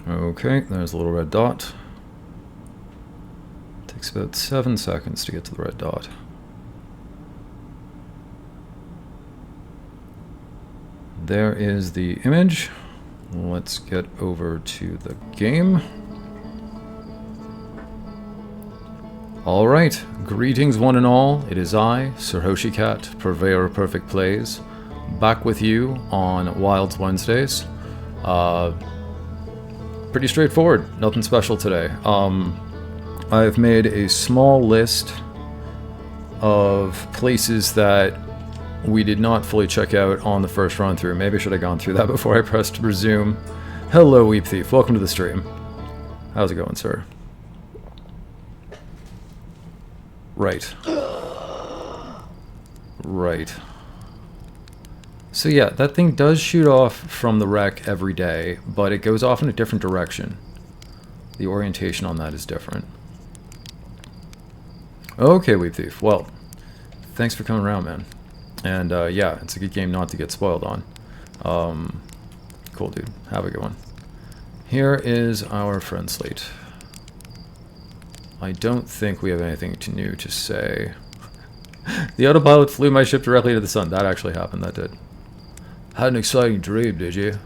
Okay, there's a little red dot. Takes about 7 seconds to get to the red dot. There is the image. Let's get over to the game. Alright, greetings one and all. It is I, Sir Hoshicat, purveyor of perfect plays, back with you on Wilds Wednesdays. Pretty straightforward, nothing special today. I've made a small list of places that we did not fully check out on the first run through. Maybe I should have gone through that before I pressed resume. Hello, Weep Thief. Welcome to the stream. How's it going, sir? Right. Right. So yeah, that thing does shoot off from the wreck every day, but it goes off in a different direction. The orientation on that is different. Okay, Weep Thief. Well, thanks for coming around, man. And yeah, it's a good game not to get spoiled on. Cool, dude. Have a good one. Here is our friend slate. I don't think we have anything new to say. The autopilot flew my ship directly to the sun. That actually happened, that did. Had an exciting dream, did you?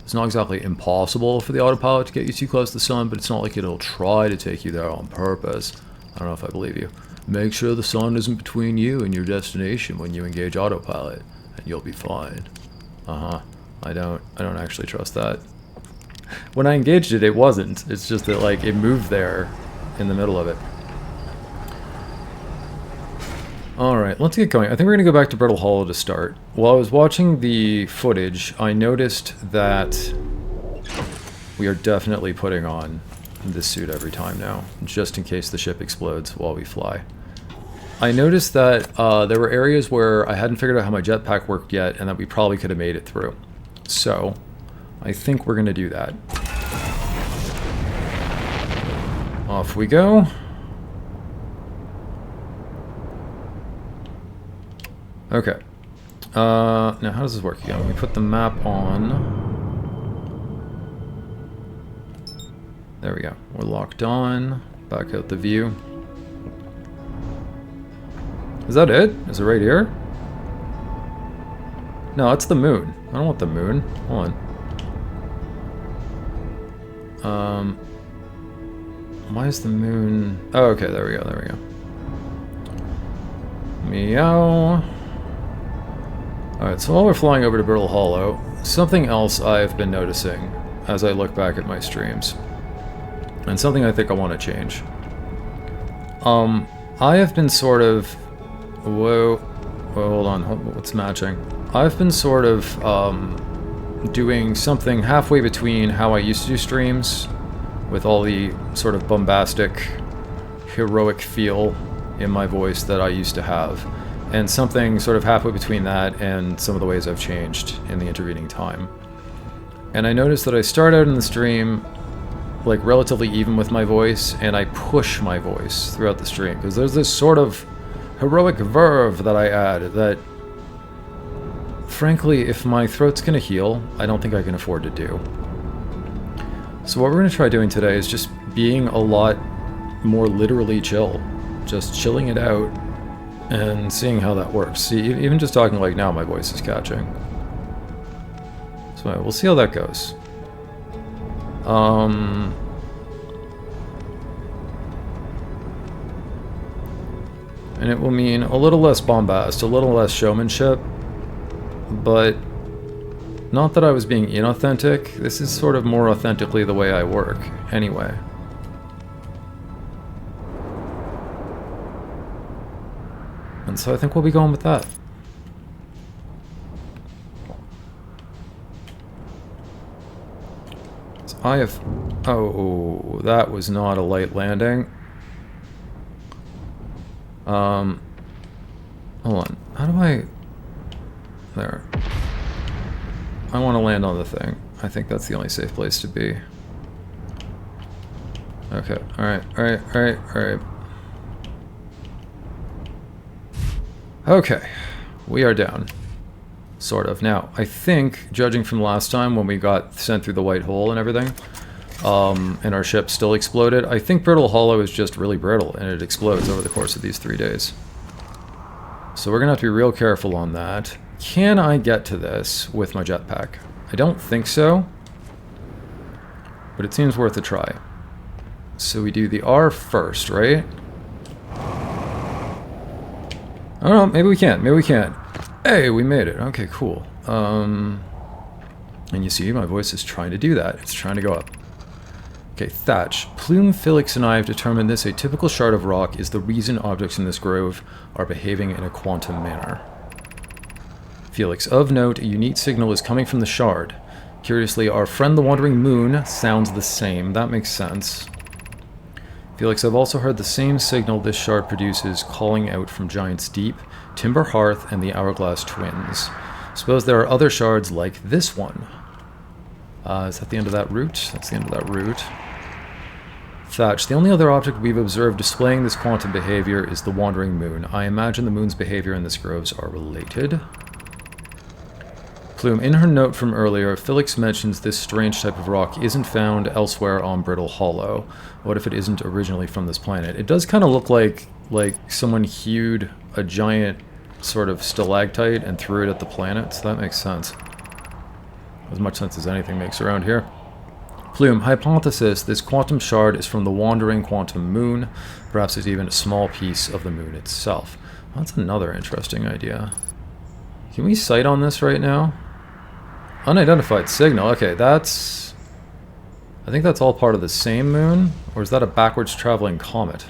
It's not exactly impossible for the autopilot to get you too close to the sun, but it's not like it'll try to take you there on purpose. I don't know if I believe you. Make sure the sun isn't between you and your destination when you engage autopilot, and you'll be fine. Uh-huh. I don't actually trust that. When I engaged it, it wasn't. It's just that, like, it moved there in the middle of it. Alright, let's get going. I think we're going to go back to Brittle Hollow to start. While I was watching the footage, I noticed that we are definitely putting on this suit every time now, just in case the ship explodes while we fly. I noticed that there were areas where I hadn't figured out how my jetpack worked yet, and that we probably could have made it through. So, I think we're going to do that. Off we go. Okay. Now how does this work again? We put the map on. There we go. We're locked on. Back out the view. Is that it? Is it right here? No, it's the moon. I don't want the moon. Hold on. Why is the moon... Oh, okay, there we go, there we go. Meow. Alright, so while we're flying over to Brittle Hollow, something else I've been noticing as I look back at my streams, and something I think I want to change. I have been sort of... Whoa, hold on, what's matching? I've been sort of doing something halfway between how I used to do streams, with all the sort of bombastic, heroic feel in my voice that I used to have, and something sort of halfway between that and some of the ways I've changed in the intervening time. And I noticed that I start out in the stream like relatively even with my voice, and I push my voice throughout the stream, because there's this sort of heroic verve that I add that, frankly, if my throat's gonna heal, I don't think I can afford to do. So what we're gonna try doing today is just being a lot more literally chill. Just chilling it out and seeing how that works. See, even just talking like now, my voice is catching. So we'll see how that goes. And it will mean a little less bombast, a little less showmanship, but not that I was being inauthentic. This is sort of more authentically the way I work, anyway. And so I think we'll be going with that. So I have... Oh, that was not a light landing. Hold on. How do I... There. I want to land on the thing. I think that's the only safe place to be. Okay. Alright, alright, alright, alright. Okay. We are down. Sort of. Now, I think, judging from last time when we got sent through the white hole and everything, and our ship still exploded. I think Brittle Hollow is just really brittle, and it explodes over the course of these 3 days. So we're going to have to be real careful on that. Can I get to this with my jetpack? I don't think so, but it seems worth a try. So we do the R first, right? I don't know, maybe we can't, maybe we can't. Hey, we made it. Okay, cool. And you see, my voice is trying to do that. It's trying to go up. Okay, Thatch. Plume, Felix, and I have determined this atypical shard of rock is the reason objects in this grove are behaving in a quantum manner. Felix, of note, a unique signal is coming from the shard. Curiously, our friend the Wandering Moon sounds the same. That makes sense. Felix, I've also heard the same signal this shard produces calling out from Giant's Deep, Timber Hearth, and the Hourglass Twins. Suppose there are other shards like this one. Is that the end of that route? That's the end of that route. Thatch, the only other object we've observed displaying this quantum behavior is the Wandering Moon. I imagine the moon's behavior and this groves are related. Plume, in her note from earlier, Felix mentions this strange type of rock isn't found elsewhere on Brittle Hollow. What if it isn't originally from this planet? It does kind of look like someone hewed a giant sort of stalactite and threw it at the planet, so that makes sense. As much sense as anything makes around here. Plume, hypothesis, this quantum shard is from the wandering quantum moon. Perhaps it's even a small piece of the moon itself. That's another interesting idea. Can we sight on this right now? Unidentified signal. Okay, that's... I think that's all part of the same moon? Or is that a backwards traveling comet?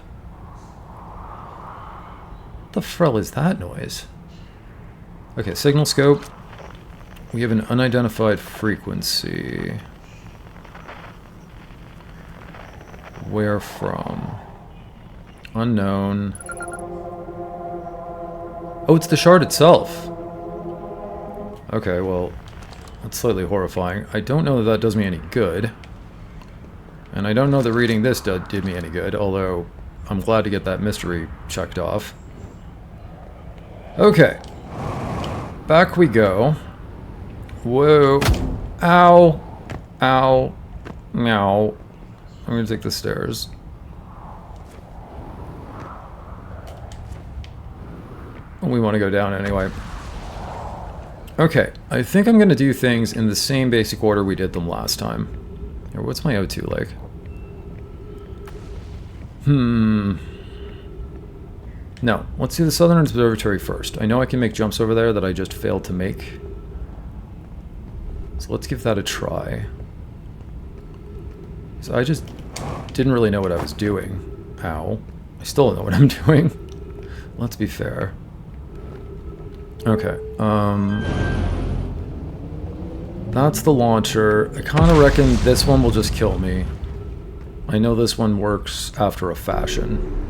What the frill is that noise? Okay, signal scope. We have an unidentified frequency. Where from? Unknown. Oh, it's the shard itself. Okay, well, that's slightly horrifying. I don't know that that does me any good. And I don't know that reading this did me any good, although I'm glad to get that mystery checked off. Okay. Back we go. Whoa. Ow. Ow. Meow. I'm gonna take the stairs. We want to go down anyway. Okay, I think I'm gonna do things in the same basic order we did them last time. Or what's my O2 like? No, let's do the Southern Observatory first. I know I can make jumps over there that I just failed to make. So let's give that a try. So I just didn't really know what I was doing. Ow. I still don't know what I'm doing. Let's be fair. Okay, that's the launcher. I kind of reckon this one will just kill me. I know this one works after a fashion.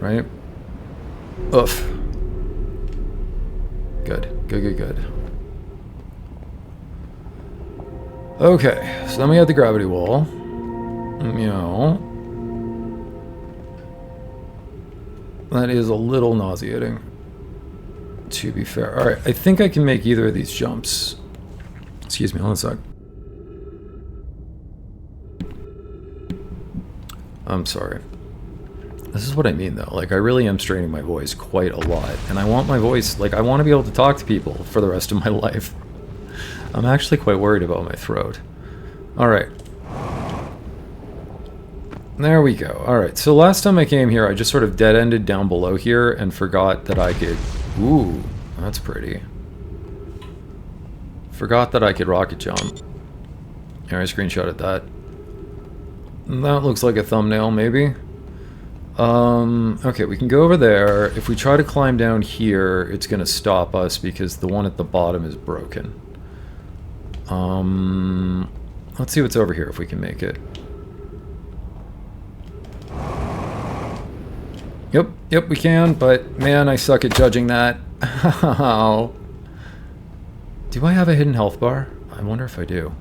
Right? Oof. Good. Good, good, good. Okay, so then we have the gravity wall. Meow. That is a little nauseating, to be fair. Alright, I think I can make either of these jumps. Excuse me, hold on a sec. I'm sorry. This is what I mean, though. Like, I really am straining my voice quite a lot. And I want my voice, like, I want to be able to talk to people for the rest of my life. I'm actually quite worried about my throat. Alright. There we go. Alright, so last time I came here, I just sort of dead-ended down below here and forgot that I could... Ooh, that's pretty. Forgot that I could rocket jump. Here, I screenshotted that. That looks like a thumbnail, maybe. Okay, we can go over there. If we try to climb down here, it's going to stop us because the one at the bottom is broken. Let's see what's over here if we can make it. Yep, we can, but man, I suck at judging that. How? Do I have a hidden health bar? I wonder if I do.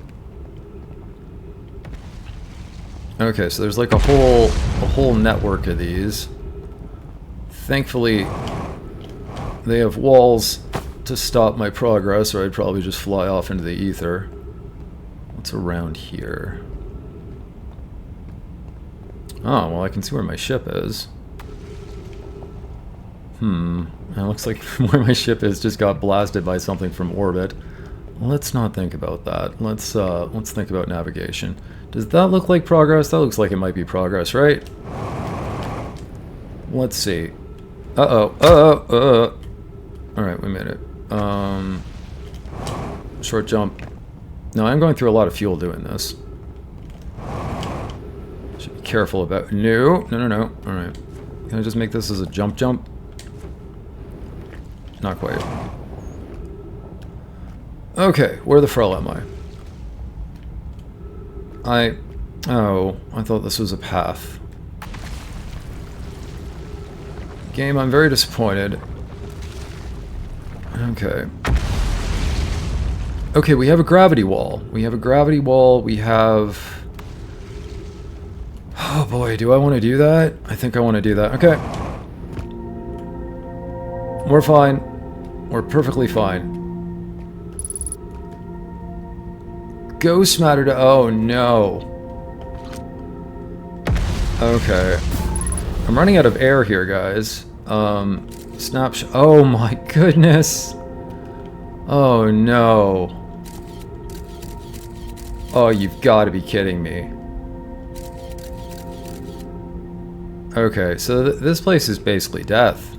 Okay, so there's like a whole network of these. Thankfully, they have walls to stop my progress, or I'd probably just fly off into the ether. It's around here. Oh, well, I can see where my ship is. It looks like where my ship is just got blasted by something from orbit. Let's not think about that. Let's think about navigation. Does that look like progress? That looks like it might be progress, right? Let's see. Alright, we made it. Short jump. No, I'm going through a lot of fuel doing this. Should be careful about... No. Alright. Can I just make this as a jump? Not quite. Okay, where the frell am I? Oh, I thought this was a path. Game, I'm very disappointed. Okay. Okay, we have a gravity wall. We have... Oh boy, do I want to do that? I think I want to do that. Okay. We're fine. We're perfectly fine. Ghost matter to... Oh, no. Okay. I'm running out of air here, guys. Snapshot... Oh, my goodness. Oh, no. Oh, you've got to be kidding me. Okay, so this place is basically death.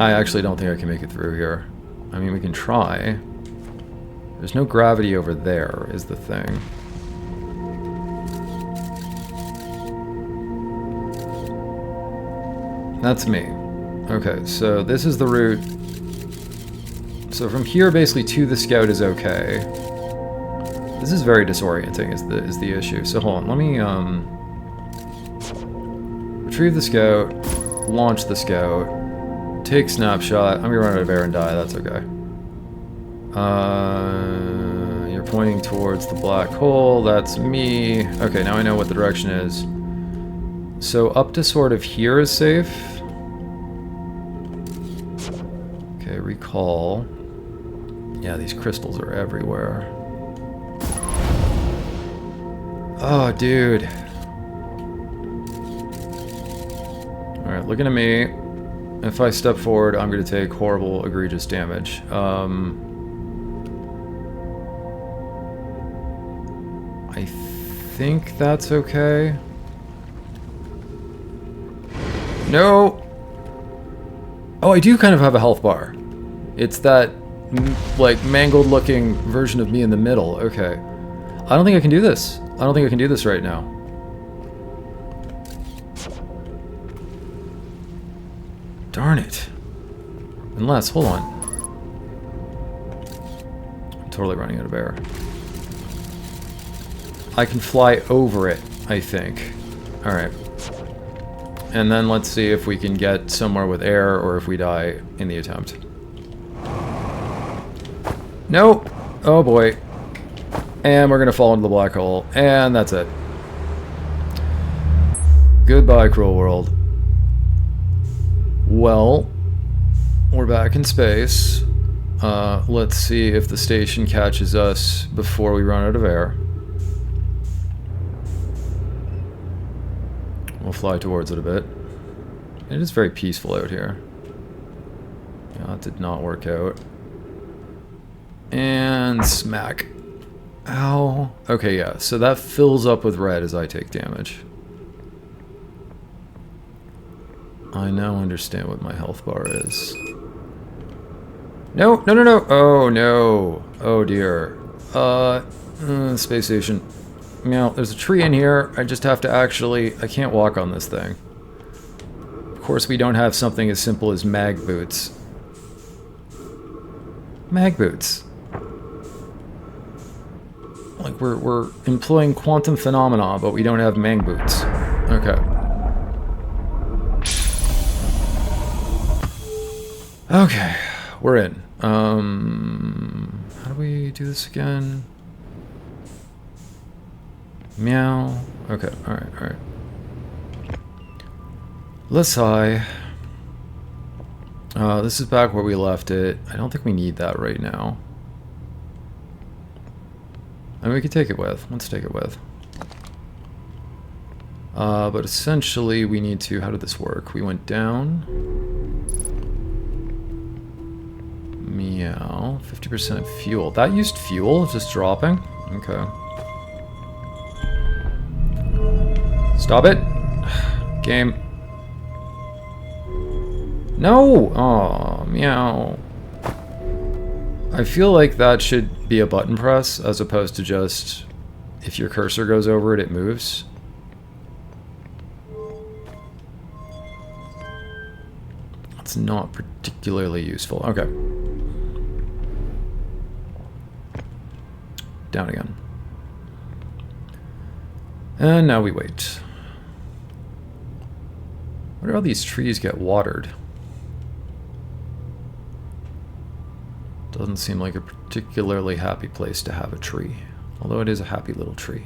I actually don't think I can make it through here. I mean, we can try. There's no gravity over there, is the thing. That's me. Okay, so this is the route. So from here, basically, to the scout is okay. This is very disorienting, is the issue. So hold on, let me retrieve the scout, launch the scout, take snapshot. I'm gonna run out of air and die. That's okay. You're pointing towards the black hole. That's me. Okay, now I know what the direction is. So up to sort of here is safe. Okay, recall. Yeah, these crystals are everywhere. Oh, dude. Alright, looking at me. If I step forward, I'm going to take horrible, egregious damage. I think that's okay. No! Oh, I do kind of have a health bar. It's that, like, mangled-looking version of me in the middle. Okay. I don't think I can do this. I don't think I can do this right now. Darn it. Unless, hold on. I'm totally running out of air. I can fly over it, I think. Alright. And then let's see if we can get somewhere with air or if we die in the attempt. No! Oh boy. And we're gonna fall into the black hole. And that's it. Goodbye, cruel world. Well, we're back in space. Let's see if the station catches us before we run out of air. We'll fly towards it a bit. It is very peaceful out here. Yeah, that did not work out. And smack. Ow. Okay, yeah, so that fills up with red as I take damage. I now understand what my health bar is. No, no, no, no. Oh, no. Oh, dear. Space station. Meow, there's a tree in here. I just have to actually... I can't walk on this thing. Of course, we don't have something as simple as mag boots. Mag boots. Like, we're employing quantum phenomena, but we don't have mag boots. Okay. Okay, we're in. How do we do this again? Meow. Okay, alright. Let's sigh. This is back where we left it. I don't think we need that right now. I mean, we could take it with. Let's take it with. But essentially we need to... How did this work? We went down. Meow. 50% fuel. That used fuel? Just dropping? Okay. Stop it! Game. No! Aw, meow. I feel like that should be a button press as opposed to just if your cursor goes over it, it moves. It's not particularly useful. Okay. Down again. And now we wait. Where do all these trees get watered? Doesn't seem like a particularly happy place to have a tree. Although it is a happy little tree.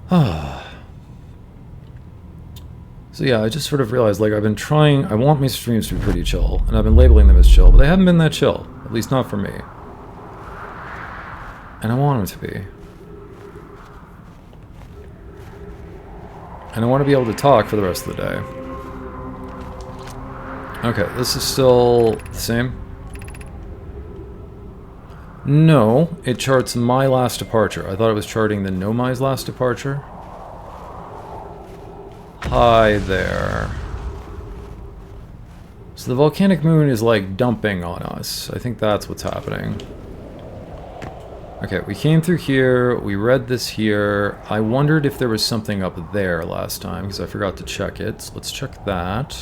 So yeah, I just sort of realized, like, I've been trying... I want my streams to be pretty chill, and I've been labeling them as chill, but they haven't been that chill. At least not for me. And I want them to be. And I want to be able to talk for the rest of the day. Okay, this is still the same. No, it charts my last departure. I thought it was charting the Nomai's last departure. Hi there. So the volcanic moon is like dumping on us. I think that's what's happening. Okay, we came through here, we read this here. I wondered if there was something up there last time, because I forgot to check it. So let's check that.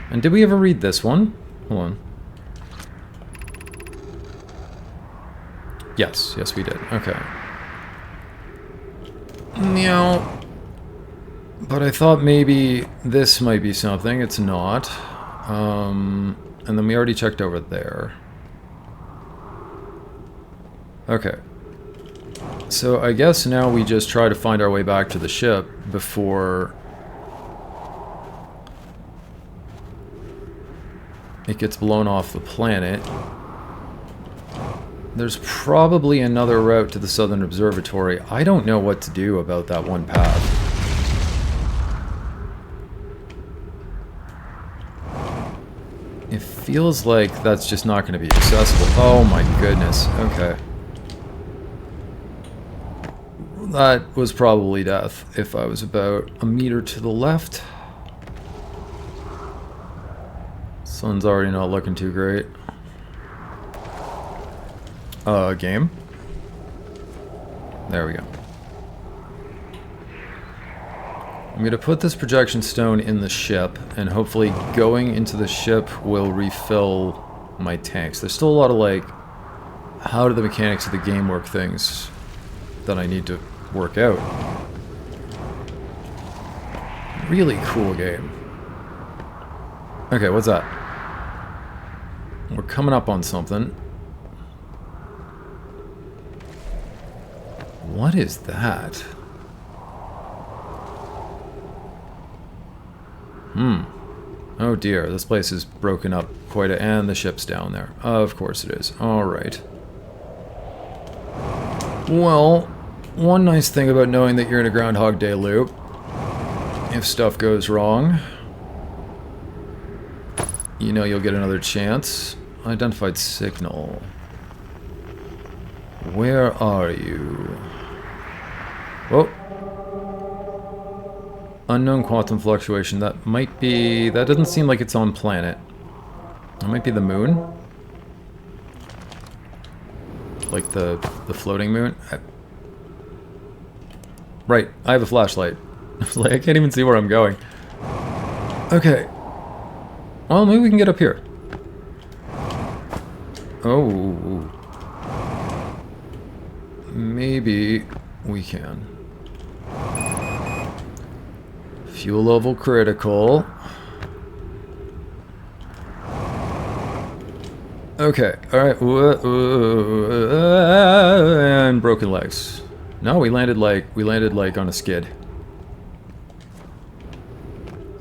And did we ever read this one? Hold on. Yes, yes we did. Okay. Meow. But I thought maybe this might be something. It's not. And then we already checked over there. Okay. So I guess now we just try to find our way back to the ship before it gets blown off the planet. There's probably another route to the Southern Observatory. I don't know what to do about that one path. It feels like that's just not going to be accessible. Oh my goodness. Okay. That was probably death if I was about a meter to the left. Sun's already not looking too great. Game. There we go. I'm going to put this projection stone in the ship, and hopefully going into the ship will refill my tanks. There's still a lot of, like, how do the mechanics of the game work things that I need to work out. Really cool game. Okay, what's that? We're coming up on something. What is that? Oh dear, this place is broken up quite a... And the ship's down there. Of course it is. Alright. Well, one nice thing about knowing that you're in a Groundhog Day loop, if stuff goes wrong, you know you'll get another chance. Identified signal. Where are you? Whoa. Unknown quantum fluctuation. That might be... That doesn't seem like it's on planet. That might be the moon. Like the floating moon. Right. I have a flashlight. I can't even see where I'm going. Okay. Well, maybe we can get up here. Oh. Maybe we can. Fuel level critical. Okay, alright. And broken legs. No, we landed like on a skid.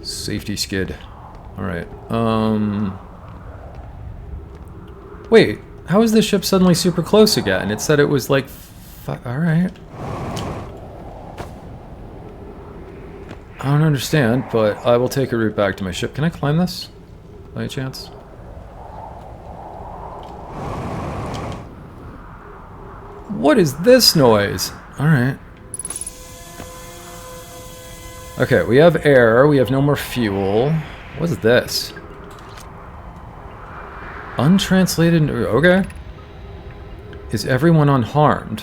Safety skid. Alright. Wait, how is this ship suddenly super close again? It said it was like... Alright. I don't understand, but I will take a route back to my ship. Can I climb this? By any chance? What is this noise? Alright. Okay, we have air. We have no more fuel. What is this? Untranslated... Okay. Is everyone unharmed?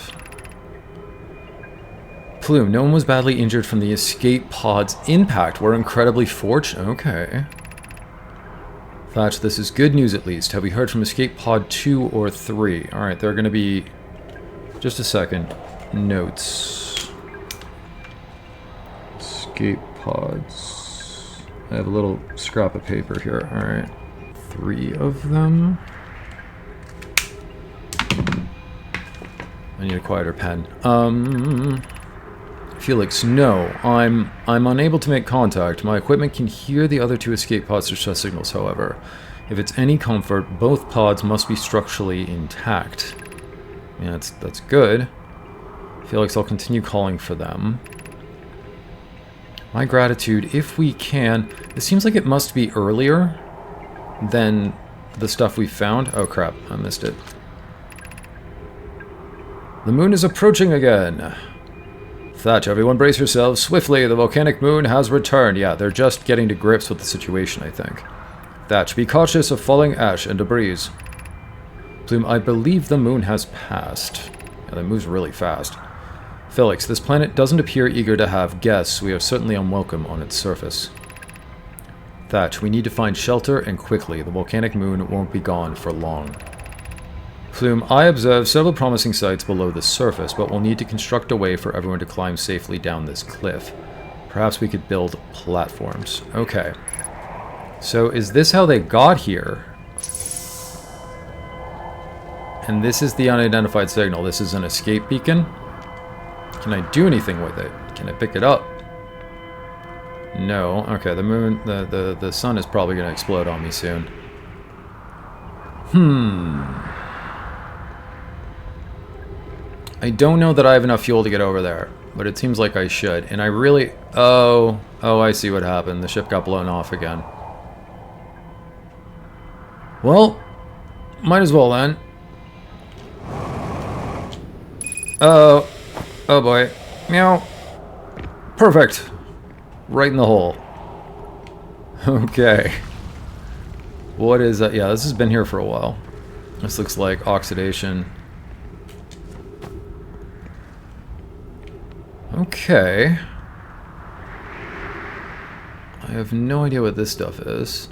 Plume, no one was badly injured from the escape pod's impact. We're incredibly fortunate. Okay. Thatch, this is good news at least. Have we heard from escape pod 2 or 3? Alright, they're going to be... Just a second. Notes. Escape pods. I have a little scrap of paper here. Alright. 3 of them. I need a quieter pen. Felix, no. I'm unable to make contact. My equipment can hear the other 2 escape pods' distress signals, however. If it's any comfort, both pods must be structurally intact. Yeah, that's good. Felix, I'll continue calling for them. My gratitude, if we can... It seems like it must be earlier than the stuff we found. Oh crap, I missed it. The moon is approaching again. Thatch, everyone brace yourselves. Swiftly, the volcanic moon has returned. Yeah, they're just getting to grips with the situation, I think. Thatch, be cautious of falling ash and debris. Plume, I believe the moon has passed. Yeah, that moves really fast. Felix, this planet doesn't appear eager to have guests. We are certainly unwelcome on its surface. Thatch, we need to find shelter and quickly. The volcanic moon won't be gone for long. Plume, I observe several promising sites below the surface, but we'll need to construct a way for everyone to climb safely down this cliff. Perhaps we could build platforms. Okay. So is this how they got here? And this is the unidentified signal. This is an escape beacon. Can I do anything with it? Can I pick it up? No. Okay, the moon, the sun is probably going to explode on me soon. I don't know that I have enough fuel to get over there, but it seems like I should. And I really... Oh, I see what happened. The ship got blown off again. Well, might as well then. Oh boy. Meow. Perfect. Right in the hole. Okay. What is that? Yeah, this has been here for a while. This looks like oxidation. Okay. I have no idea what this stuff is.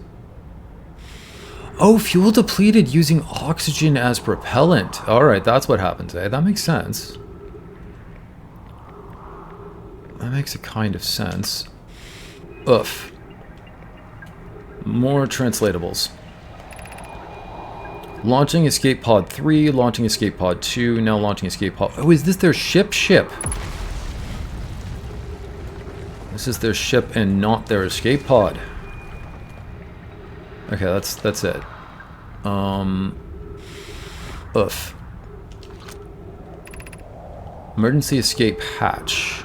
Oh, fuel depleted using oxygen as propellant. Alright, that's what happens, eh? That makes sense. That makes a kind of sense. Oof. More translatables. Launching escape pod 3, launching escape pod 2, now launching escape pod... Oh, is this their ship? This is their ship and not their escape pod. Okay, that's it. Oof. Emergency escape hatch.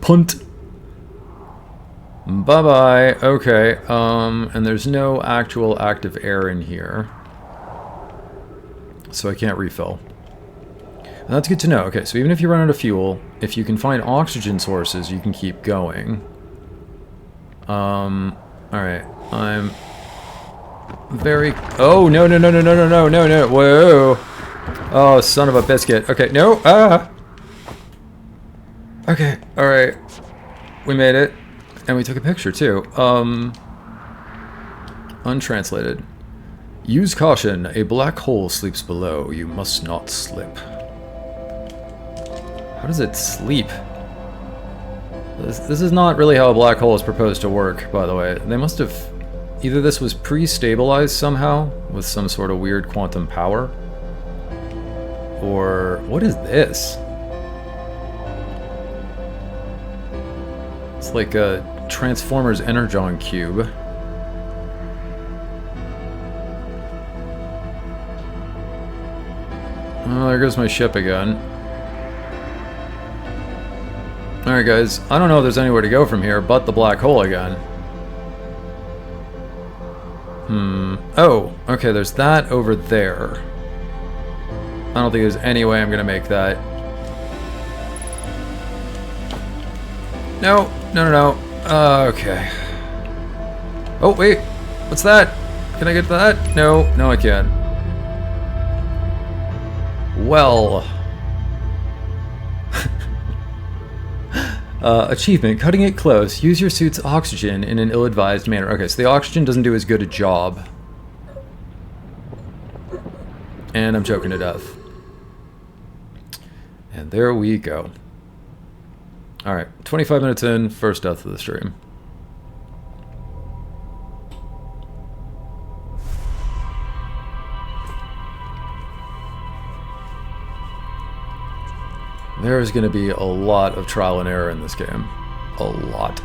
Punt. Bye-bye. Okay, and there's no actual active air in here. So I can't refill. And that's good to know. Okay, so even if you run out of fuel, if you can find oxygen sources, you can keep going. Alright. I'm very... Oh, no. Whoa. Oh, son of a biscuit. Okay, no. Okay, alright. We made it. And we took a picture, too. Untranslated. Use caution. A black hole sleeps below. You must not slip. How does it sleep? This is not really how a black hole is proposed to work, by the way. They must have... Either this was pre-stabilized somehow, with some sort of weird quantum power, or... What is this? It's like a Transformers Energon cube. Oh, there goes my ship again. Alright guys, I don't know if there's anywhere to go from here but the black hole again. Oh, okay, there's that over there. I don't think there's any way I'm gonna make that. No, no, no, no. Okay. Oh, wait. What's that? Can I get to that? No, no I can't. Well. Achievement, cutting it close. Use your suit's oxygen in an ill-advised manner. Okay, so the oxygen doesn't do as good a job. And I'm choking to death. And there we go. Alright, 25 minutes in, first death of the stream. There is going to be a lot of trial and error in this game. A lot.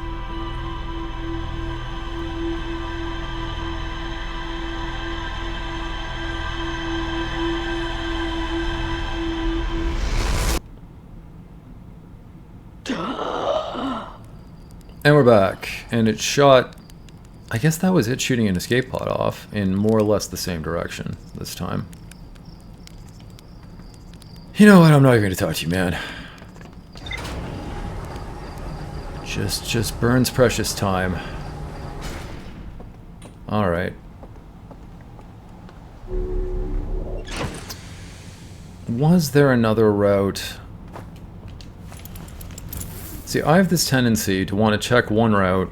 And we're back. And it shot... I guess that was it shooting an escape pod off in more or less the same direction this time. You know what? I'm not even going to talk to you, man. Just burns precious time. Alright. Was there another route? See, I have this tendency to want to check one route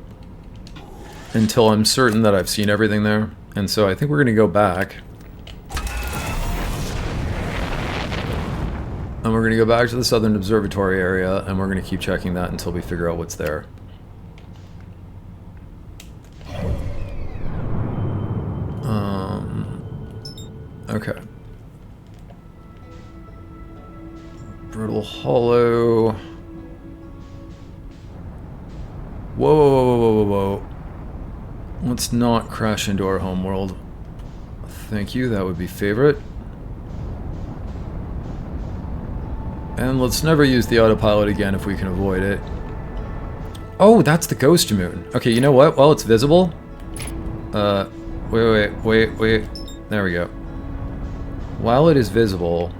until I'm certain that I've seen everything there. And so I think we're going to go back. And we're going to go back to the Southern Observatory area, and we're going to keep checking that until we figure out what's there. Okay. Brittle Hollow. Whoa, whoa, whoa, whoa, whoa, whoa. Let's not crash into our homeworld. Thank you, that would be favorite. And let's never use the autopilot again if we can avoid it. Oh, that's the ghost moon. Okay, you know what? While it's visible... wait. There we go. While it is visible,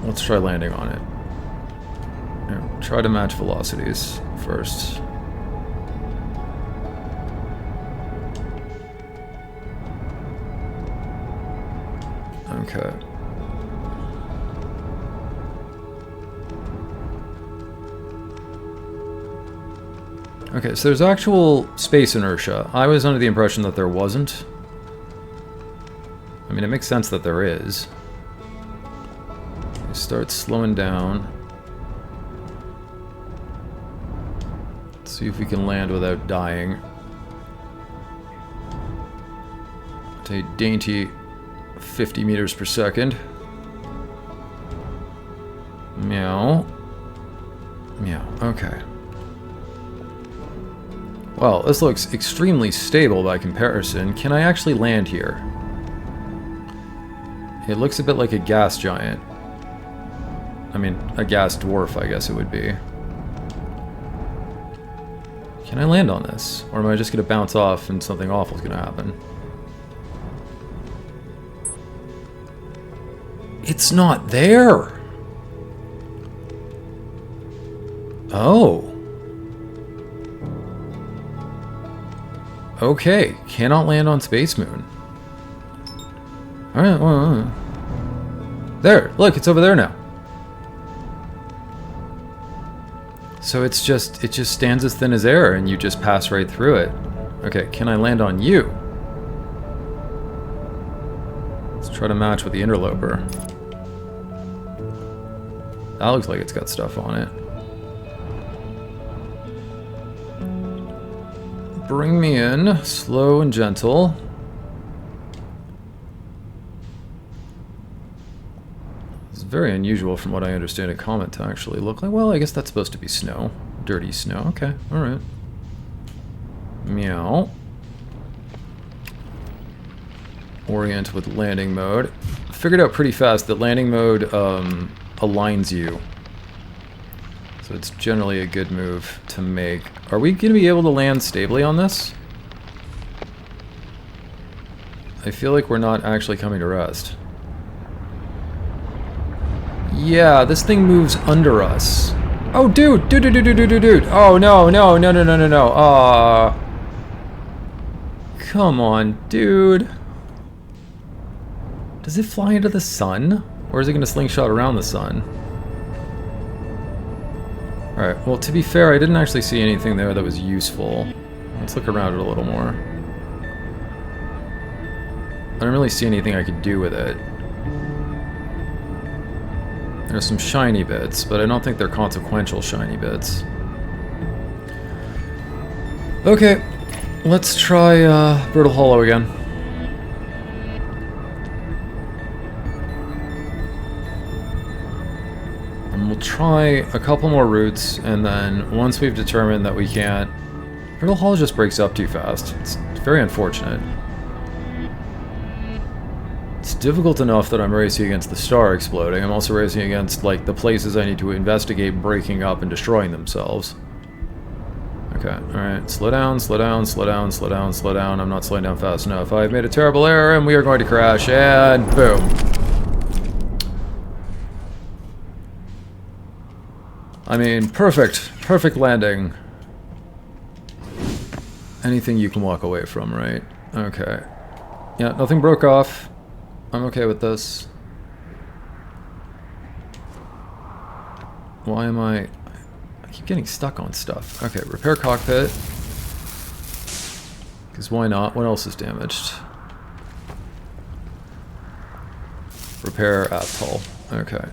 let's try landing on it. Here, try to match velocities first. Okay. Okay, so there's actual space inertia. I was under the impression that there wasn't. I mean, it makes sense that there is. Start slowing down. Let's see if we can land without dying. At a dainty 50 meters per second. Meow. Meow. Okay. Well, this looks extremely stable by comparison. Can I actually land here? It looks a bit like a gas giant. I mean, a gas dwarf, I guess it would be. Can I land on this? Or am I just going to bounce off and something awful is going to happen? It's not there! Oh. Okay, cannot land on Space Moon. Alright, well, there, look, it's over there now. So it just stands as thin as air and you just pass right through it. Okay, can I land on you? Let's try to match with the interloper. That looks like it's got stuff on it. Bring me in, slow and gentle. It's very unusual from what I understand a comet to actually look like. Well, I guess that's supposed to be snow. Dirty snow. Okay, alright. Meow. Orient with landing mode. Figured out pretty fast that landing mode aligns you. So it's generally a good move to make. Are we going to be able to land stably on this? I feel like we're not actually coming to rest. Yeah, this thing moves under us. Oh, dude! Dude! Oh, no. Aw. Come on, dude. Does it fly into the sun? Or is it going to slingshot around the sun? Alright, well, to be fair, I didn't actually see anything there that was useful. Let's look around it a little more. I don't really see anything I could do with it. There's some shiny bits, but I don't think they're consequential shiny bits. Okay, let's try Brittle Hollow again. And we'll try a couple more routes, and then once we've determined that we can't... Brittle Hollow just breaks up too fast. It's very unfortunate. It's difficult enough that I'm racing against the star exploding. I'm also racing against, like, the places I need to investigate breaking up and destroying themselves. Okay, alright. Slow down. I'm not slowing down fast enough. I've made a terrible error, and we are going to crash, and boom. I mean, perfect. Perfect landing. Anything you can walk away from, right? Okay. Yeah, nothing broke off. I'm okay with this. Why am I keep getting stuck on stuff. Okay, repair cockpit. Because why not? What else is damaged? Repair atoll. Okay.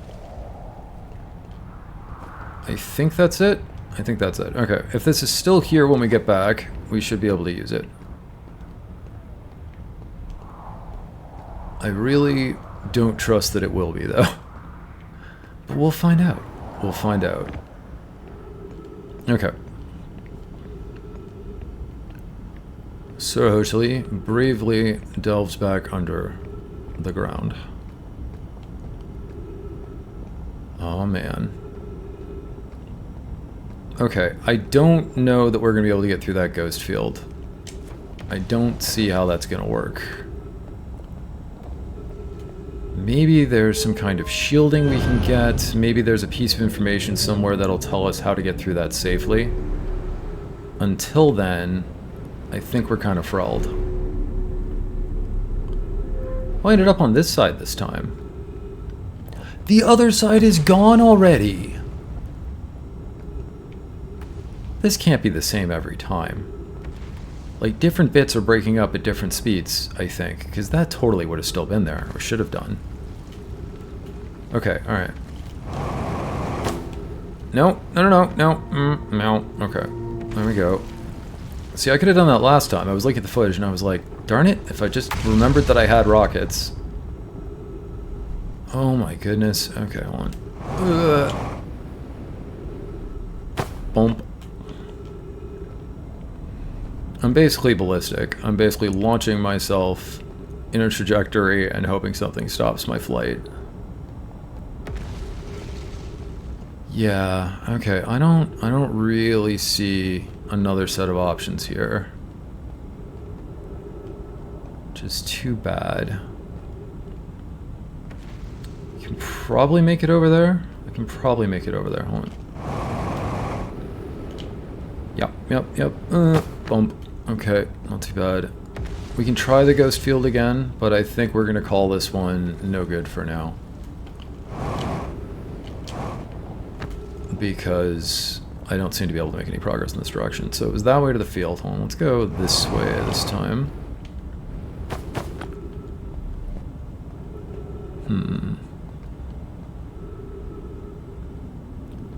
I think that's it. I think that's it. Okay, if this is still here when we get back, we should be able to use it. I really don't trust that it will be, though. But we'll find out. We'll find out. Okay. Sir Hoshli bravely delves back under the ground. Oh, man. Okay, I don't know that we're going to be able to get through that ghost field. I don't see how that's going to work. Maybe there's some kind of shielding we can get. Maybe there's a piece of information somewhere that'll tell us how to get through that safely. Until then, I think we're kind of frailed. Well, I ended up on this side this time. The other side is gone already! This can't be the same every time. Like, different bits are breaking up at different speeds, I think, because that totally would have still been there, or should have done. Okay, alright. No. Okay, there we go. See, I could have done that last time. I was looking at the footage and I was like, darn it, if I just remembered that I had rockets. Oh my goodness. Okay, hold on. Ugh. Bump. I'm basically ballistic. I'm basically launching myself in a trajectory and hoping something stops my flight. Yeah, okay. I don't really see another set of options here. Which is too bad. I can probably make it over there. I can probably make it over there. Hold on. Yep. Bump. Okay, not too bad. We can try the ghost field again, but I think we're going to call this one no good for now. Because I don't seem to be able to make any progress in this direction. So it was that way to the field. Hold on, let's go this way this time.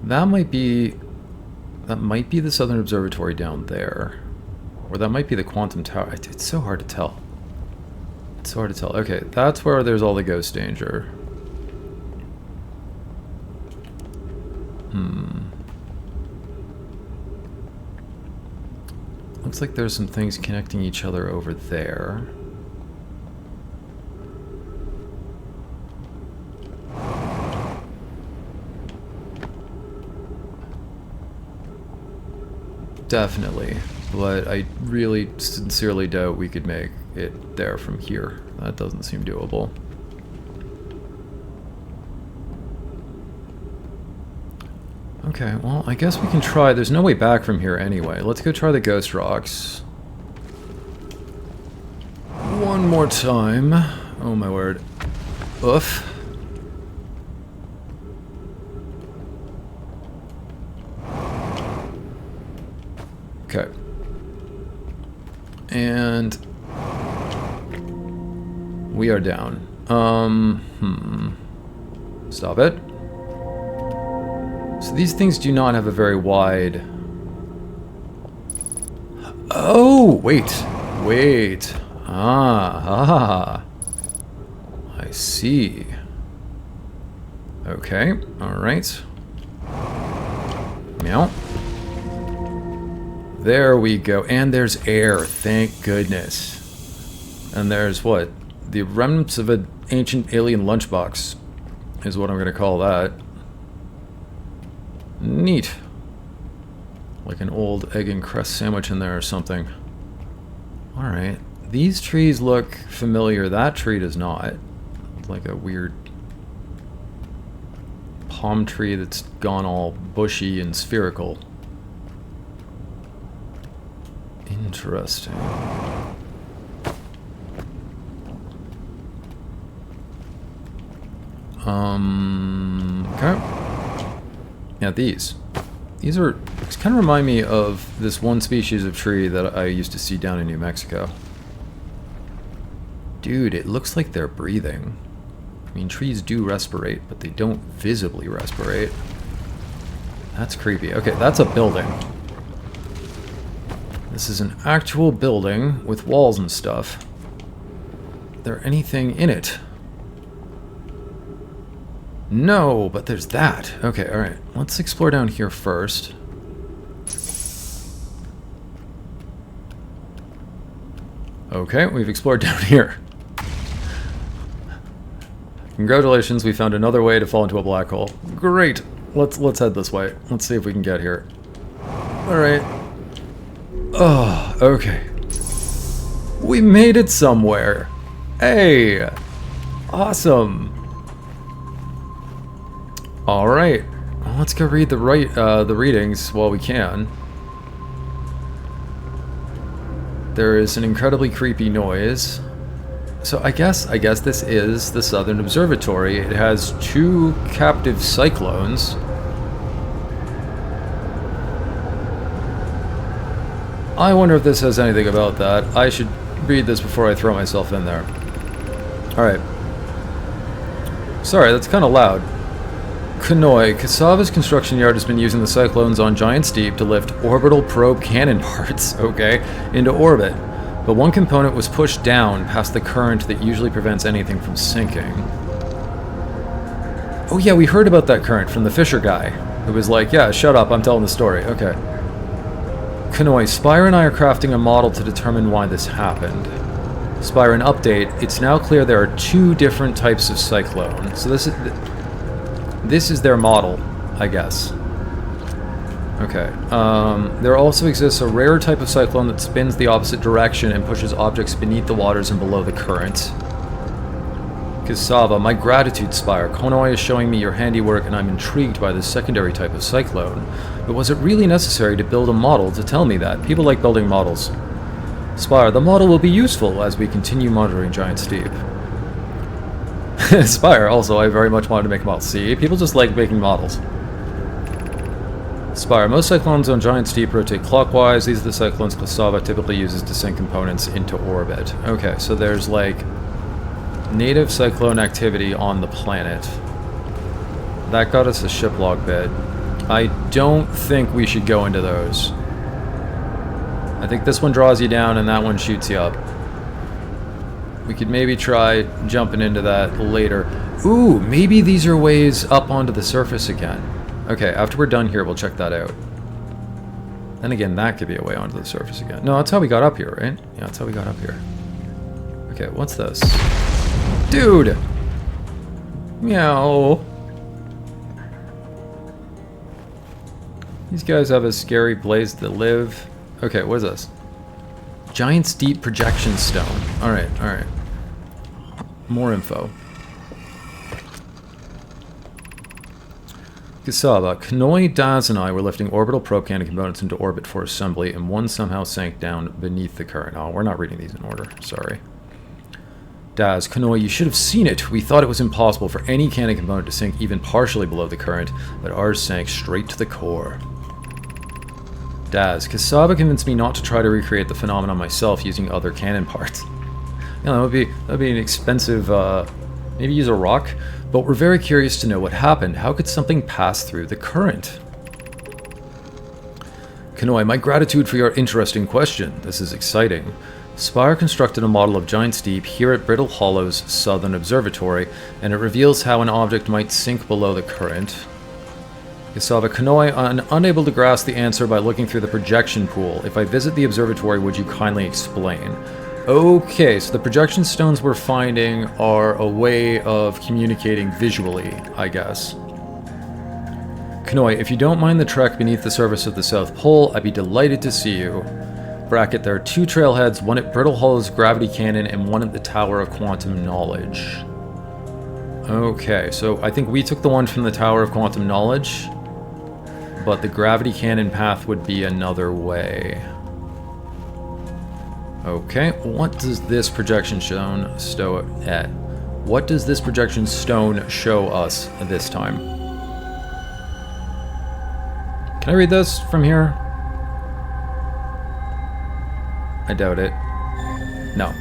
That might be the Southern Observatory down there. Or that might be the Quantum Tower. It's so hard to tell. It's so hard to tell. Okay, that's where there's all the ghost danger. Looks Looks like there's some things connecting each other over there. Definitely, but I really sincerely doubt we could make it there from here. That doesn't seem doable. Okay, well, I guess we can try. There's no way back from here anyway. Let's go try the ghost rocks. One more time. Oh my word. Oof. Okay. And we are down. Stop it. So these things do not have a very wide... Oh, wait. I see. Okay, alright. Meow. There we go. And there's air, thank goodness. And there's what? The remnants of an ancient alien lunchbox is what I'm going to call that. Neat. Like an old egg and crust sandwich in there or something. Alright. These trees look familiar. That tree does not. It's like a weird palm tree that's gone all bushy and spherical. Interesting. Okay. Yeah, these are kind of remind me of this one species of tree that I used to see down in New Mexico. Dude, it looks like they're breathing. I mean, trees do respirate, but they don't visibly respirate. That's creepy. Okay, that's a building. This is an actual building with walls and stuff. Is there anything in it? No, but there's that. Okay, alright. Let's explore down here first. Okay, we've explored down here. Congratulations, we found another way to fall into a black hole. Great! Let's head this way. Let's see if we can get here. Alright. Oh, okay. We made it somewhere. Hey! Awesome! Alright, well, let's go read the readings while we can. There is an incredibly creepy noise. So I guess this is the Southern Observatory. It has 2 captive cyclones. I wonder if this says anything about that. I should read this before I throw myself in there. Alright. Sorry, that's kind of loud. Nomai, Cassava's construction yard has been using the cyclones on Giant Steep to lift orbital probe cannon parts, okay, into orbit. But one component was pushed down past the current that usually prevents anything from sinking. Oh yeah, we heard about that current from the Fisher guy, who was like, yeah, shut up, I'm telling the story. Okay. Nomai, Spire and I are crafting a model to determine why this happened. Spire, an update. It's now clear there are 2 different types of cyclone. So this is their model, I guess. Okay. There also exists a rare type of cyclone that spins the opposite direction and pushes objects beneath the waters and below the current. Cassava, my gratitude, Spire. Nomai is showing me your handiwork and I'm intrigued by this secondary type of cyclone. But was it really necessary to build a model to tell me that? People like building models. Spire, the model will be useful as we continue monitoring Giant Steep. Spire, also, I very much wanted to make a model. See, people just like making models. Spire, most cyclones on Giant Steep rotate clockwise. These are the cyclones Cassava typically uses to send components into orbit. Okay, so there's like native cyclone activity on the planet. That got us a ship log bit. I don't think we should go into those. I think this one draws you down and that one shoots you up. We could maybe try jumping into that later. Ooh, maybe these are ways up onto the surface again. Okay, after we're done here, we'll check that out. Then again, that could be a way onto the surface again. No, that's how we got up here, right? Yeah, that's how we got up here. Okay, what's this? Dude! Meow. These guys have a scary place to live. Okay, what is this? Giant's Deep Projection Stone. Alright, alright. More info. Kasaba, Kanoi, Daz, and I were lifting orbital probe cannon components into orbit for assembly, and one somehow sank down beneath the current. Oh, we're not reading these in order. Sorry. Daz, Kanoi, you should have seen it. We thought it was impossible for any cannon component to sink even partially below the current, but ours sank straight to the core. Daz, Kasaba convinced me not to try to recreate the phenomenon myself using other cannon parts. You know, that would be an expensive, maybe use a rock, but we're very curious to know what happened. How could something pass through the current? Kanoi, my gratitude for your interesting question. This is exciting. Spire constructed a model of Giant's Deep here at Brittle Hollow's Southern Observatory, and it reveals how an object might sink below the current. Kasaba, Kanoi, unable to grasp the answer by looking through the projection pool. If I visit the observatory, would you kindly explain? Okay, so the projection stones we're finding are a way of communicating visually, I guess. Kanoi, if you don't mind the trek beneath the surface of the South Pole, I'd be delighted to see you. Bracket, there are two trailheads, one at Brittle Hollow's Gravity Cannon and one at the Tower of Quantum Knowledge. Okay, so I think we took the one from the Tower of Quantum Knowledge, but the Gravity Cannon path would be another way. Okay, what does this projection stone What does this projection stone show us this time? Can I read this from here? I doubt it. No.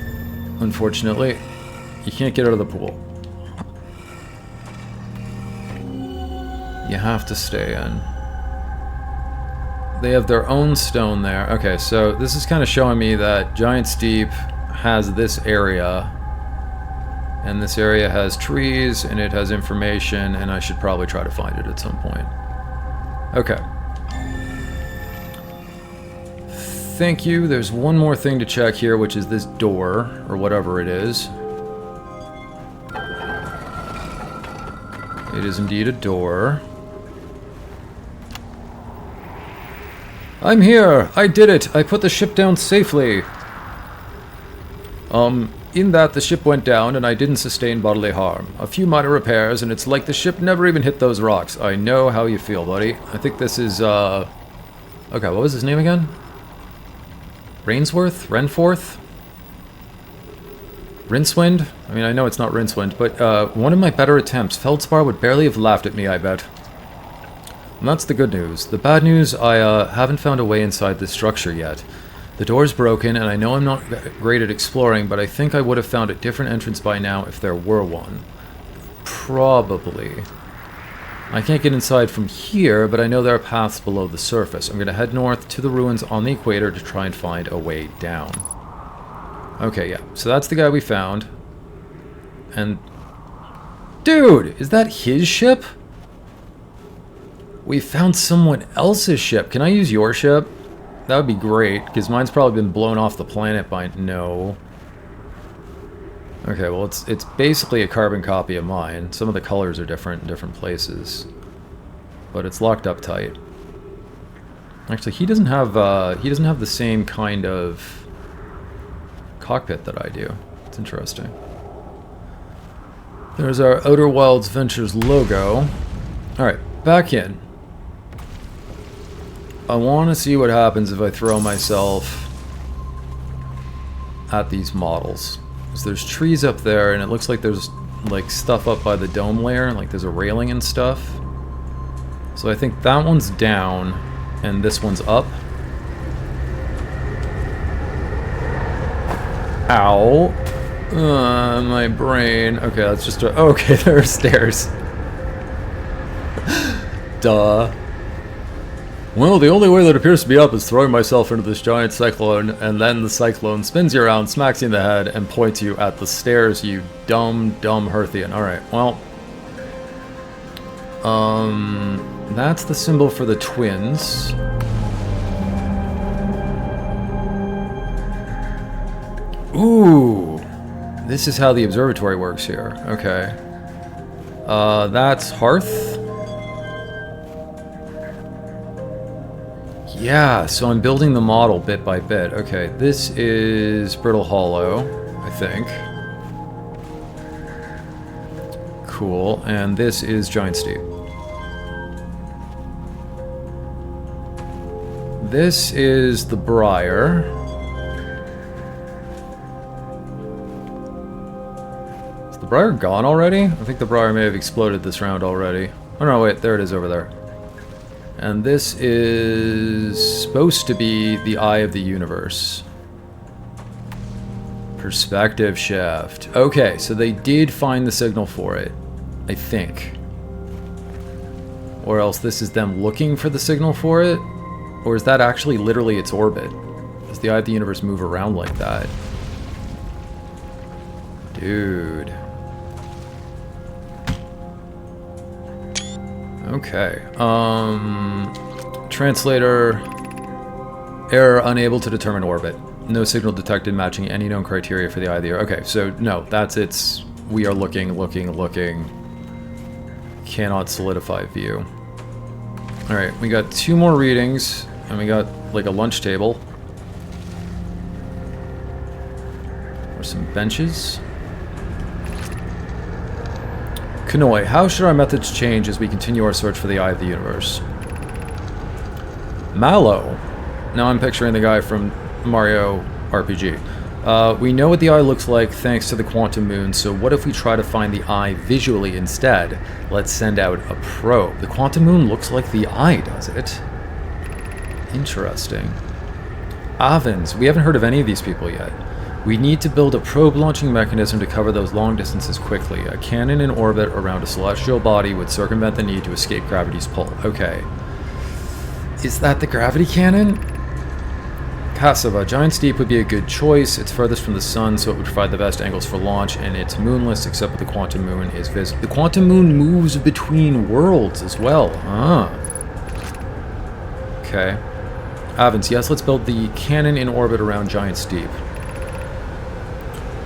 Unfortunately, you can't get out of the pool. You have to stay in. They have their own stone there. Okay, so this is kind of showing me that Giant's Deep has this area. And this area has trees, and it has information, and I should probably try to find it at some point. Okay. Thank you. There's one more thing to check here, which is this door, or whatever it is. It is indeed a door. I'm here! I did it! I put the ship down safely! In that the ship went down and I didn't sustain bodily harm. A few minor repairs and it's like the ship never even hit those rocks. I know how you feel, buddy. I think this is, okay, what was his name again? Rainsworth? Renforth? Rincewind? I mean, I know it's not Rincewind, but, one of my better attempts. Feldspar would barely have laughed at me, I bet. And that's the good news. The bad news, I haven't found a way inside this structure yet. The door's broken, and I know I'm not great at exploring, but I think I would have found a different entrance by now if there were one. Probably. I can't get inside from here, but I know there are paths below the surface. I'm going to head north to the ruins on the equator to try and find a way down. Okay, yeah. So that's the guy we found. And... Dude! Is that his ship? We found someone else's ship. Can I use your ship? That would be great, because mine's probably been blown off the planet by... No. Okay, well, it's basically a carbon copy of mine. Some of the colors are different in different places. But it's locked up tight. Actually, he doesn't have the same kind of cockpit that I do. It's interesting. There's our Outer Wilds Ventures logo. Alright, back in. I want to see what happens if I throw myself at these models. So there's trees up there, and it looks like there's like stuff up by the dome layer, like there's a railing and stuff. So I think that one's down, and this one's up. Ow. My brain. Okay, that's just a... Okay, there are stairs. Duh. Well, the only way that appears to be up is throwing myself into this giant cyclone, and then the cyclone spins you around, smacks you in the head, and points you at the stairs, you dumb Hearthian. Alright, well... that's the symbol for the twins. Ooh, this is how the observatory works here. Okay. That's Hearth. Yeah, so I'm building the model bit by bit. Okay, this is Brittle Hollow, I think. Cool, and this is Giant Steep. This is the Briar. Is the Briar gone already? I think the Briar may have exploded this round already. Oh no, wait, there it is over there. And this is supposed to be the Eye of the Universe. Perspective Shaft. Okay, so they did find the signal for it, I think. Or else this is them looking for the signal for it? Or is that actually literally its orbit? Does the Eye of the Universe move around like that? Dude. Okay. Translator. Error, unable to determine orbit. No signal detected matching any known criteria for the Eye of the Earth. Okay, so no, that's its... We are looking. Cannot solidify view. Alright, we got 2 more readings, and we got, like, a lunch table. Or some benches. Kanoi, how should our methods change as we continue our search for the Eye of the Universe? Mallow. Now I'm picturing the guy from Mario RPG. We know what the eye looks like thanks to the quantum moon, so what if we try to find the eye visually instead? Let's send out a probe. The quantum moon looks like the eye, does it? Interesting. Avens, we haven't heard of any of these people yet. We need to build a probe launching mechanism to cover those long distances quickly. A cannon in orbit around a celestial body would circumvent the need to escape gravity's pull. Okay. Is that the gravity cannon? Cassava, Giant Steep would be a good choice. It's furthest from the sun, so it would provide the best angles for launch, and it's moonless except for the quantum moon is visible. The quantum moon moves between worlds as well. Ah. Okay. Avens, yes, let's build the cannon in orbit around Giant Steep.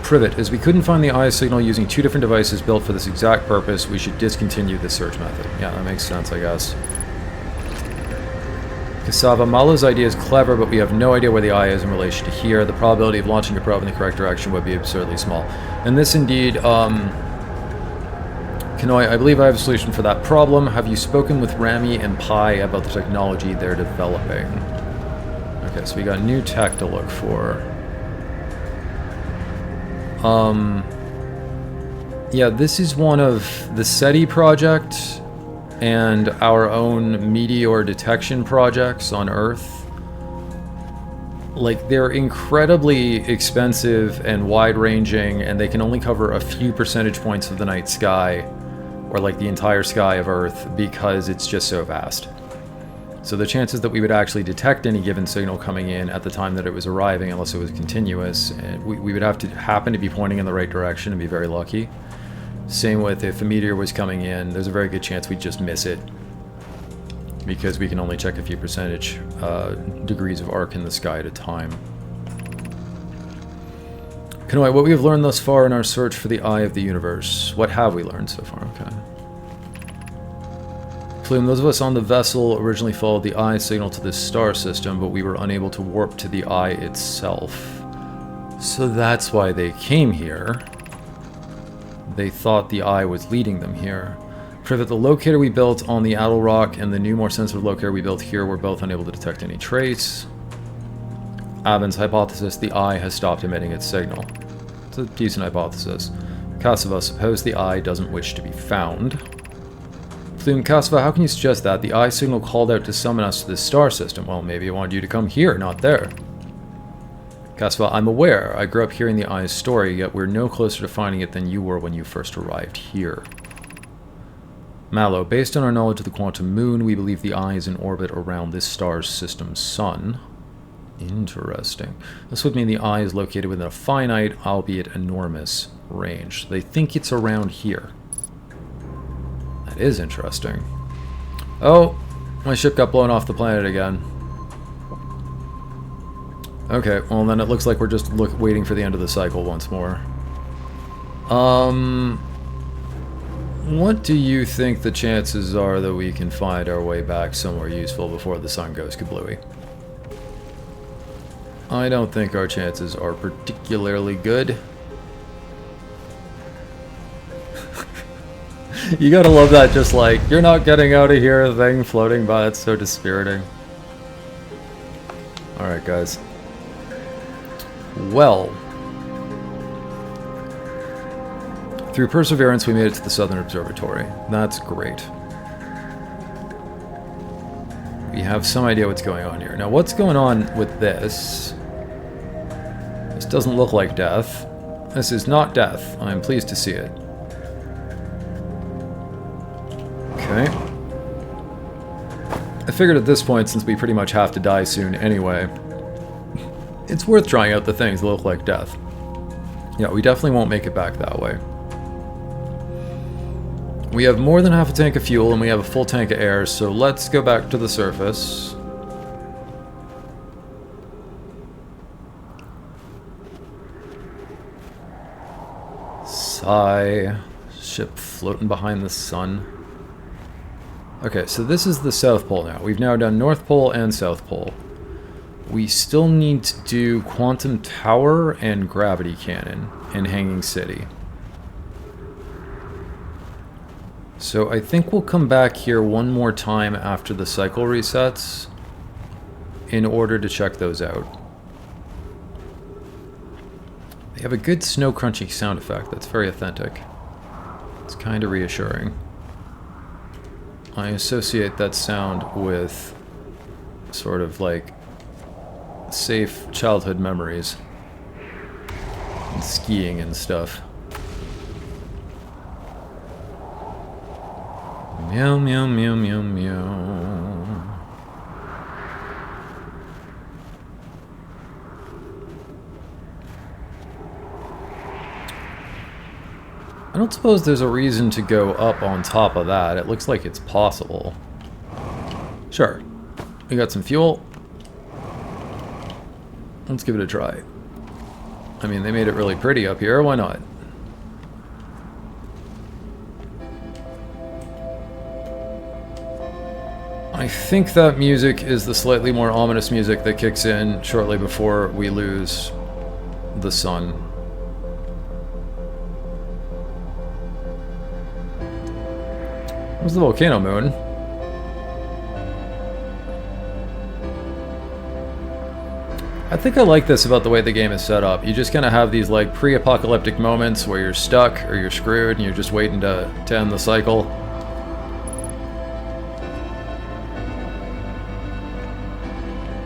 Privet, as we couldn't find the eye signal using 2 different devices built for this exact purpose, we should discontinue this search method. Yeah, that makes sense, I guess. Cassava, Malo's idea is clever, but we have no idea where the eye is in relation to here. The probability of launching a probe in the correct direction would be absurdly small. And this indeed, Kanoi, I believe I have a solution for that problem. Have you spoken with Rami and Pi about the technology they're developing? Okay, so we got new tech to look for. Yeah, this is one of the SETI project and our own meteor detection projects on Earth. Like, they're incredibly expensive and wide-ranging, and they can only cover a few percentage points of the night sky, or like the entire sky of Earth, because it's just so vast. So the chances that we would actually detect any given signal coming in at the time that it was arriving, unless it was continuous, we would have to happen to be pointing in the right direction and be very lucky. Same with if a meteor was coming in, there's a very good chance we'd just miss it, because we can only check a few percentage degrees of arc in the sky at a time. Kanoi, what we have learned thus far in our search for the Eye of the Universe. What have we learned so far? Okay. Plume, those of us on the vessel originally followed the eye signal to this star system, but we were unable to warp to the eye itself. So that's why they came here. They thought the eye was leading them here. Privet, the locator we built on the Addle Rock and the new, more sensitive locator we built here were both unable to detect any trace. Avens, hypothesis, the eye has stopped emitting its signal. It's a decent hypothesis. Cassava, suppose the eye doesn't wish to be found. Plume, Cassava, how can you suggest that? The eye signal called out to summon us to this star system. Well, maybe it wanted you to come here, not there. Cassava, I'm aware. I grew up hearing the eye's story, yet we're no closer to finding it than you were when you first arrived here. Mallow, based on our knowledge of the quantum moon, we believe the eye is in orbit around this star's system's sun. Interesting. This would mean the eye is located within a finite, albeit enormous, range. They think it's around here. That is interesting. Oh, my ship got blown off the planet again. Okay, well then it looks like we're just waiting for the end of the cycle once more. What do you think the chances are that we can find our way back somewhere useful before the sun goes kablooey? I don't think our chances are particularly good. You gotta love that, just like, you're not getting out of here thing floating by. It's so dispiriting. Alright, guys. Well, through perseverance, we made it to the Southern Observatory. That's great. We have some idea what's going on here. Now, what's going on with this? This doesn't look like death. This is not death. I'm pleased to see it. Okay. I figured at this point, since we pretty much have to die soon anyway, it's worth trying out the things that look like death. Yeah, we definitely won't make it back that way. We have more than half a tank of fuel and we have a full tank of air, so let's go back to the surface. Sigh. Ship floating behind the sun. Okay, so this is the South Pole now. We've now done North Pole and South Pole. We still need to do Quantum Tower and Gravity Cannon in Hanging City. So I think we'll come back here one more time after the cycle resets in order to check those out. They have a good snow crunching sound effect that's very authentic. It's kind of reassuring. I associate that sound with sort of like safe childhood memories and skiing and stuff. Meow, meow, meow, meow, meow. I don't suppose there's a reason to go up on top of that. It looks like it's possible. Sure. We got some fuel. Let's give it a try. I mean, they made it really pretty up here. Why not? I think that music is the slightly more ominous music that kicks in shortly before we lose the sun. Where's the volcano moon? I think I like this about the way the game is set up. You just kind of have these like pre-apocalyptic moments where you're stuck or you're screwed and you're just waiting to end the cycle.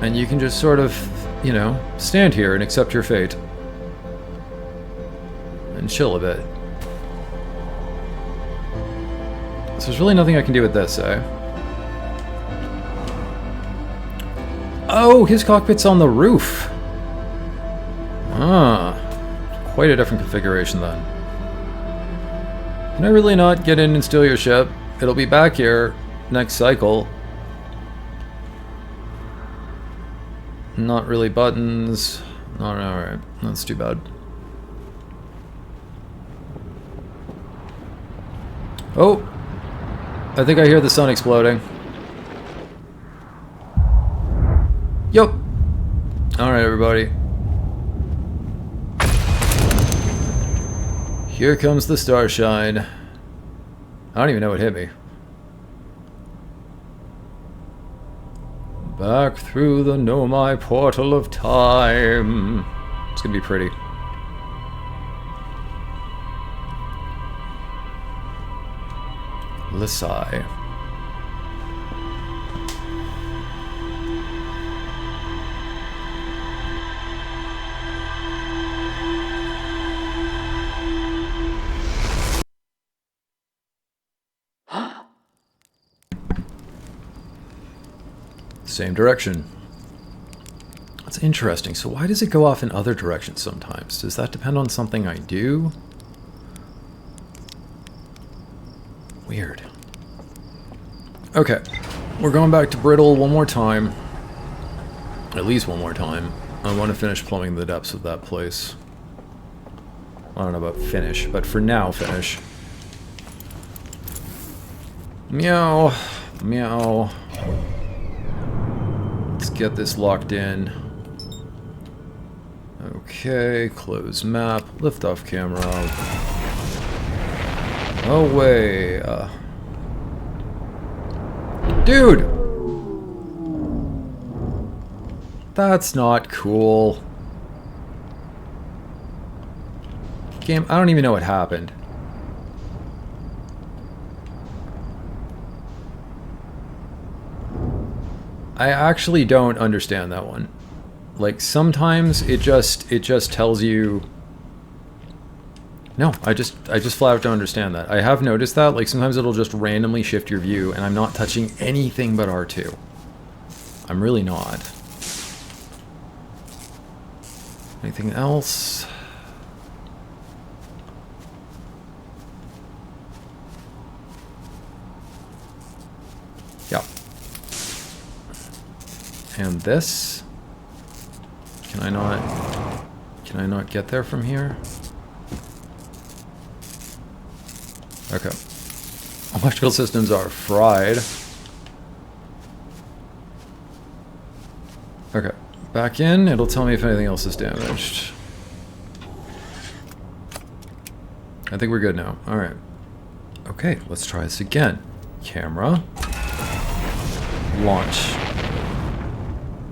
And you can just sort of, you know, stand here and accept your fate. And chill a bit. So there's really nothing I can do with this, eh? Oh, his cockpit's on the roof! Ah, quite a different configuration then. Can I really not get in and steal your ship? It'll be back here next cycle. Not really buttons. Alright, that's too bad. Oh! I think I hear the sun exploding. Yup! Alright, everybody. Here comes the starshine. I don't even know what hit me. Back through the Nomai portal of time. It's gonna be pretty. Lasai. Same direction. That's interesting. So why does it go off in other directions sometimes? Does that depend on something I do? Weird. Okay. We're going back to Brittle one more time. At least one more time. I want to finish plumbing the depths of that place. I don't know about finish, but for now, finish. Meow. Meow. Let's get this locked in. Okay, close map, lift off camera. Away. Dude! That's not cool. Game, I don't even know what happened. I actually don't understand that one. Like, sometimes it just tells you... No, I just flat out don't understand that. I have noticed that, like, sometimes it'll just randomly shift your view, and I'm not touching anything but R2. I'm really not. Anything else? Yeah. And this? Can I not get there from here? Okay. Electrical systems are fried. Okay. Back in, it'll tell me if anything else is damaged. I think we're good now. Alright. Okay, let's try this again. Camera. Launch.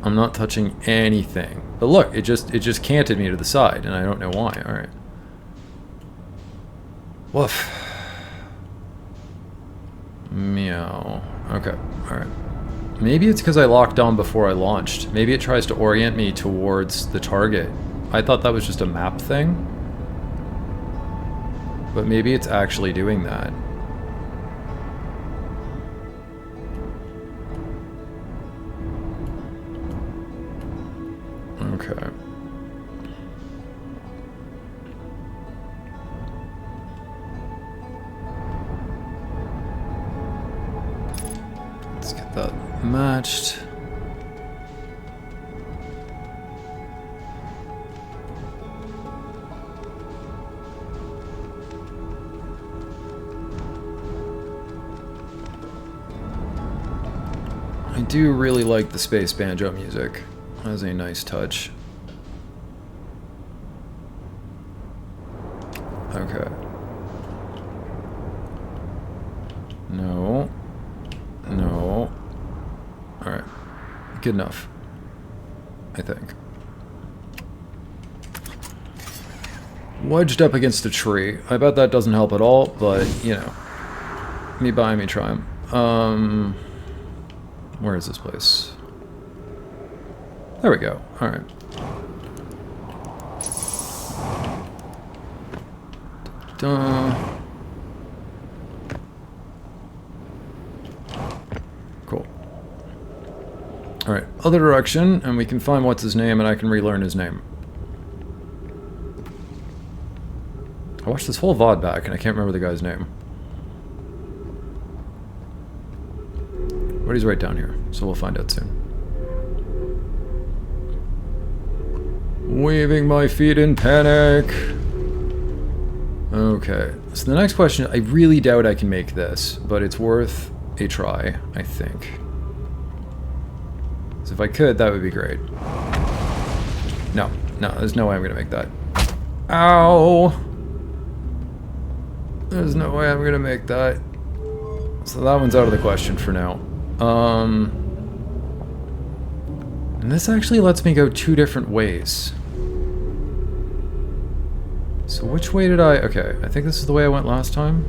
I'm not touching anything. But look, it just canted me to the side, and I don't know why. Alright. Woof. Meow. Okay, alright. Maybe it's because I locked on before I launched. Maybe it tries to orient me towards the target. I thought that was just a map thing. But maybe it's actually doing that. Okay. Let's get that matched. I do really like the space banjo music. That is a nice touch. Okay. No. No. Alright. Good enough. I think. Wedged up against a tree. I bet that doesn't help at all, but, you know. Me buy, me try 'em. Where is this place? There we go. Alright. Cool. Alright, other direction, and we can find what's his name, and I can relearn his name. I watched this whole VOD back, and I can't remember the guy's name. But he's right down here, so we'll find out soon. Waving my feet in panic. Okay, so the next question, I really doubt I can make this, but it's worth a try, I think. So if I could, that would be great. No, there's no way I'm gonna make that. Ow! There's no way I'm gonna make that. So that one's out of the question for now. And this actually lets me go 2 different ways. So which way did I... Okay, I think this is the way I went last time.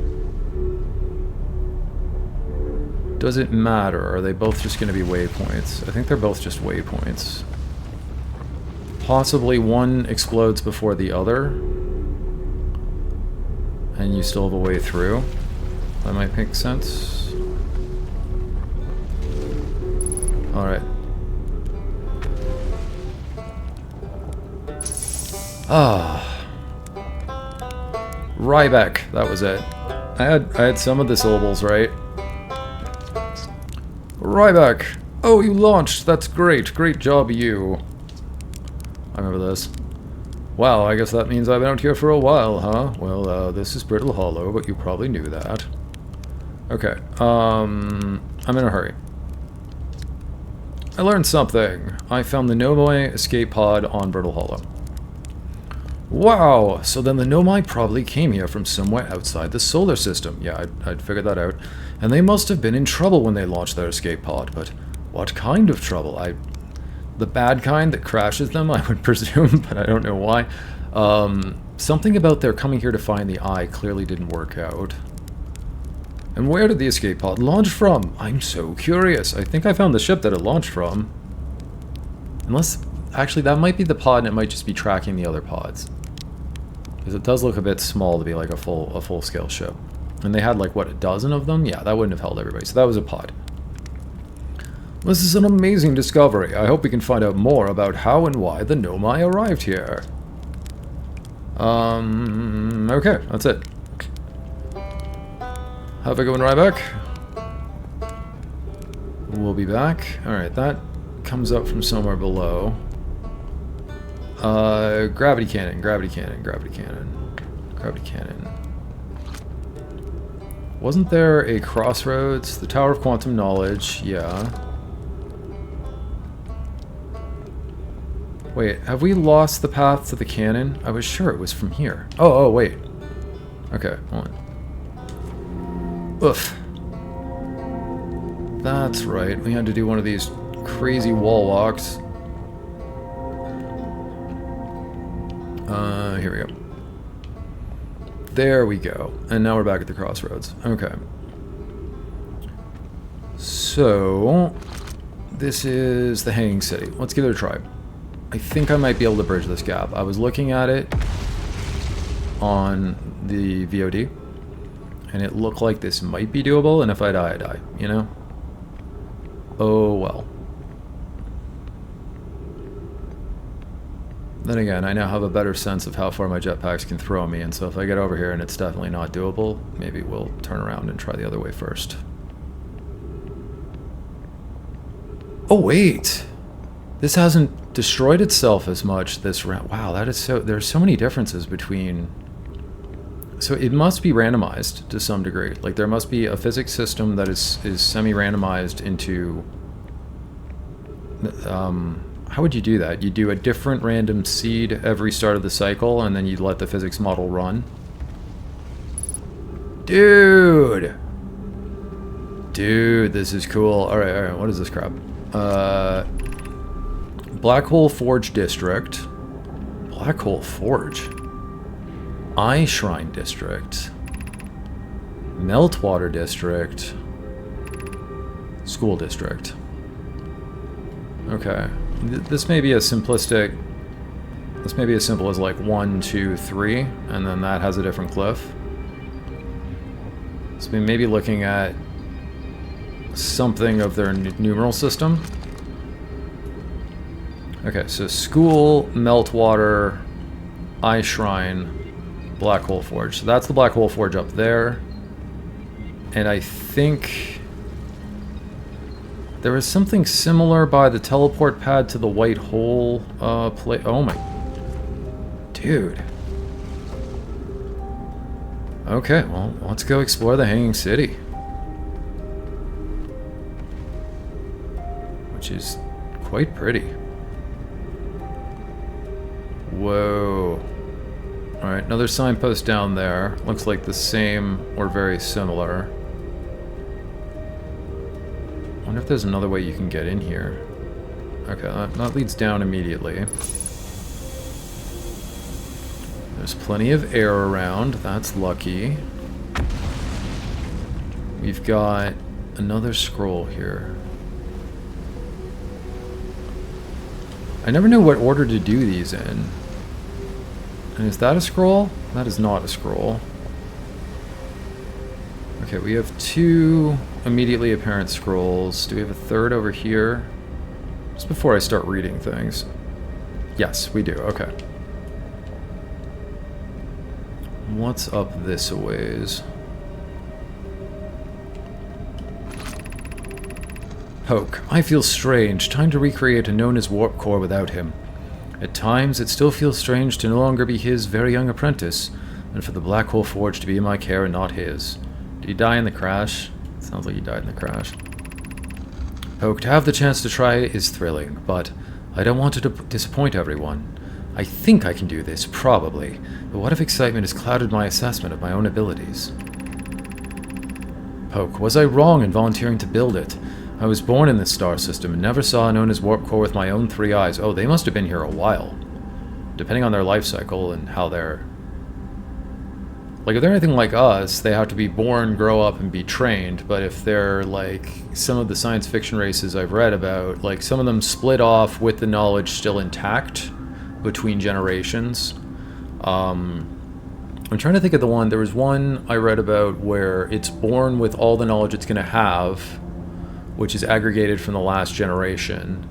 Does it matter? Are they both just going to be waypoints? I think they're both just waypoints. Possibly one explodes before the other. And you still have a way through. That might make sense. Alright. Ah. Ryback, that was it. I had some of the syllables right. Ryback! Oh, you launched! That's great! Great job, you! I remember this. Wow, I guess that means I've been out here for a while, huh? Well, this is Brittle Hollow, but you probably knew that. Okay, I'm in a hurry. I learned something. I found the Nomai escape pod on Brittle Hollow. Wow, so then the Nomai probably came here from somewhere outside the solar system. Yeah, I'd figured that out. And they must have been in trouble when they launched their escape pod, but what kind of trouble? The bad kind that crashes them, I would presume, but I don't know why. Something about their coming here to find the eye clearly didn't work out. And where did the escape pod launch from? I'm so curious. I think I found the ship that it launched from. Unless, actually, that might be the pod and it might just be tracking the other pods. Because it does look a bit small to be like a full-scale ship. And they had like, what, a dozen of them? Yeah, that wouldn't have held everybody. So that was a pod. This is an amazing discovery. I hope we can find out more about how and why the Nomai arrived here. Okay, that's it. Have a good one, Ryback. We'll be back. Alright, that comes up from somewhere below. Gravity cannon, gravity cannon, gravity cannon, gravity cannon. Wasn't there a crossroads? The Tower of Quantum Knowledge, yeah. Wait, have we lost the path to the cannon? I was sure it was from here. Oh, wait. Okay, hold on. Oof. That's right, we had to do one of these crazy wall walks. Here we go. There we go. And now we're back at the crossroads. Okay. So, this is the Hanging City. Let's give it a try. I think I might be able to bridge this gap. I was looking at it on the VOD, and it looked like this might be doable, and if I die, I die, you know? Oh well. Then again, I now have a better sense of how far my jetpacks can throw me, and so if I get over here and it's definitely not doable, maybe we'll turn around and try the other way first. Oh wait! This hasn't destroyed itself as much this round. Wow, that is so... There's so many differences between... So it must be randomized to some degree. Like there must be a physics system that is semi-randomized into... how would you do that? You do a different random seed every start of the cycle, and then you let the physics model run? Dude! Dude, this is cool. Alright, what is this crap? Black Hole Forge District. Black Hole Forge? Eye Shrine District. Meltwater District. School District. Okay. This may be a simplistic... This may be as simple as like 1, 2, 3, and then that has a different cliff. So we may be looking at something of their numeral system. Okay, so School, Meltwater, Eye Shrine, Black Hole Forge. So that's the Black Hole Forge up there. And I think... there was something similar by the teleport pad to the white hole plate. Oh my... Dude. Okay, well, let's go explore the Hanging City. Which is quite pretty. Whoa. Alright, another signpost down there. Looks like the same or very similar. I wonder if there's another way you can get in here. Okay, that leads down immediately. There's plenty of air around. That's lucky. We've got another scroll here. I never know what order to do these in. And is that a scroll? That is not a scroll. Okay, we have 2 immediately apparent scrolls. Do we have a third over here? Just before I start reading things. Yes, we do. Okay. What's up this a ways? Poke. I feel strange. Trying to recreate a known as warp core without him. At times, it still feels strange to no longer be his very young apprentice, and for the Black Hole Forge to be in my care and not his. Did he die in the crash? Sounds like he died in the crash. Poke, to have the chance to try is thrilling, but I don't want to disappoint everyone. I think I can do this, probably, but what if excitement has clouded my assessment of my own abilities? Poke, was I wrong in volunteering to build it? I was born in this star system and never saw Nona's warp core with my own 3 eyes. Oh, they must have been here a while. Depending on their life cycle and how they're... Like, if they're anything like us, they have to be born, grow up, and be trained. But if they're, like, some of the science fiction races I've read about, like, some of them split off with the knowledge still intact between generations. I'm trying to think of the one. There was one I read about where it's born with all the knowledge it's going to have, which is aggregated from the last generation.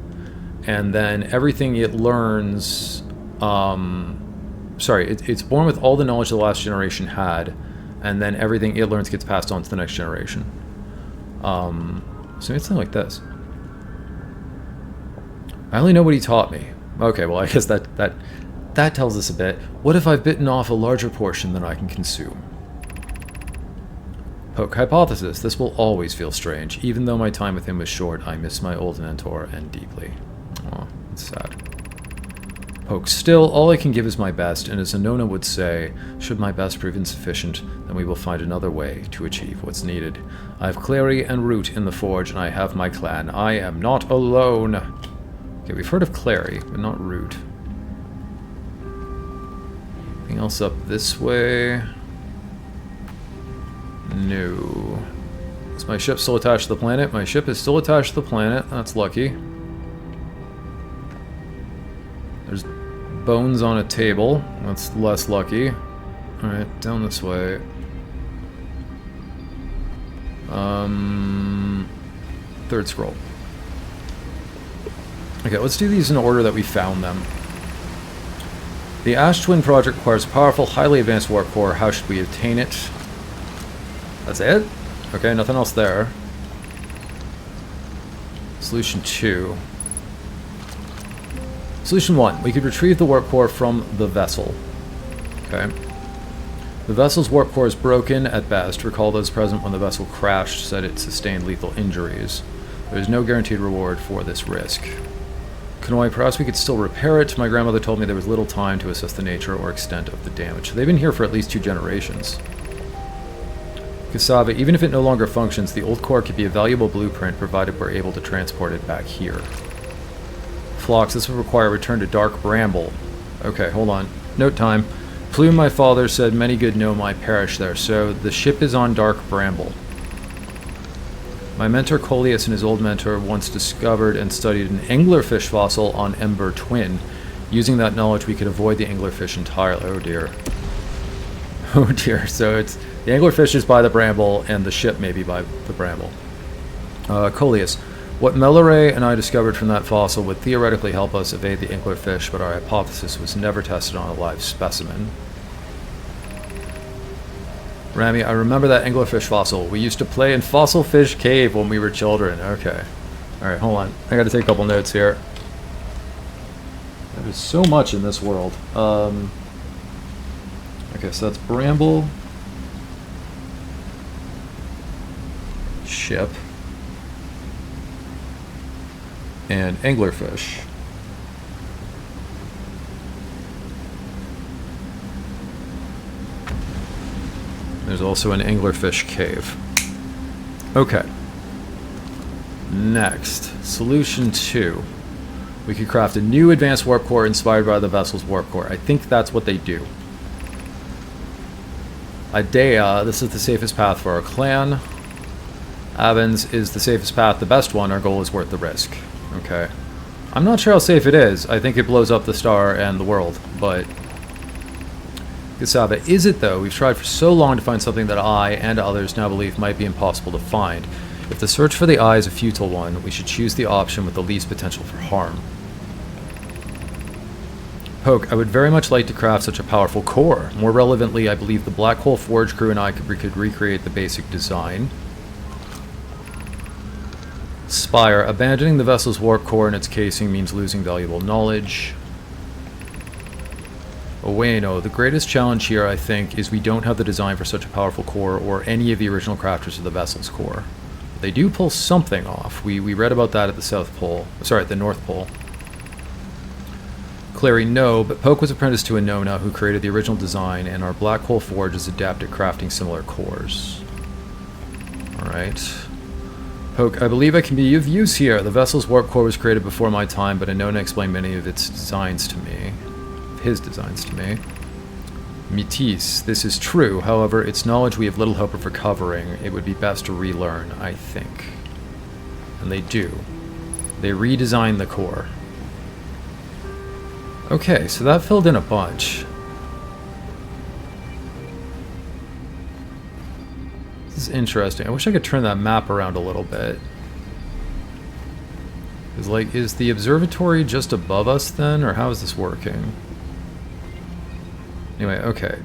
And then everything it learns... it's born with all the knowledge the last generation had, and then everything it learns gets passed on to the next generation. So it's something like this. I only know what he taught me. Okay, well, I guess that tells us a bit. What if I've bitten off a larger portion than I can consume? Poke, hypothesis. This will always feel strange. Even though my time with him was short, I miss my old mentor and deeply. Oh, it's sad. Poke, still, all I can give is my best, and as Anona would say, should my best prove insufficient, then we will find another way to achieve what's needed. I have Clary and Root in the Forge, and I have my clan. I am not alone. Okay, we've heard of Clary, but not Root. Anything else up this way? No. Is my ship still attached to the planet? My ship is still attached to the planet. That's lucky. There's bones on a table. That's less lucky. Alright, down this way. Third scroll. Okay, let's do these in order that we found them. The Ash Twin project requires powerful, highly advanced warp core. How should we obtain it? That's it? Okay, nothing else there. Solution 2. Solution 1. We could retrieve the warp core from the vessel. Okay. The vessel's warp core is broken at best. Recall those present when the vessel crashed said it sustained lethal injuries. There is no guaranteed reward for this risk. Nomai, perhaps we could still repair it. My grandmother told me there was little time to assess the nature or extent of the damage. They've been here for at least 2 generations. Cassava, even if it no longer functions, the old core could be a valuable blueprint provided we're able to transport it back here. Phlox, this would require a return to Dark Bramble. Okay, hold on. Note time. Plume, my father, said many good Nomai perish there, so the ship is on Dark Bramble. My mentor Coleus and his old mentor once discovered and studied an anglerfish fossil on Ember Twin. Using that knowledge, we could avoid the anglerfish entirely. Oh dear. Oh dear. So it's the anglerfish is by the bramble, and the ship may be by the bramble. Coleus, what Melore and I discovered from that fossil would theoretically help us evade the anglerfish, but our hypothesis was never tested on a live specimen. Rami, I remember that anglerfish fossil. We used to play in Fossil Fish Cave when we were children. Okay. Alright, hold on. I gotta take a couple notes here. There's so much in this world. Okay, so that's Bramble. Ship. And anglerfish. There's also an anglerfish cave. Okay. Next, solution 2. We could craft a new advanced warp core inspired by the vessel's warp core. I think that's what they do. Idea, this is the safest path for our clan. Avens is the safest path, the best one. Our goal is worth the risk. Okay. I'm not sure how safe it is. I think it blows up the star and the world, but... Cassava, is it though? We've tried for so long to find something that I and others now believe might be impossible to find. If the search for the eye is a futile one, we should choose the option with the least potential for harm. Poke, I would very much like to craft such a powerful core. More relevantly, I believe the Black Hole Forge crew and I could recreate the basic design. Spire, abandoning the vessel's warp core and its casing means losing valuable knowledge. Bueno, the greatest challenge here, I think, is we don't have the design for such a powerful core or any of the original crafters of the vessel's core. They do pull something off. We read about that at the South Pole. Sorry, at the North Pole. Clary, no, but Poke was apprenticed to a Nona who created the original design, and our Black Hole Forge is adept at crafting similar cores. Alright. Poke, I believe I can be of use here. The vessel's warp core was created before my time, but a Nona explained many of its designs to me. His designs to me. Métis, this is true. However, its knowledge we have little hope of recovering. It would be best to relearn, I think. And they do. They redesign the core. Okay, so that filled in a bunch. This is interesting. I wish I could turn that map around a little bit. Is the observatory just above us then, or how is this working? Anyway, okay.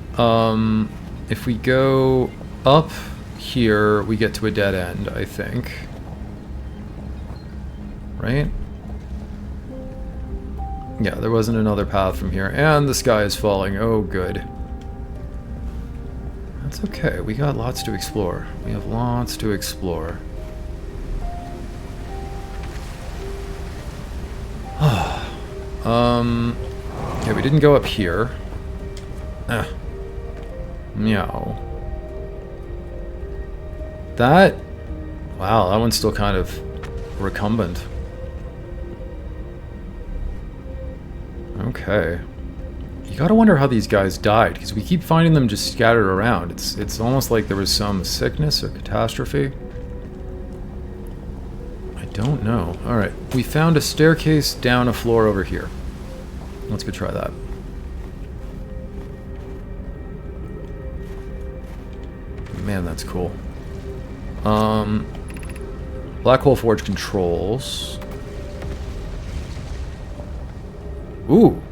If we go up here, we get to a dead end, I think. Right? Yeah, there wasn't another path from here. And the sky is falling. Oh, good. That's okay. We got lots to explore. We have lots to explore. Okay, we didn't go up here. Meow. That... Wow, that one's still kind of recumbent. Okay. You gotta wonder how these guys died, because we keep finding them just scattered around. It's almost like there was some sickness or catastrophe. I don't know. Alright, we found a staircase down a floor over here. Let's go try that. Man, that's cool. Black Hole Forge controls. Ooh.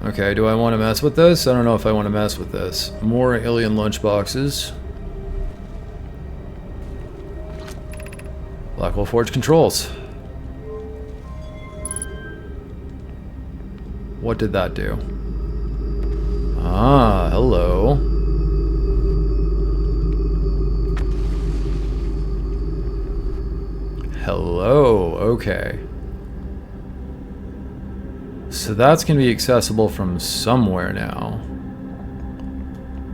Okay, do I want to mess with this? I don't know if I want to mess with this. More alien lunchboxes. Black Hole Forge controls. What did that do? Ah, hello. Hello, okay. So that's going to be accessible from somewhere now.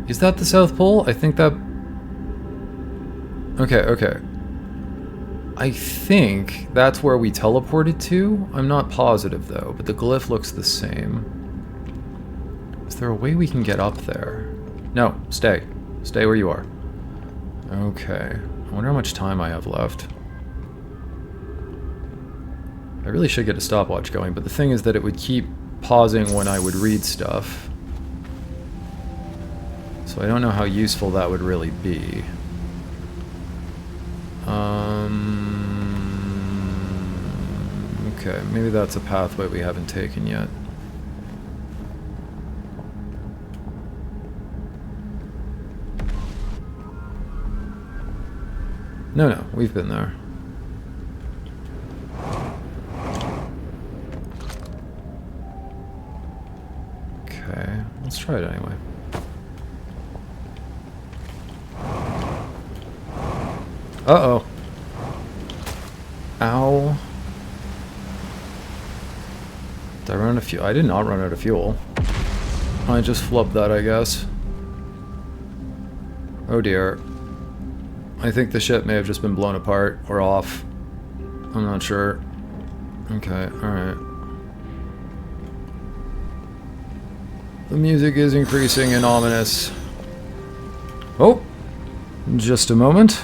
Is that the South Pole? I think that... Okay, okay. I think that's where we teleported to. I'm not positive though, but the glyph looks the same. Is there a way we can get up there? No, stay. Stay where you are. Okay. I wonder how much time I have left. I really should get a stopwatch going, but the thing is that it would keep pausing when I would read stuff. So I don't know how useful that would really be. Okay, maybe that's a pathway we haven't taken yet. No, we've been there. Okay, let's try it anyway. Uh-oh. Ow. Did I run out of fuel? I did not run out of fuel. I just flubbed that, I guess. Oh dear. I think the ship may have just been blown apart or off. I'm not sure. Okay, alright. The music is increasing and ominous. Oh! Just a moment.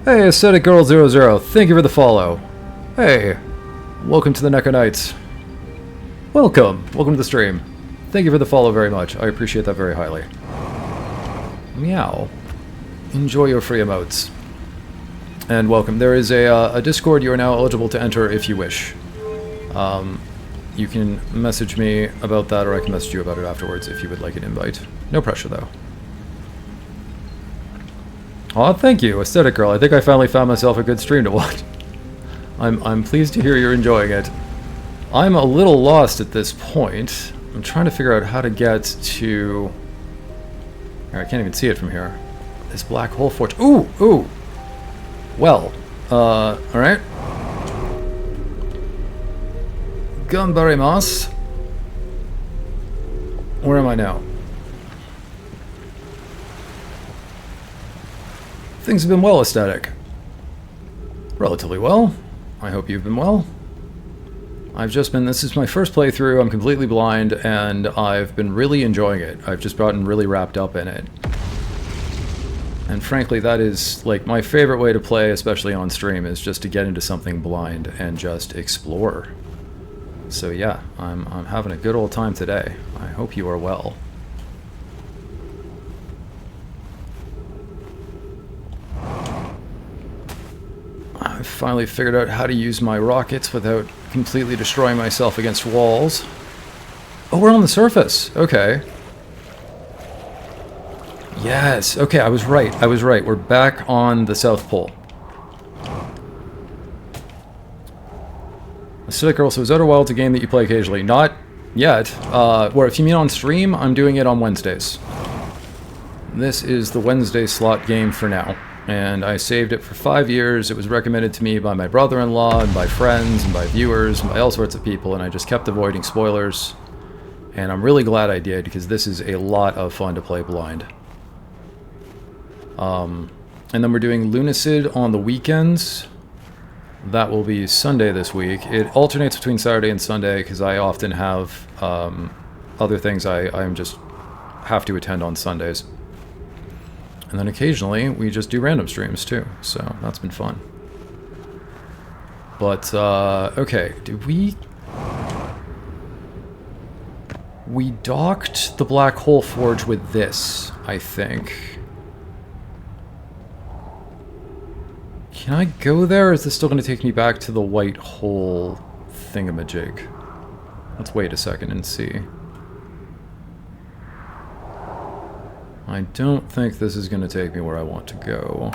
Hey, Aesthetic Girl 00, thank you for the follow. Hey, welcome to the Neko Nights. Welcome to the stream. Thank you for the follow very much. I appreciate that very highly. Meow. Enjoy your free emotes. And welcome. There is a Discord you are now eligible to enter if you wish. You can message me about that, or I can message you about it afterwards if you would like an invite. No pressure, though. Aw, thank you, Aesthetic Girl. I think I finally found myself a good stream to watch. I'm pleased to hear you're enjoying it. I'm a little lost at this point. I'm trying to figure out how to get to... I can't even see it from here. This black hole forge. Ooh! Ooh! Well, alright. Ganbarimasu. Where am I now? Things have been well, Aesthetic. Relatively well. I hope you've been well. This is my first playthrough, I'm completely blind, and I've been really enjoying it. I've just gotten really wrapped up in it. And frankly, that is, like, my favorite way to play, especially on stream, is just to get into something blind and just explore. So yeah, I'm having a good old time today. I hope you are well. I've finally figured out how to use my rockets without completely destroying myself against walls. Oh, we're on the surface. Okay. Yes. Okay, I was right. I was right. We're back on the South Pole. Acidic Girl, so is Outer Wilds a game that you play occasionally? Not yet. Or if you mean on stream, I'm doing it on Wednesdays. This is the Wednesday slot game for now. And I saved it for 5 years. It was recommended to me by my brother-in-law, and by friends, and by viewers, and by all sorts of people, and I just kept avoiding spoilers. And I'm really glad I did, because this is a lot of fun to play blind. And then we're doing Lunacid on the weekends. That will be Sunday this week. It alternates between Saturday and Sunday, because I often have other things I just have to attend on Sundays. And then occasionally, we just do random streams, too. So, that's been fun. But, okay. Did we... We docked the Black Hole Forge with this, I think. Can I go there, or is this still going to take me back to the white hole thingamajig? Let's wait a second and see. I don't think this is going to take me where I want to go.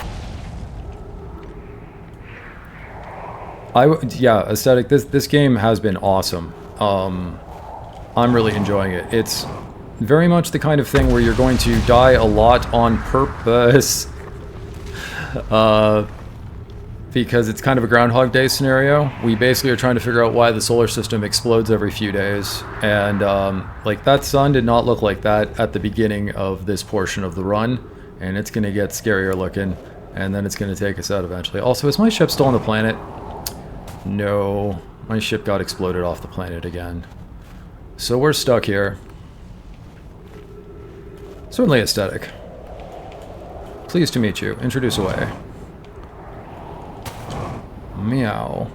Yeah, Aesthetic, this game has been awesome. I'm really enjoying it. It's very much the kind of thing where you're going to die a lot on purpose. Because it's kind of a Groundhog Day scenario. We basically are trying to figure out why the solar system explodes every few days. And, like, that sun did not look like that at the beginning of this portion of the run. And it's going to get scarier looking. And then it's going to take us out eventually. Also, is my ship still on the planet? No. My ship got exploded off the planet again. So we're stuck here. Certainly Aesthetic. Pleased to meet you. Introduce away. Meow.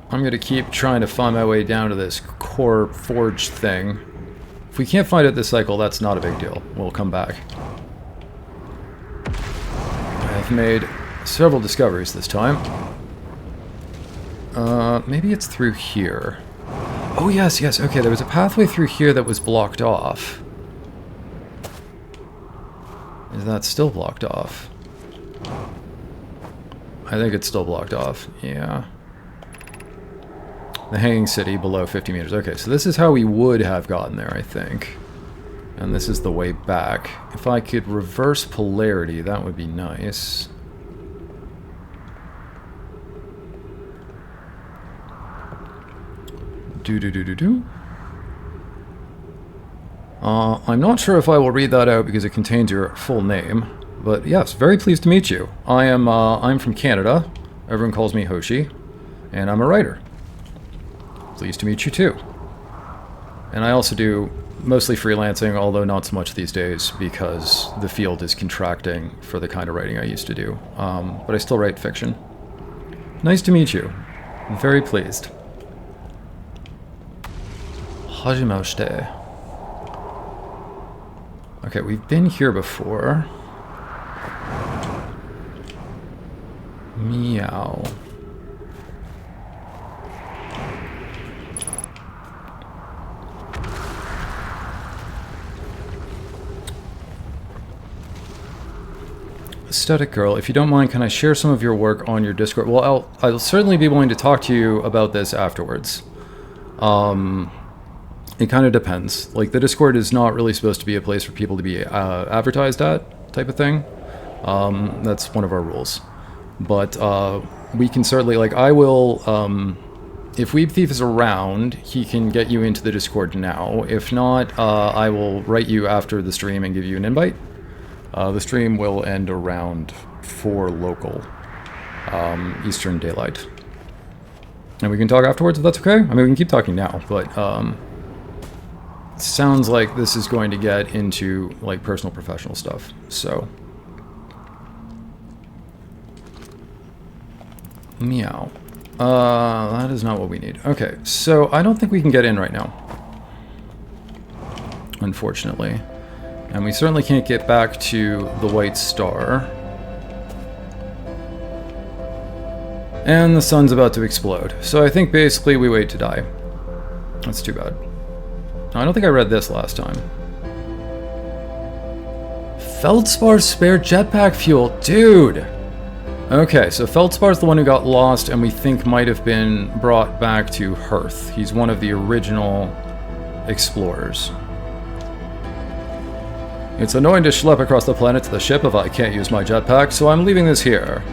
I'm going to keep trying to find my way down to this core forge thing. If we can't find it this cycle, that's not a big deal. We'll come back. I've made several discoveries this time. Maybe it's through here. Oh, yes, yes. Okay, there was a pathway through here that was blocked off. Is that still blocked off? I think it's still blocked off. Yeah. The Hanging City below 50 meters. Okay, so this is how we would have gotten there, I think. And this is the way back. If I could reverse polarity, that would be nice. Do-do-do-do-do. I'm not sure if I will read that out because it contains your full name. But yes, very pleased to meet you. I'm from Canada. Everyone calls me Hoshi. And I'm a writer. Pleased to meet you too. And I also do mostly freelancing, although not so much these days because the field is contracting for the kind of writing I used to do. But I still write fiction. Nice to meet you. I'm very pleased. Hajimashite. Okay, we've been here before. Meow. Static Girl, if you don't mind, can I share some of your work on your Discord? Well, I'll certainly be willing to talk to you about this afterwards. It kind of depends. Like, the Discord is not really supposed to be a place for people to be advertised at, type of thing. That's one of our rules. But we can certainly, like, I will, if Weeb Thief is around, he can get you into the Discord now. If not, I will write you after the stream and give you an invite. The stream will end around 4 local, Eastern Daylight. And we can talk afterwards if that's okay? I mean, we can keep talking now, but sounds like this is going to get into, like, personal, professional stuff, so. Meow. That is not what we need. Okay, so I don't think we can get in right now, unfortunately. And we certainly can't get back to the White Star. And the sun's about to explode. So I think basically we wait to die. That's too bad. I don't think I read this last time. Feldspar's spare jetpack fuel. Dude! Okay, so Feldspar's the one who got lost and we think might have been brought back to Hearth. He's one of the original explorers. It's annoying to schlep across the planet to the ship if I can't use my jetpack, so I'm leaving this here.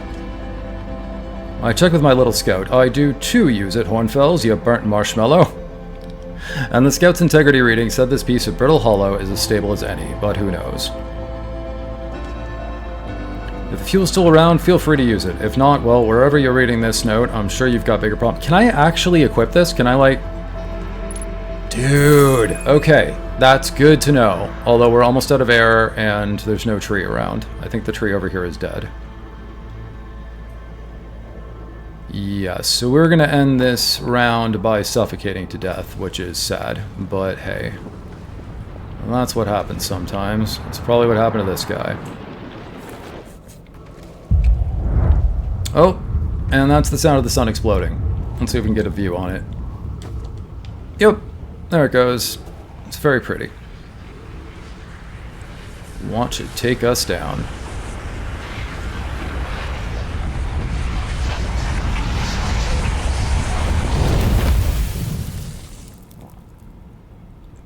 I checked with my little scout. I do too use it, Hornfells, you burnt marshmallow. And the scout's integrity reading said this piece of brittle hollow is as stable as any, but who knows. If the fuel's still around, feel free to use it. If not, well, wherever you're reading this note, I'm sure you've got bigger problems. Can I actually equip this? Can I, like... Dude! Okay, that's good to know. Although we're almost out of air, and there's no tree around. I think the tree over here is dead. Yes, so we're gonna end this round by suffocating to death, which is sad, but hey. Well, that's what happens sometimes. It's probably what happened to this guy. Oh, and that's the sound of the sun exploding. Let's see if we can get a view on it. Yep, there it goes. It's very pretty. Watch it take us down.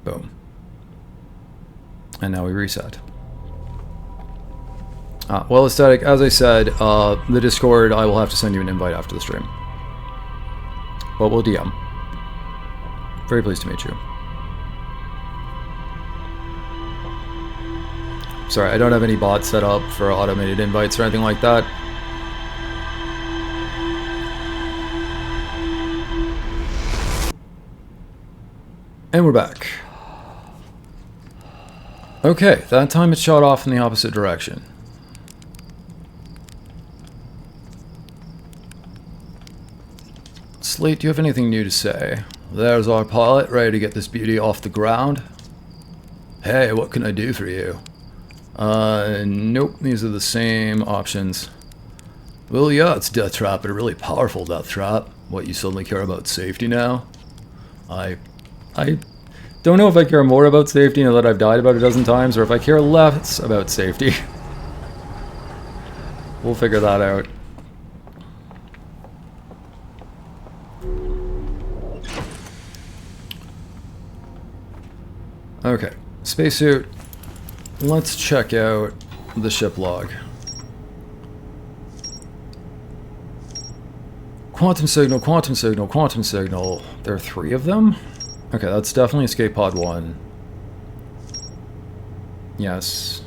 Boom. And now we reset. Well, Aesthetic, as I said, the Discord, I will have to send you an invite after the stream. But we'll DM. Very pleased to meet you. Sorry, I don't have any bots set up for automated invites or anything like that. And we're back. Okay, that time it shot off in the opposite direction. Slate, do you have anything new to say? There's our pilot, ready to get this beauty off the ground. Hey, what can I do for you? Nope, these are the same options. Well, yeah, it's Death Trap, but a really powerful Death Trap. What, you suddenly care about safety now? I don't know if I care more about safety now that I've died about a dozen times, or if I care less about safety. We'll figure that out. Okay, spacesuit. Let's check out the ship log. Quantum signal, quantum signal, quantum signal. There are 3 of them? Okay, that's definitely escape pod 1. Yes.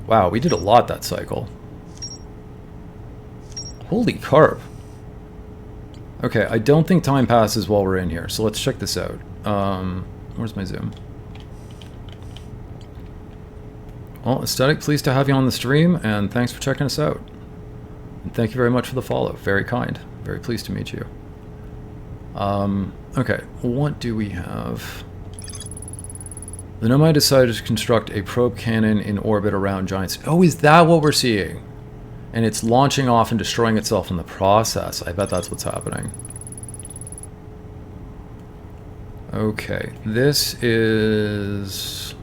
Wow, we did a lot that cycle. Holy carp. Okay, I don't think time passes while we're in here, so let's check this out. Where's my zoom? Well, Aesthetic, pleased to have you on the stream, and thanks for checking us out. And thank you very much for the follow. Very kind. Very pleased to meet you. Okay, what do we have? The Nomai decided to construct a probe cannon in orbit around giants. Oh, is that what we're seeing? And it's launching off and destroying itself in the process. I bet that's what's happening. Okay, this is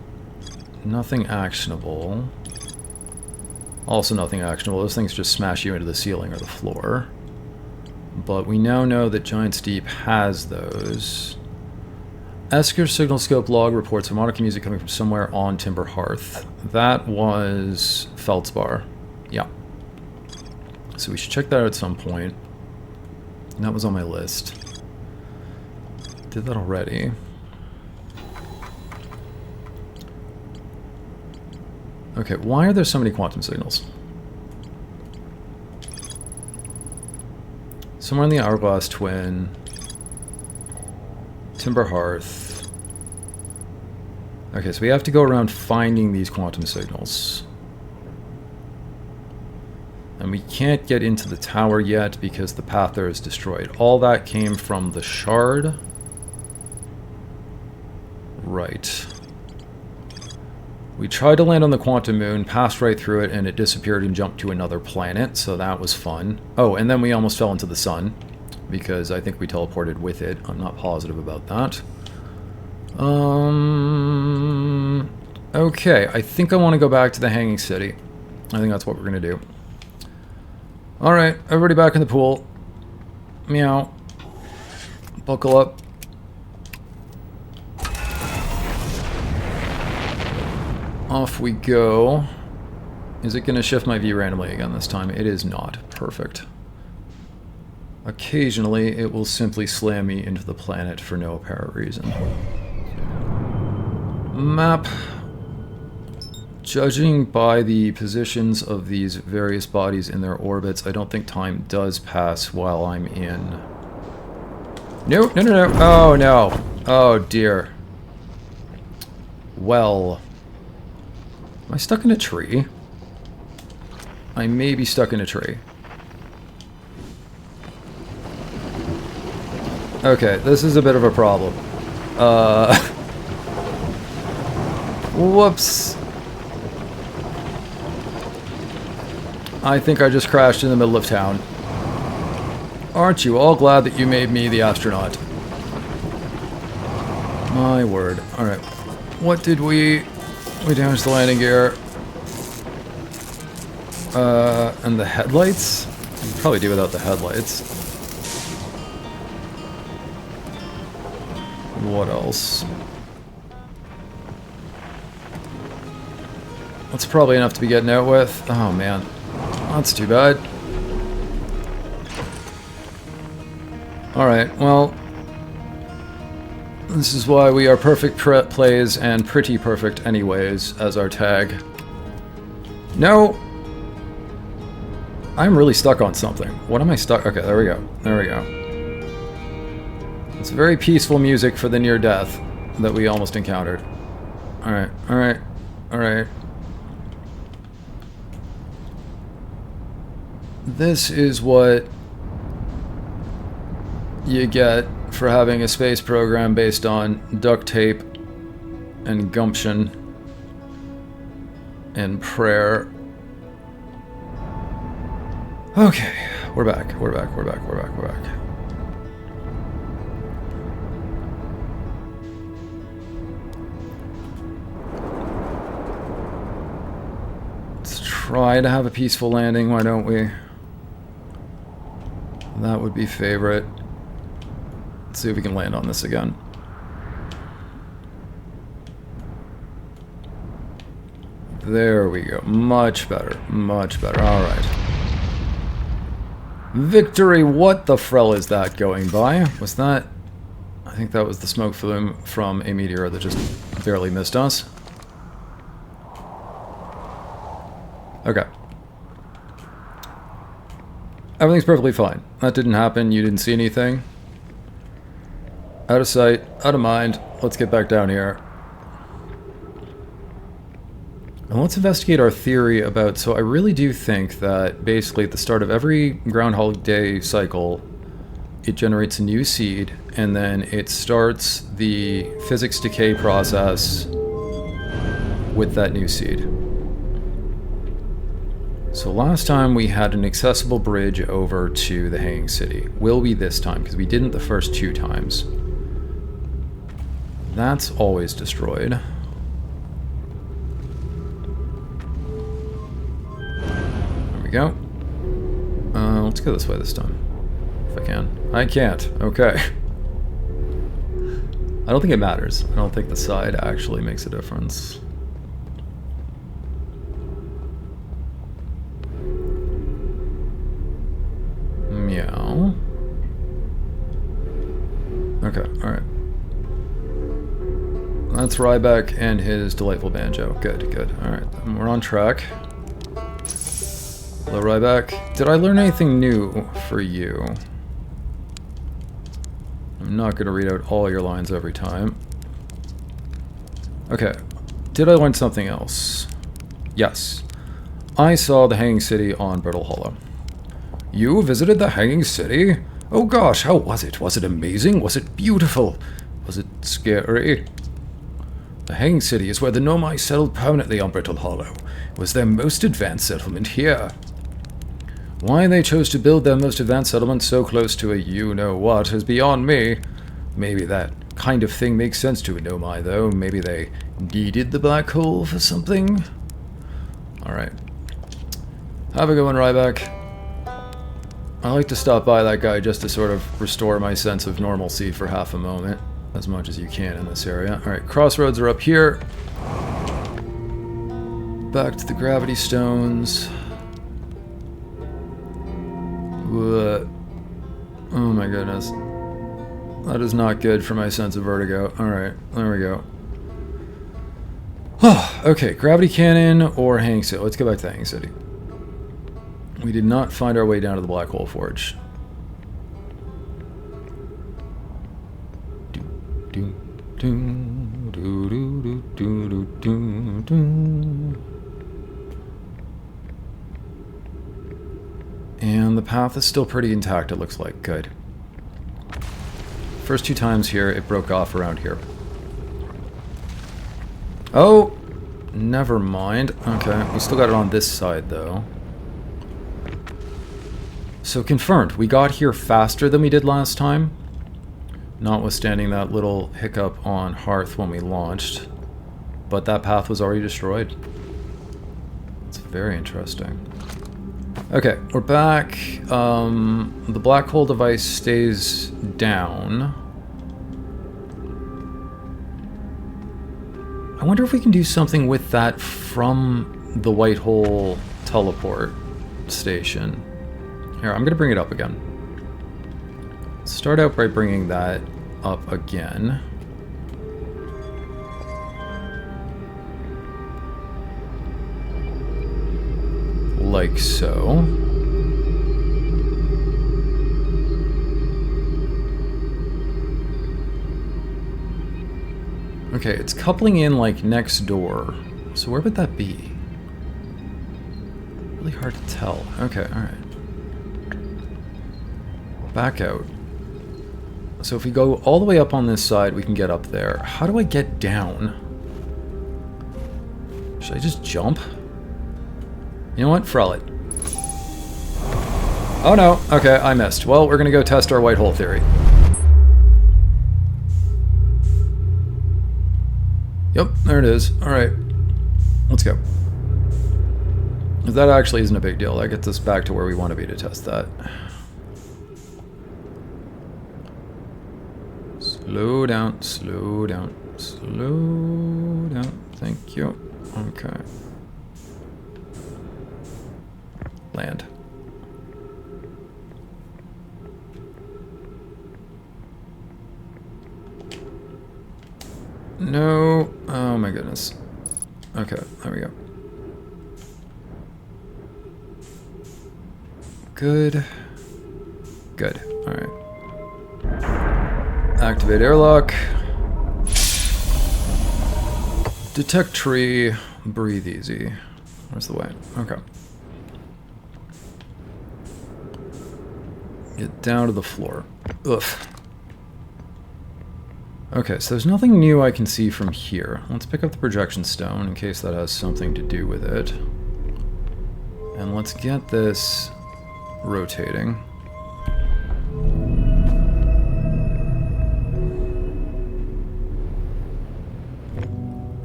nothing actionable. Also nothing actionable. Those things just smash you into the ceiling or the floor. But we now know that Giant's Deep has those. Esker signal scope log reports harmonica music coming from somewhere on Timber Hearth. That was Feldspar. Yeah. So we should check that out at some point. And that was on my list. Did that already. Okay, why are there so many quantum signals? Somewhere in the Hourglass Twin. Timber Hearth. Okay, so we have to go around finding these quantum signals. And we can't get into the tower yet because the path there is destroyed. All that came from the shard. Right. We tried to land on the quantum moon, passed right through it, and it disappeared and jumped to another planet, so that was fun. Oh, and then we almost fell into the sun, because I think we teleported with it. I'm not positive about that. Okay, I think I want to go back to the Hanging City. I think that's what we're going to do. Alright, everybody back in the pool. Meow. Buckle up. Off we go. Is it going to shift my view randomly again this time? It is not. Perfect. Occasionally, it will simply slam me into the planet for no apparent reason. Map. Judging by the positions of these various bodies in their orbits, I don't think time does pass while I'm in. No, no, no, no. Oh, no. Oh, dear. Well. Am I stuck in a tree? I may be stuck in a tree. Okay, this is a bit of a problem. Whoops. I think I just crashed in the middle of town. Aren't you all glad that you made me the astronaut? My word. Alright. What did we... We damaged the landing gear. And the headlights? We could probably do without the headlights. What else? That's probably enough to be getting out with. Oh man. That's too bad. Alright, well... This is why we are perfect plays and pretty perfect anyways as our tag. No! I'm really stuck on something. What am I stuck? Okay, there we go. There we go. It's very peaceful music for the near death that we almost encountered. Alright, alright, alright. This is what you get for having a space program based on duct tape and gumption and prayer. Okay, we're back, we're back, we're back, we're back, we're back. Let's try to have a peaceful landing, why don't we? That would be favorite. Let's see if we can land on this again. There we go. Much better. Much better. Alright. Victory! What the frell is that going by? Was that... I think that was the smoke flume from a meteor that just barely missed us. Okay. Everything's perfectly fine. That didn't happen. You didn't see anything. Out of sight, out of mind. Let's get back down here. And let's investigate our theory about... So I really do think that basically at the start of every Groundhog Day cycle, it generates a new seed, and then it starts the physics decay process with that new seed. So last time we had an accessible bridge over to the Hanging City. Will we this time? Because we didn't the first 2 times. That's always destroyed. go. Let's go this way this time. If I can. I can't. Okay. I don't think it matters. I don't think the side actually makes a difference. Meow. Okay, alright. That's Ryback and his delightful banjo. Good, good. Alright, we're on track. Hello, Ryback. Did I learn anything new for you? I'm not going to read out all your lines every time. Okay. Did I learn something else? Yes. I saw the Hanging City on Brittle Hollow. You visited the Hanging City? Oh gosh, how was it? Was it amazing? Was it beautiful? Was it scary? The Hanging City is where the Nomai settled permanently on Brittle Hollow. It was their most advanced settlement here. Why they chose to build their most advanced settlement so close to a you-know-what is beyond me. Maybe that kind of thing makes sense to a Nomai, though. Maybe they needed the black hole for something? Alright. Have a good one, Ryback. I like to stop by that guy just to sort of restore my sense of normalcy for half a moment. As much as you can in this area. Alright, crossroads are up here. Back to the gravity stones. What? Oh my goodness. That is not good for my sense of vertigo. Alright, there we go. Okay, gravity cannon or Hanging City. Let's go back to Hanging City. We did not find our way down to the Black Hole Forge. And the path is still pretty intact, it looks like. Good. First 2 times here, it broke off around here. Oh! Never mind. Okay, we still got it on this side, though. So confirmed, we got here faster than we did last time. Notwithstanding that little hiccup on Hearth when we launched. But that path was already destroyed. It's very interesting. Okay, we're back. The black hole device stays down. I wonder if we can do something with that from the white hole teleport station. Here, I'm going to bring it up again. Start out by bringing that up again. Like so. Okay, it's coupling in like next door. So where would that be? Really hard to tell. Okay, alright. Back out. So if we go all the way up on this side, we can get up there. How do I get down? Should I just jump? You know what? Frell it. Oh no. Okay, I missed. Well, we're gonna go test our white hole theory. Yep, there it is. Alright. Let's go. That actually isn't a big deal. That gets us back to where we want to be to test that. Slow down, slow down, slow down. Thank you. Okay. Land. No. Oh my goodness. Okay, there we go. Good. Good. Alright. Activate airlock. Detect tree. Breathe easy. Where's the way? Okay. Get down to the floor. Ugh. Okay, so there's nothing new I can see from here. Let's pick up the projection stone in case that has something to do with it. And let's get this rotating.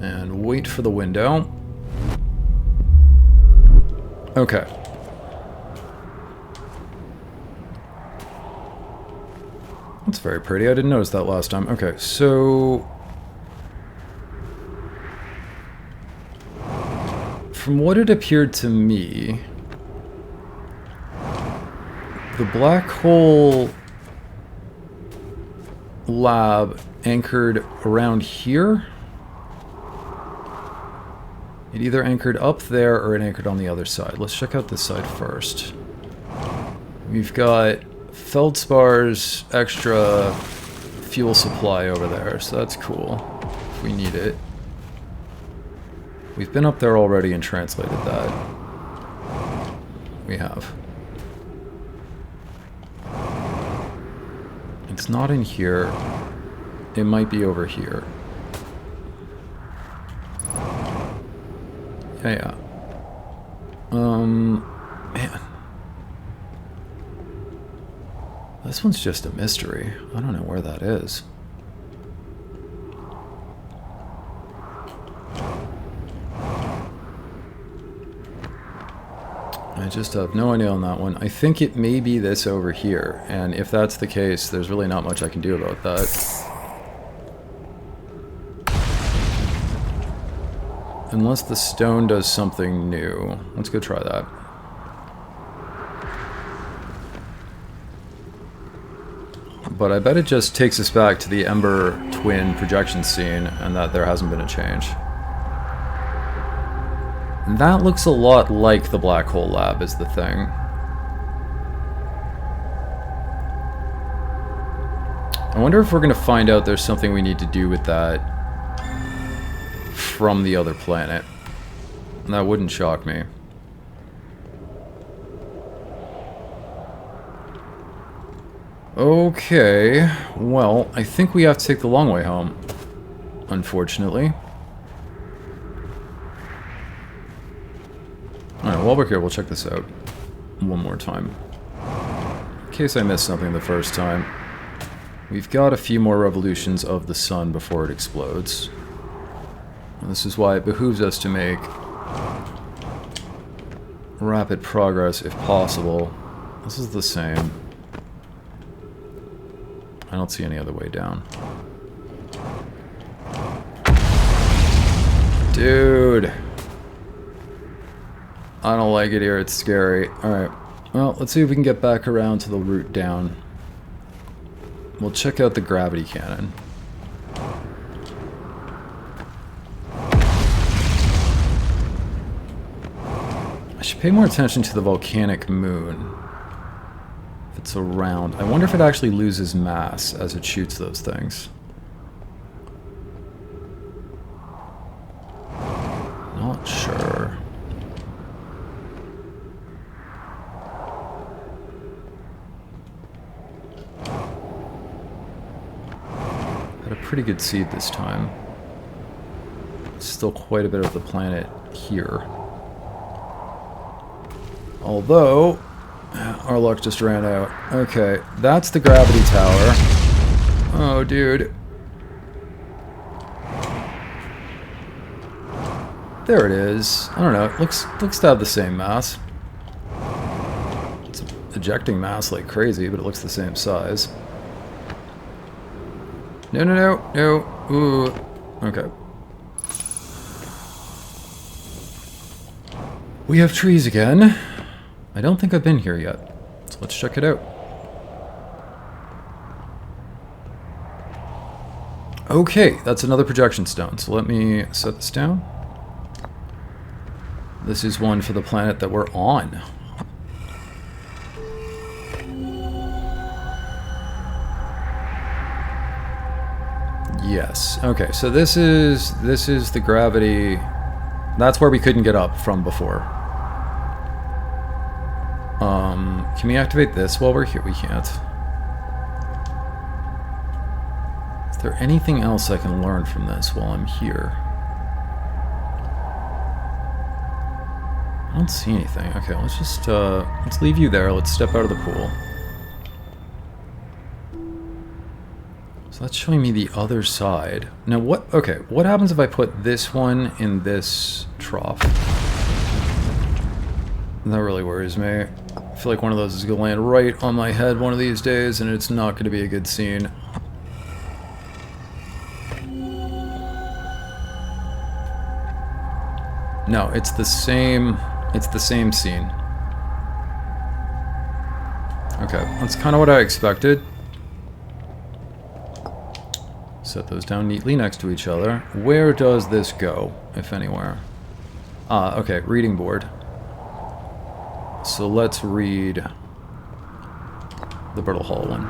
And wait for the window. Okay. That's very pretty. I didn't notice that last time. Okay, so... from what it appeared to me, the black hole lab anchored around here. It either anchored up there or it anchored on the other side. Let's check out this side first. We've got Feldspar's extra fuel supply over there, so that's cool if we need it. We've been up there already and translated that. We have. It's not in here. It might be over here. Yeah. Man. This one's just a mystery. I don't know where that is. I just have no idea on that one. I think it may be this over here, and if that's the case, there's really not much I can do about that. Unless the stone does something new. Let's go try that. But I bet it just takes us back to the Ember twin projection scene, and that there hasn't been a change. That looks a lot like the black hole lab is the thing. I wonder if we're going to find out there's something we need to do with that from the other planet. That wouldn't shock me. Okay, well, I think we have to take the long way home, unfortunately. Alright, while we're here, we'll check this out one more time. In case I missed something the first time. We've got a few more revolutions of the sun before it explodes. And this is why it behooves us to make rapid progress if possible. This is the same. I don't see any other way down. Dude! I don't like it here, it's scary. Alright, well, let's see if we can get back around to the route down. We'll check out the gravity cannon. I should pay more attention to the volcanic moon. If it's around. I wonder if it actually loses mass as it shoots those things. Not sure. Had a pretty good seed this time. Still quite a bit of the planet here. Although, our luck just ran out. Okay, that's the gravity tower. Oh, dude. There it is. I don't know, it looks to have the same mass. It's ejecting mass like crazy, but it looks the same size. No, no, no, no. Ooh. Okay. We have trees again. I don't think I've been here yet, so let's check it out. Okay, that's another projection stone, so let me set this down. This is one for the planet that we're on. Yes, okay, so this is the gravity. That's where we couldn't get up from before. Can we activate this while we're here? We can't. Is there anything else I can learn from this while I'm here? I don't see anything. Okay, let's just, let's leave you there. Let's step out of the pool. So that's showing me the other side. Now what, okay, what happens if I put this one in this trough? That really worries me. I feel like one of those is going to land right on my head one of these days, and it's not going to be a good scene. No, it's the same scene. Okay, that's kind of what I expected. Set those down neatly next to each other. Where does this go, if anywhere? Ah, okay, reading board. So let's read the Brittle Hall one.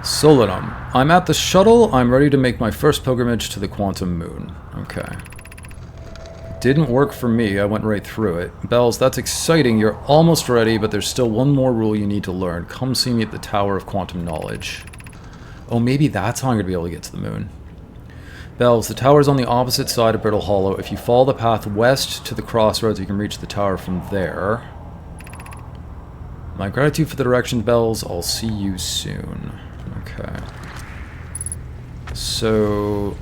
Solidum. I'm at the shuttle. I'm ready to make my first pilgrimage to the quantum moon. Okay. Didn't work for me. I went right through it. Bells, that's exciting. You're almost ready, but there's still one more rule you need to learn. Come see me at the Tower of Quantum Knowledge. Oh, maybe that's how I'm going to be able to get to the moon. Bells, the tower's on the opposite side of Brittle Hollow. If you follow the path west to the crossroads, you can reach the tower from there. My gratitude for the direction, Bells. I'll see you soon. Okay. So...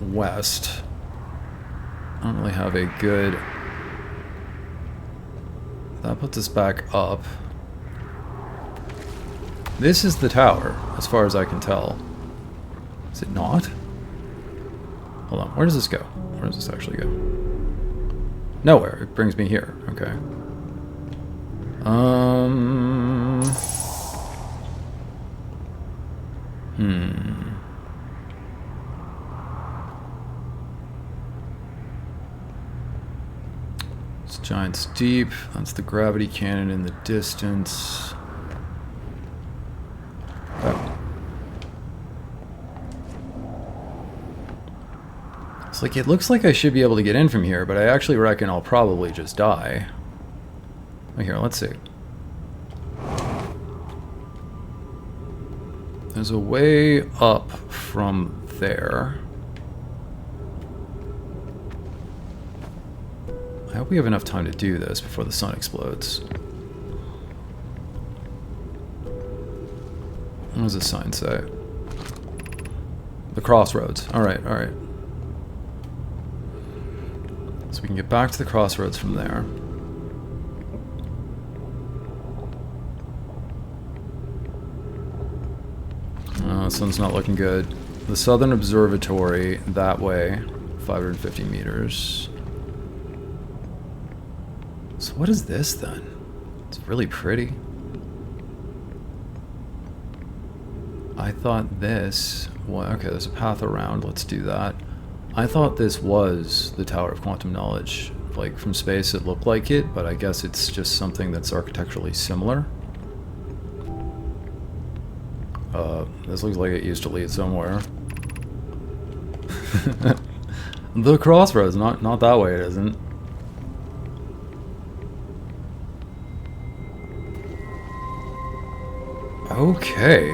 west. I don't really have a good... That puts us back up. This is the tower, as far as I can tell. Is it not? Hold on, where does this go? Where does this actually go? Nowhere. It brings me here. Okay. It's Giant's Deep. That's the gravity cannon in the distance. Oh. It's like, it looks like I should be able to get in from here, but I actually reckon I'll probably just die. Oh, here, let's see. There's a way up from there. I hope we have enough time to do this before the sun explodes. What does the sign say? The crossroads. Alright, alright. So we can get back to the crossroads from there. This one's not looking good. The Southern Observatory, that way. 550 meters. So what is this then? It's really pretty. I thought this... Well, okay, there's a path around. Let's do that. I thought this was the Tower of Quantum Knowledge. Like, from space it looked like it, but I guess it's just something that's architecturally similar. This looks like it used to lead somewhere. The crossroads, not that way it isn't. Okay.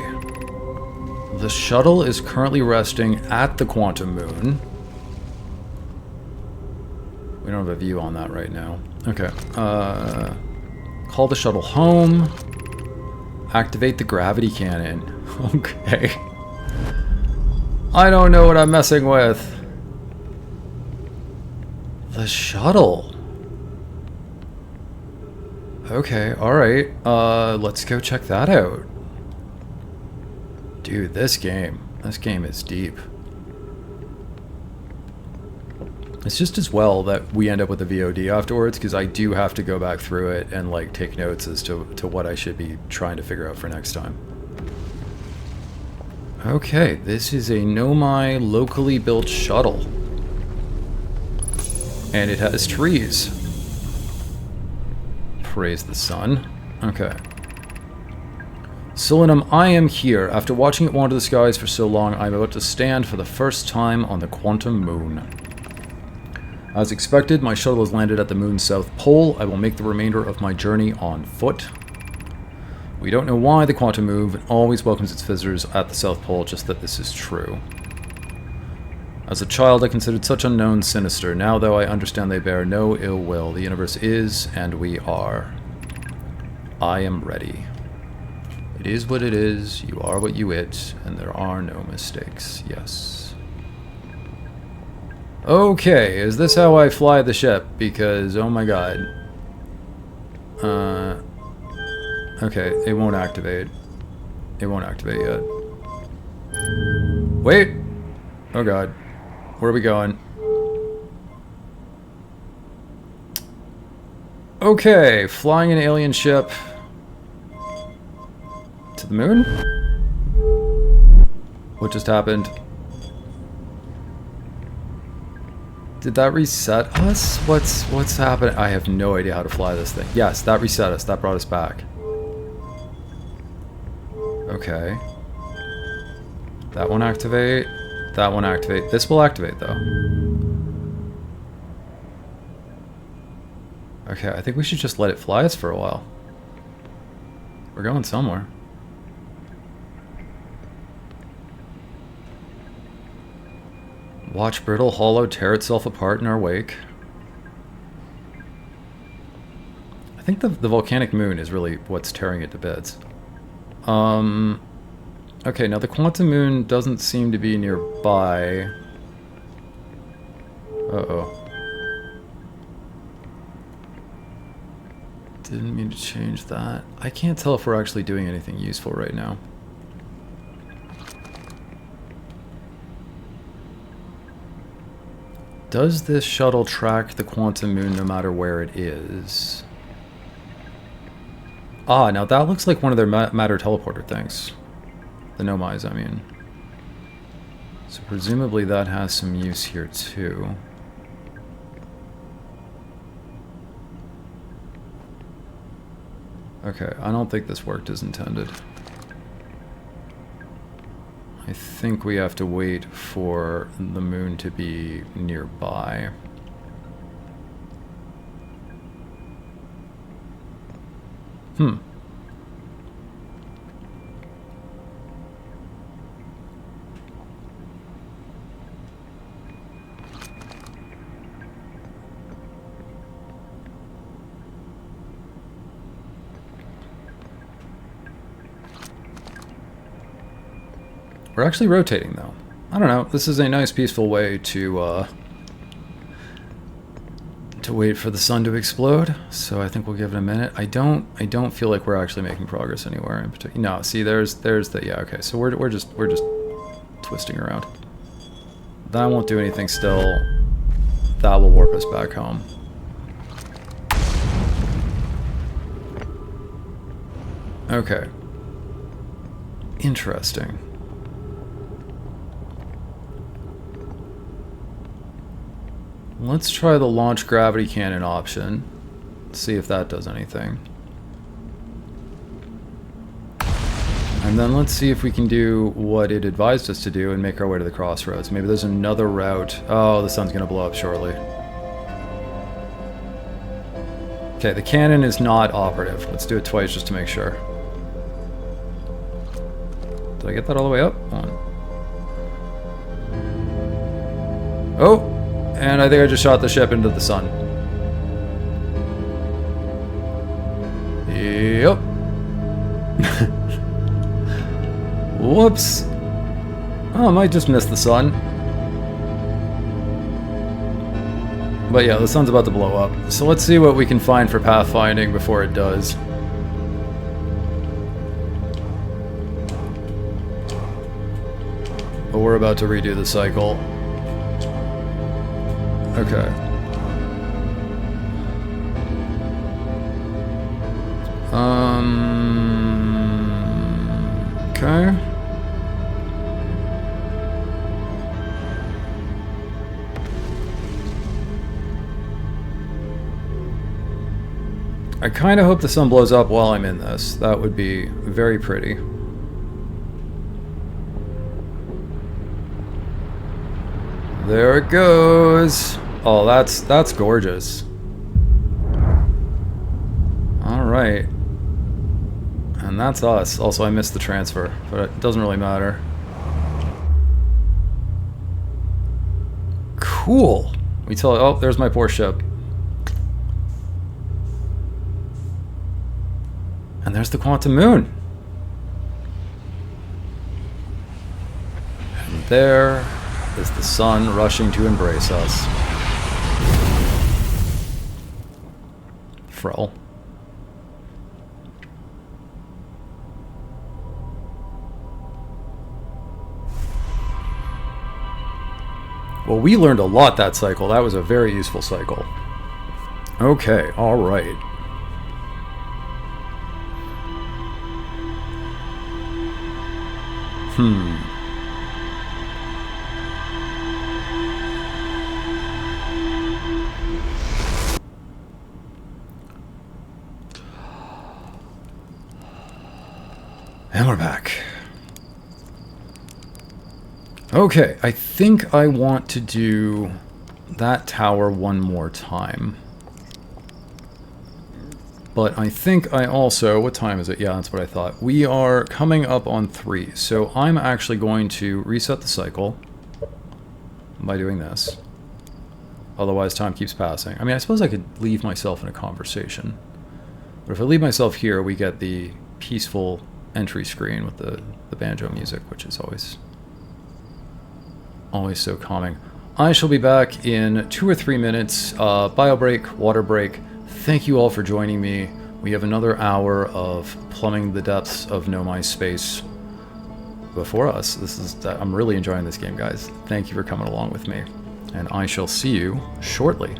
The shuttle is currently resting at the quantum moon. We don't have a view on that right now. Okay. Call the shuttle home. Activate the gravity cannon. Okay. I don't know what I'm messing with. The shuttle. Okay, alright. Let's go check that out. Dude, this game is deep. It's just as well that we end up with the VOD afterwards, because I do have to go back through it and like take notes as to what I should be trying to figure out for next time. Okay, this is a Nomai locally built shuttle. And it has trees. Praise the sun. Okay. Solinum, I am here. After watching it wander the skies for so long, I'm about to stand for the first time on the quantum moon. As expected, my shuttle has landed at the moon's south pole. I will make the remainder of my journey on foot. We don't know why the quantum moon always welcomes its visitors at the South Pole, just that this is true. As a child, I considered such unknowns sinister. Now, though, I understand they bear no ill will. The universe is, and we are. I am ready. It It is what it is, you are what you it, and there are no mistakes. Yes. Okay, is this how I fly the ship? Because, oh my god. Okay, it won't activate. It won't activate yet. Wait! Oh god. Where are we going? Okay, flying an alien ship to the moon? What just happened? Did that reset us? What's happening? I have no idea how to fly this thing. Yes, that reset us. That brought us back. Okay. That one activate. That one activate. This will activate though. Okay, I think we should just let it fly us for a while. We're going somewhere. Watch brittle hollow tear itself apart in our wake. I think the volcanic moon is really what's tearing it to bits. Okay, now the quantum moon doesn't seem to be nearby. Uh-oh. Didn't mean to change that. I can't tell if we're actually doing anything useful right now. Does this shuttle track the quantum moon no matter where it is? Ah, now that looks like one of their matter teleporter things. The Nomais, I mean. So presumably that has some use here too. Okay, I don't think this worked as intended. I think we have to wait for the moon to be nearby. We're actually rotating, though. I don't know. This is a nice, peaceful way to wait for the sun to explode. So I think we'll give it a minute. I don't feel like we're actually making progress anywhere in particular. No, see, there's the yeah. Okay, so we're just twisting around. That won't do anything still. That will warp us back home. Okay. Interesting. Let's try the launch gravity cannon option. See if that does anything. And then let's see if we can do what it advised us to do and make our way to the crossroads. Maybe there's another route. Oh, the sun's gonna blow up shortly. Okay, the cannon is not operative. Let's do it twice just to make sure. Did I get that all the way up? Hold on. Oh! And I think I just shot the ship into the sun. Yep. Whoops. Oh, I might just miss the sun. But yeah, the sun's about to blow up. So let's see what we can find for pathfinding before it does. But we're about to redo the cycle. Okay. Okay. I kind of hope the sun blows up while I'm in this. That would be very pretty. There it goes. Oh, that's gorgeous. All right. And that's us. Also, I missed the transfer, but it doesn't really matter. Cool. Oh, there's my poor ship. And there's the quantum moon. there is the sun rushing to embrace us. Frel. Well, we learned a lot that cycle. That was a very useful cycle. Okay, alright. And we're back. Okay, I think I want to do that tower one more time. But I think I also... What time is it? Yeah, that's what I thought. We are coming up on 3, so I'm actually going to reset the cycle by doing this. Otherwise, time keeps passing. I mean, I suppose I could leave myself in a conversation. But if I leave myself here, we get the peaceful entry screen with the banjo music, which is always so calming. I shall be back in 2 or 3 minutes. Bio break, water break. Thank you all for joining me. We have another hour of plumbing the depths of Nomai space before us. I'm really enjoying this game, guys. Thank you for coming along with me. And I shall see you shortly.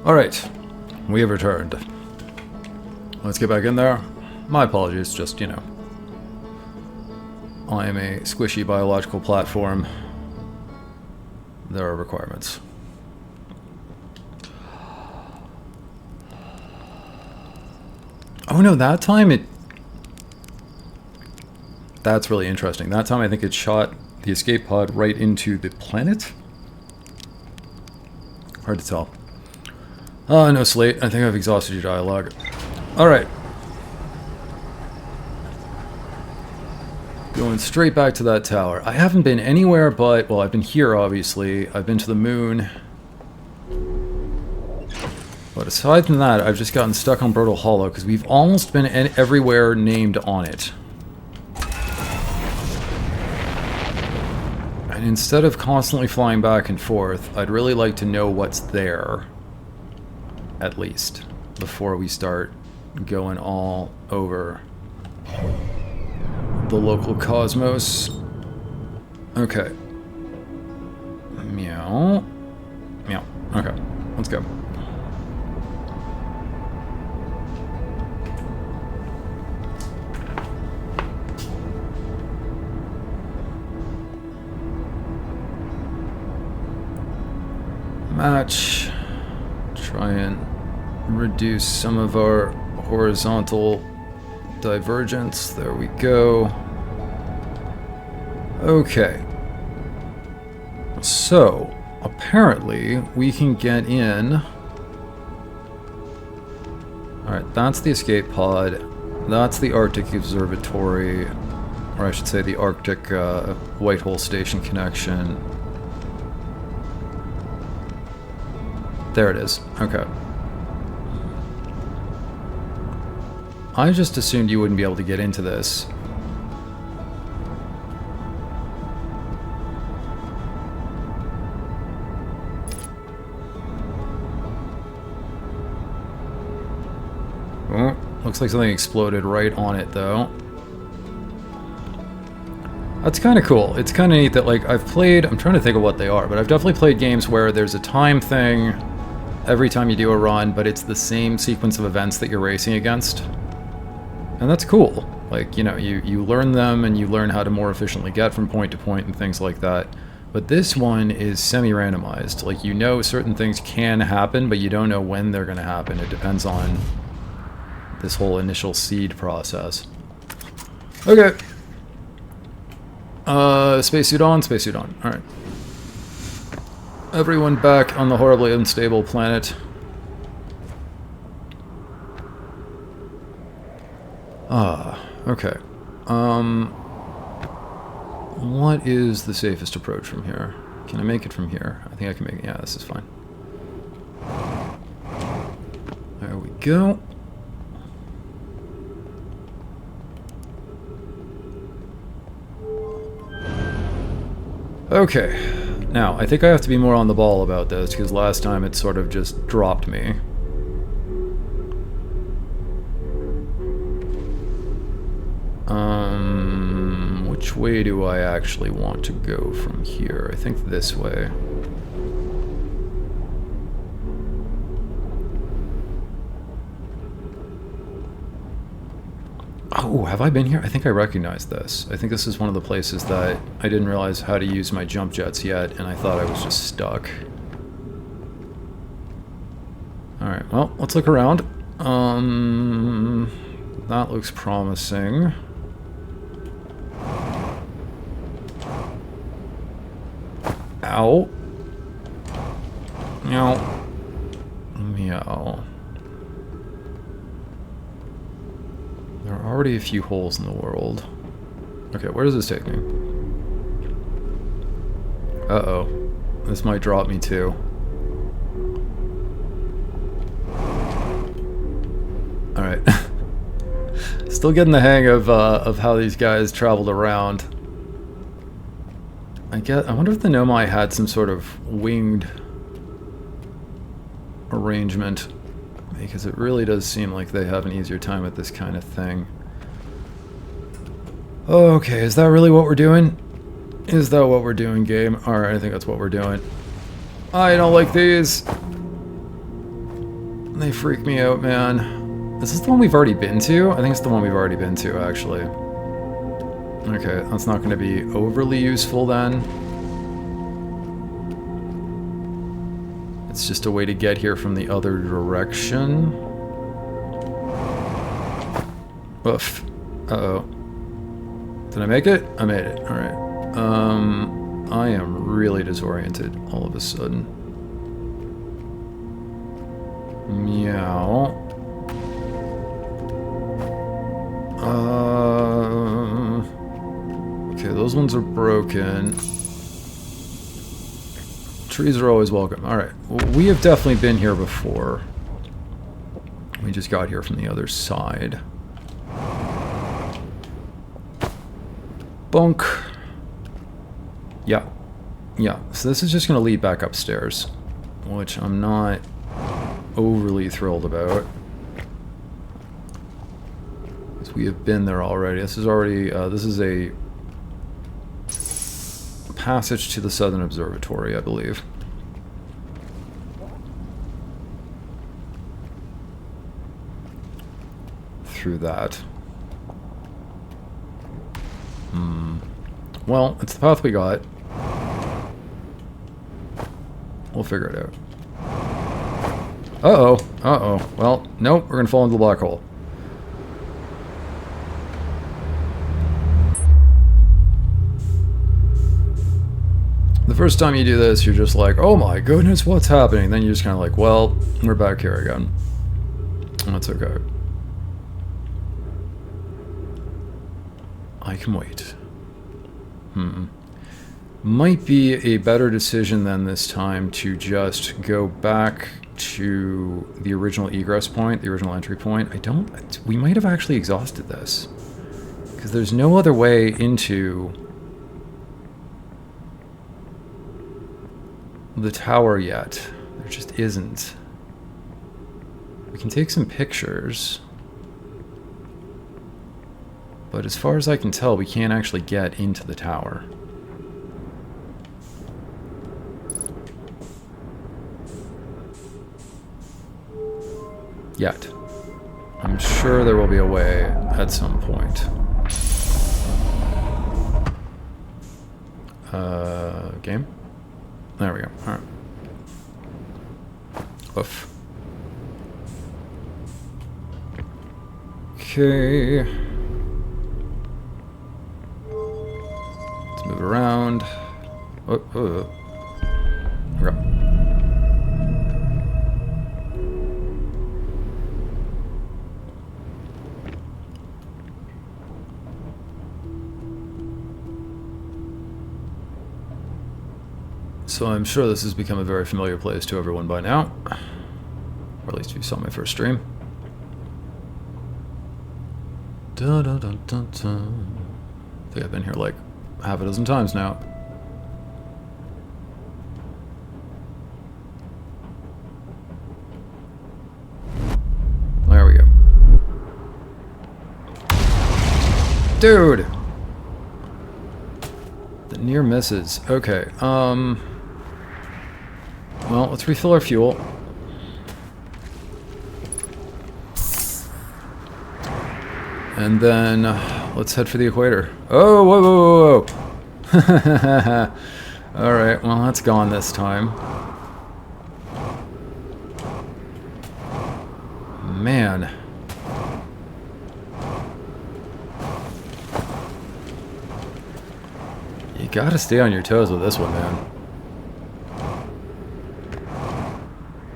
Alright, we have returned. Let's get back in there. My apologies, just, you know. I am a squishy biological platform. There are requirements. Oh no, that time it... That's really interesting. That time I think it shot the escape pod right into the planet? Hard to tell. No, Slate. I think I've exhausted your dialogue. Alright. Going straight back to that tower. I haven't been anywhere but... Well, I've been here, obviously. I've been to the moon. But aside from that, I've just gotten stuck on Brittle Hollow, because we've almost been everywhere named on it. And instead of constantly flying back and forth, I'd really like to know what's there. At least. Before we start going all over the local cosmos. Okay. Meow. Meow. Okay. Let's go. match. Try and reduce some of our horizontal divergence. There we go. Okay. So, apparently, we can get in. Alright, that's the escape pod. That's the Arctic Observatory. Or I should say the Arctic Whitehole Station connection. There it is. Okay. I just assumed you wouldn't be able to get into this. Oh, looks like something exploded right on it, though. That's kind of cool. It's kind of neat that, like, I've played... I'm trying to think of what they are, but I've definitely played games where there's a time thing every time you do a run, but it's the same sequence of events that you're racing against. And that's cool. Like, you know, you learn them and you learn how to more efficiently get from point to point and things like that. But this one is semi-randomized. Like, you know certain things can happen, but you don't know when they're going to happen. It depends on this whole initial seed process. Okay. Spacesuit on, spacesuit on. Alright. Everyone back on the horribly unstable planet. Okay. What is the safest approach from here? Can I make it from here? I think I can make it. Yeah, this is fine. There we go. Okay. Now, I think I have to be more on the ball about this, because last time it sort of just dropped me. Which way do I actually want to go from here? I think this way. Oh, have I been here? I think I recognize this. I think this is one of the places that I didn't realize how to use my jump jets yet, and I thought I was just stuck. Alright, well, let's look around. That looks promising. Ow. Meow. Meow. There are already a few holes in the world. Okay, where does this take me? Uh-oh. This might drop me too. Alright. Still getting the hang of how these guys traveled around. I wonder if the Nomai had some sort of winged arrangement, because it really does seem like they have an easier time with this kind of thing. Okay, is that really what we're doing? Is that what we're doing, game? Alright, I think that's what we're doing. I don't like these. They freak me out, man. Is this the one we've already been to? I think it's the one we've already been to, actually. Okay, that's not going to be overly useful then. It's just a way to get here from the other direction. Oof. Uh-oh. Did I make it? I made it. Alright. I am really disoriented all of a sudden. Meow. Okay, those ones are broken. Trees are always welcome. Alright, well, we have definitely been here before. We just got here from the other side. Bunk. Yeah. Yeah, so this is just going to lead back upstairs, which I'm not overly thrilled about. Because we have been there already. This is already, this is a passage to the Southern Observatory, I believe. Through that. Well, it's the path we got. We'll figure it out. Uh-oh. Uh-oh. Well, nope, we're gonna fall into the black hole. The first time you do this, you're just like, oh my goodness, what's happening? Then you're just kind of like, well, we're back here again. That's okay. I can wait. Might be a better decision than this time to just go back to the original egress point, the original entry point. We might have actually exhausted this. Because there's no other way into the tower yet. There just isn't. We can take some pictures. But as far as I can tell, we can't actually get into the tower. Yet. I'm sure there will be a way at some point. Game? There we go. Alright. Oof. Okay. Let's move around. Okay. So I'm sure this has become a very familiar place to everyone by now. Or at least if you saw my first stream. Dun, dun, dun, dun, dun. I think I've been here like half a dozen times now. There we go. Dude! The near misses. Okay, well, let's refill our fuel. And then let's head for the equator. Oh, whoa, whoa, whoa, whoa. Alright, well, that's gone this time. Man. You gotta stay on your toes with this one, man.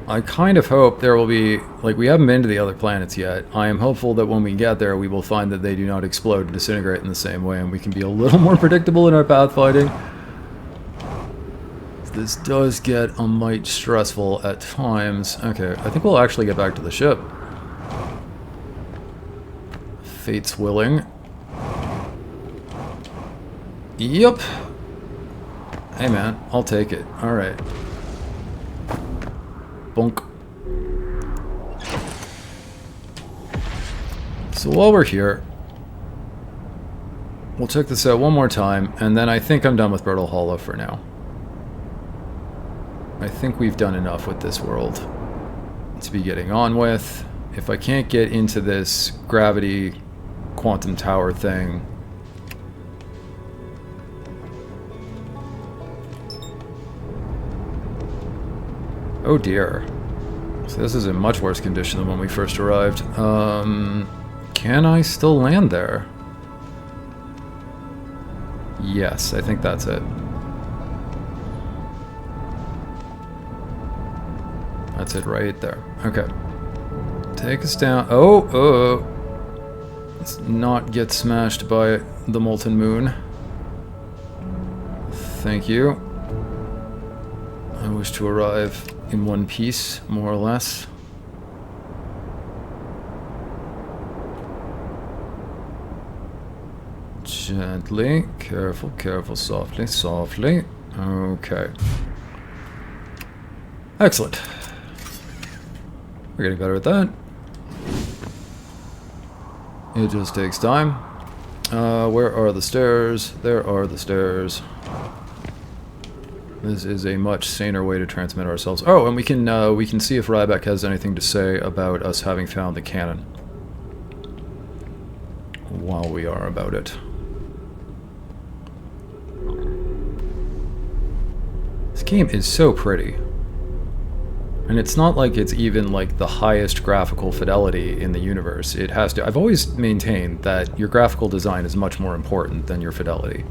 I kind of hope there will be, like, we haven't been to the other planets yet. I am hopeful that when we get there, we will find that they do not explode and disintegrate in the same way, and we can be a little more predictable in our pathfinding. This does get a mite stressful at times. Okay, I think we'll actually get back to the ship. Fate's willing. Yep. Hey man, I'll take it. Alright. Bonk. So while we're here, we'll check this out one more time, and then I think I'm done with Brittle Hollow for now. I think we've done enough with this world to be getting on with. If I can't get into this gravity quantum tower thing, oh dear. So this is in much worse condition than when we first arrived. Can I still land there? Yes, I think that's it. That's it right there. Okay. Take us down. Oh! Let's not get smashed by the molten moon. Thank you. I wish to arrive in one piece, more or less. Gently, careful, careful, softly, softly. Okay. Excellent. We're getting better at that. It just takes time. Where are the stairs? There are the stairs. This is a much saner way to transmit ourselves. Oh, and we can see if Ryback has anything to say about us having found the cannon. While we are about it. This game is so pretty. And it's not like it's even like the highest graphical fidelity in the universe. It has to. I've always maintained that your graphical design is much more important than your fidelity.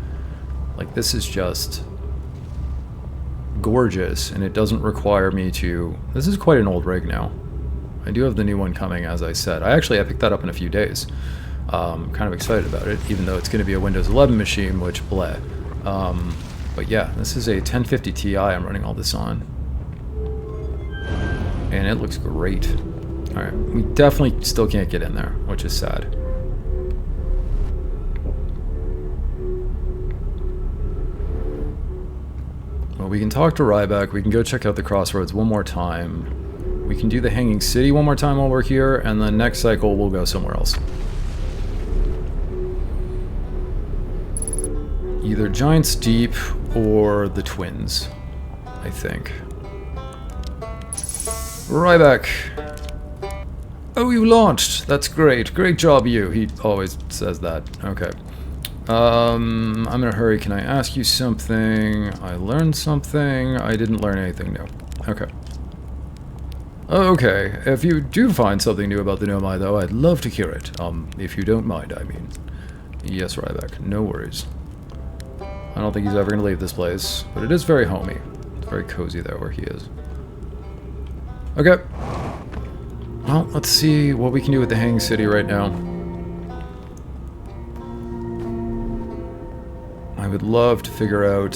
Like, this is just gorgeous, and it doesn't require me to... This is quite an old rig now. I do have the new one coming, as I said. I picked that up in a few days. Kind of excited about it, even though it's going to be a Windows 11 machine, which bleh. But yeah, this is a 1050 Ti I'm running all this on. And it looks great. Alright, we definitely still can't get in there, which is sad. Well, we can talk to Ryback, we can go check out the crossroads one more time. We can do the Hanging City one more time while we're here, and then next cycle we'll go somewhere else. Either Giant's Deep or the Twins, I think. Ryback! Oh, you launched! That's great. Great job, you. He always says that. Okay. I'm in a hurry. Can I ask you something? I learned something. I didn't learn anything new. Okay. Okay. If you do find something new about the Nomai, though, I'd love to hear it. If you don't mind, I mean. Yes, Ryback. No worries. I don't think he's ever going to leave this place, but it is very homey. It's very cozy there where he is. Okay. Well, let's see what we can do with the Hanging City right now. I would love to figure out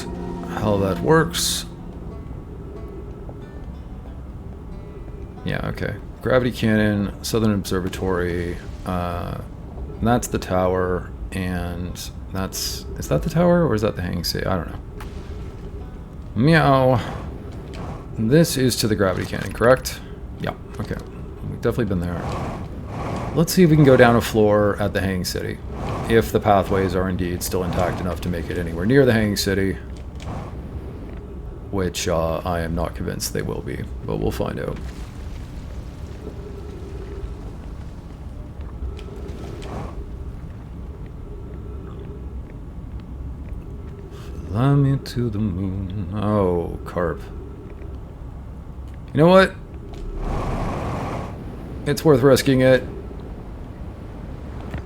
how that works. Yeah, okay. Gravity Cannon, Southern Observatory, that's the tower, and that's... Is that the tower, or is that the Hanging City? I don't know. Meow. This is to the Gravity Cannon, correct? Yeah, okay. We've definitely been there. Let's see if we can go down a floor at the Hanging City. If the pathways are indeed still intact enough to make it anywhere near the Hanging City. Which I am not convinced they will be, but we'll find out. Fly me to the moon. Oh, carp. You know what? It's worth risking it.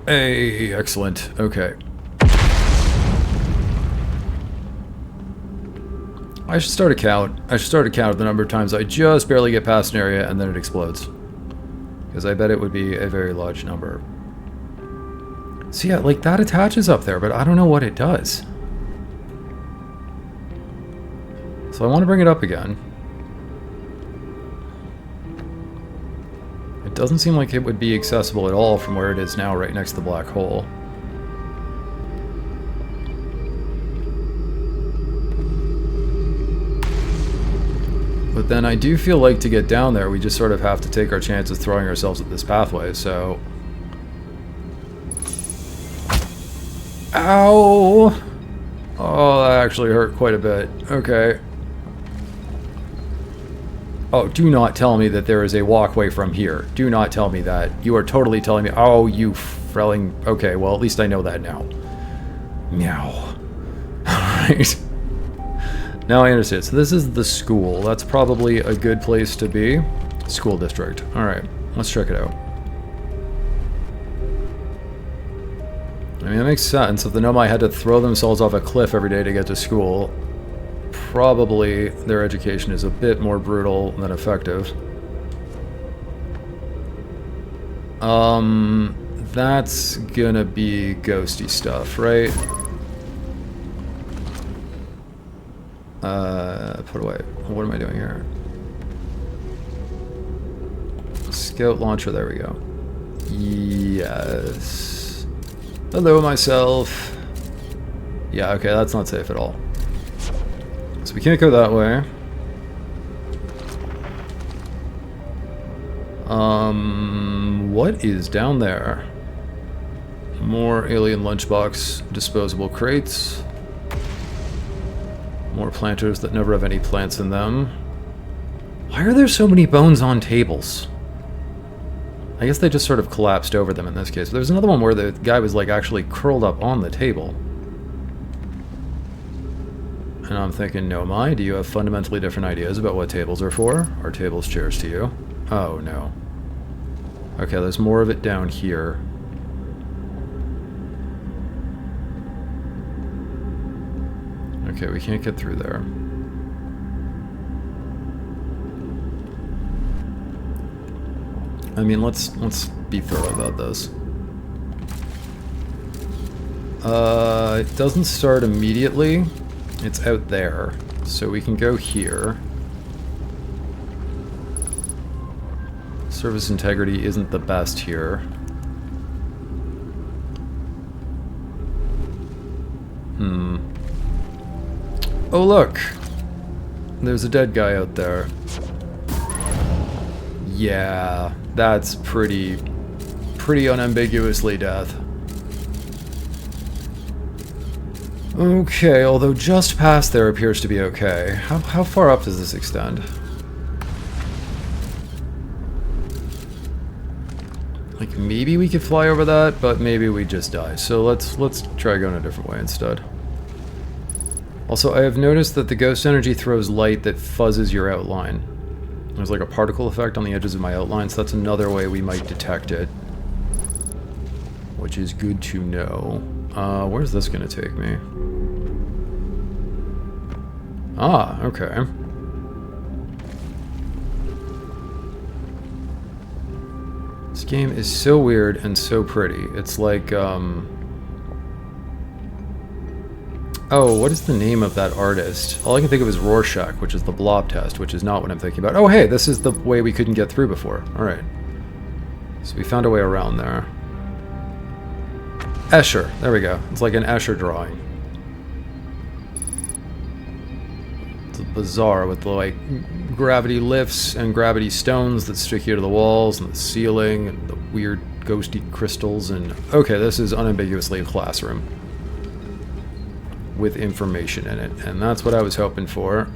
Hey, excellent. Okay. I should start a count. I should start a count of the number of times I just barely get past an area and then it explodes. Because I bet it would be a very large number. So yeah, like that attaches up there, but I don't know what it does. So I want to bring it up again. It doesn't seem like it would be accessible at all from where it is now, right next to the black hole. But then I do feel like to get down there, we just sort of have to take our chances throwing ourselves at this pathway, so... Ow! Oh, that actually hurt quite a bit. Okay. Oh, do not tell me that there is a walkway from here. Do not tell me that. You are totally telling me... Oh, you frelling... Okay, well, at least I know that now. Meow. Alright. Now I understand. So this is the school. That's probably a good place to be. School district. Alright, let's check it out. I mean, that makes sense. If the Nomai had to throw themselves off a cliff every day to get to school... Probably their education is a bit more brutal than effective. That's gonna be ghosty stuff, right? Put away. What am I doing here? Scout launcher, there we go. Yes. Hello, myself. Yeah, okay, that's not safe at all. So we can't go that way. What is down there? More alien lunchbox disposable crates. More planters that never have any plants in them. Why are there so many bones on tables? I guess they just sort of collapsed over them in this case. There's another one where the guy was like actually curled up on the table. And I'm thinking, Nomai, do you have fundamentally different ideas about what tables are for? Are tables chairs to you? Oh, no. Okay, there's more of it down here. Okay, we can't get through there. I mean, let's be thorough about this. It doesn't start immediately. It's out there. So we can go here. Service integrity isn't the best here. Oh, look! There's a dead guy out there. Yeah, that's pretty unambiguously death. Okay, although just past there appears to be okay. How far up does this extend? Like, maybe we could fly over that, but maybe we just die. So let's try going a different way instead. Also, I have noticed that the ghost energy throws light that fuzzes your outline. There's like a particle effect on the edges of my outline, so that's another way we might detect it. Which is good to know. Where's this gonna take me? Ah, okay. This game is so weird and so pretty. It's like, oh, what is the name of that artist? All I can think of is Rorschach, which is the blob test, which is not what I'm thinking about. Oh, hey, this is the way we couldn't get through before. Alright. So we found a way around there. Escher. There we go. It's like an Escher drawing. It's bizarre with the, like, gravity lifts and gravity stones that stick you to the walls and the ceiling and the weird ghosty crystals and... Okay, this is unambiguously a classroom with information in it, and that's what I was hoping for.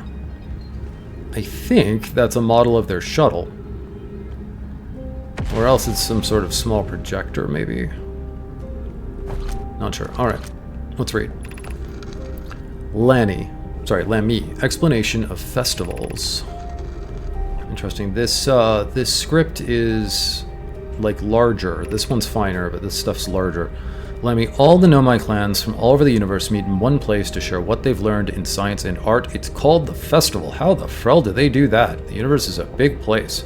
I think that's a model of their shuttle. Or else it's some sort of small projector, maybe. Not sure. Alright, let's read. Lamy. Explanation of festivals. Interesting. This script is, like, larger. This one's finer, but this stuff's larger. Lamy, all the Nomai clans from all over the universe meet in one place to share what they've learned in science and art. It's called the Festival. How the frell do they do that? The universe is a big place.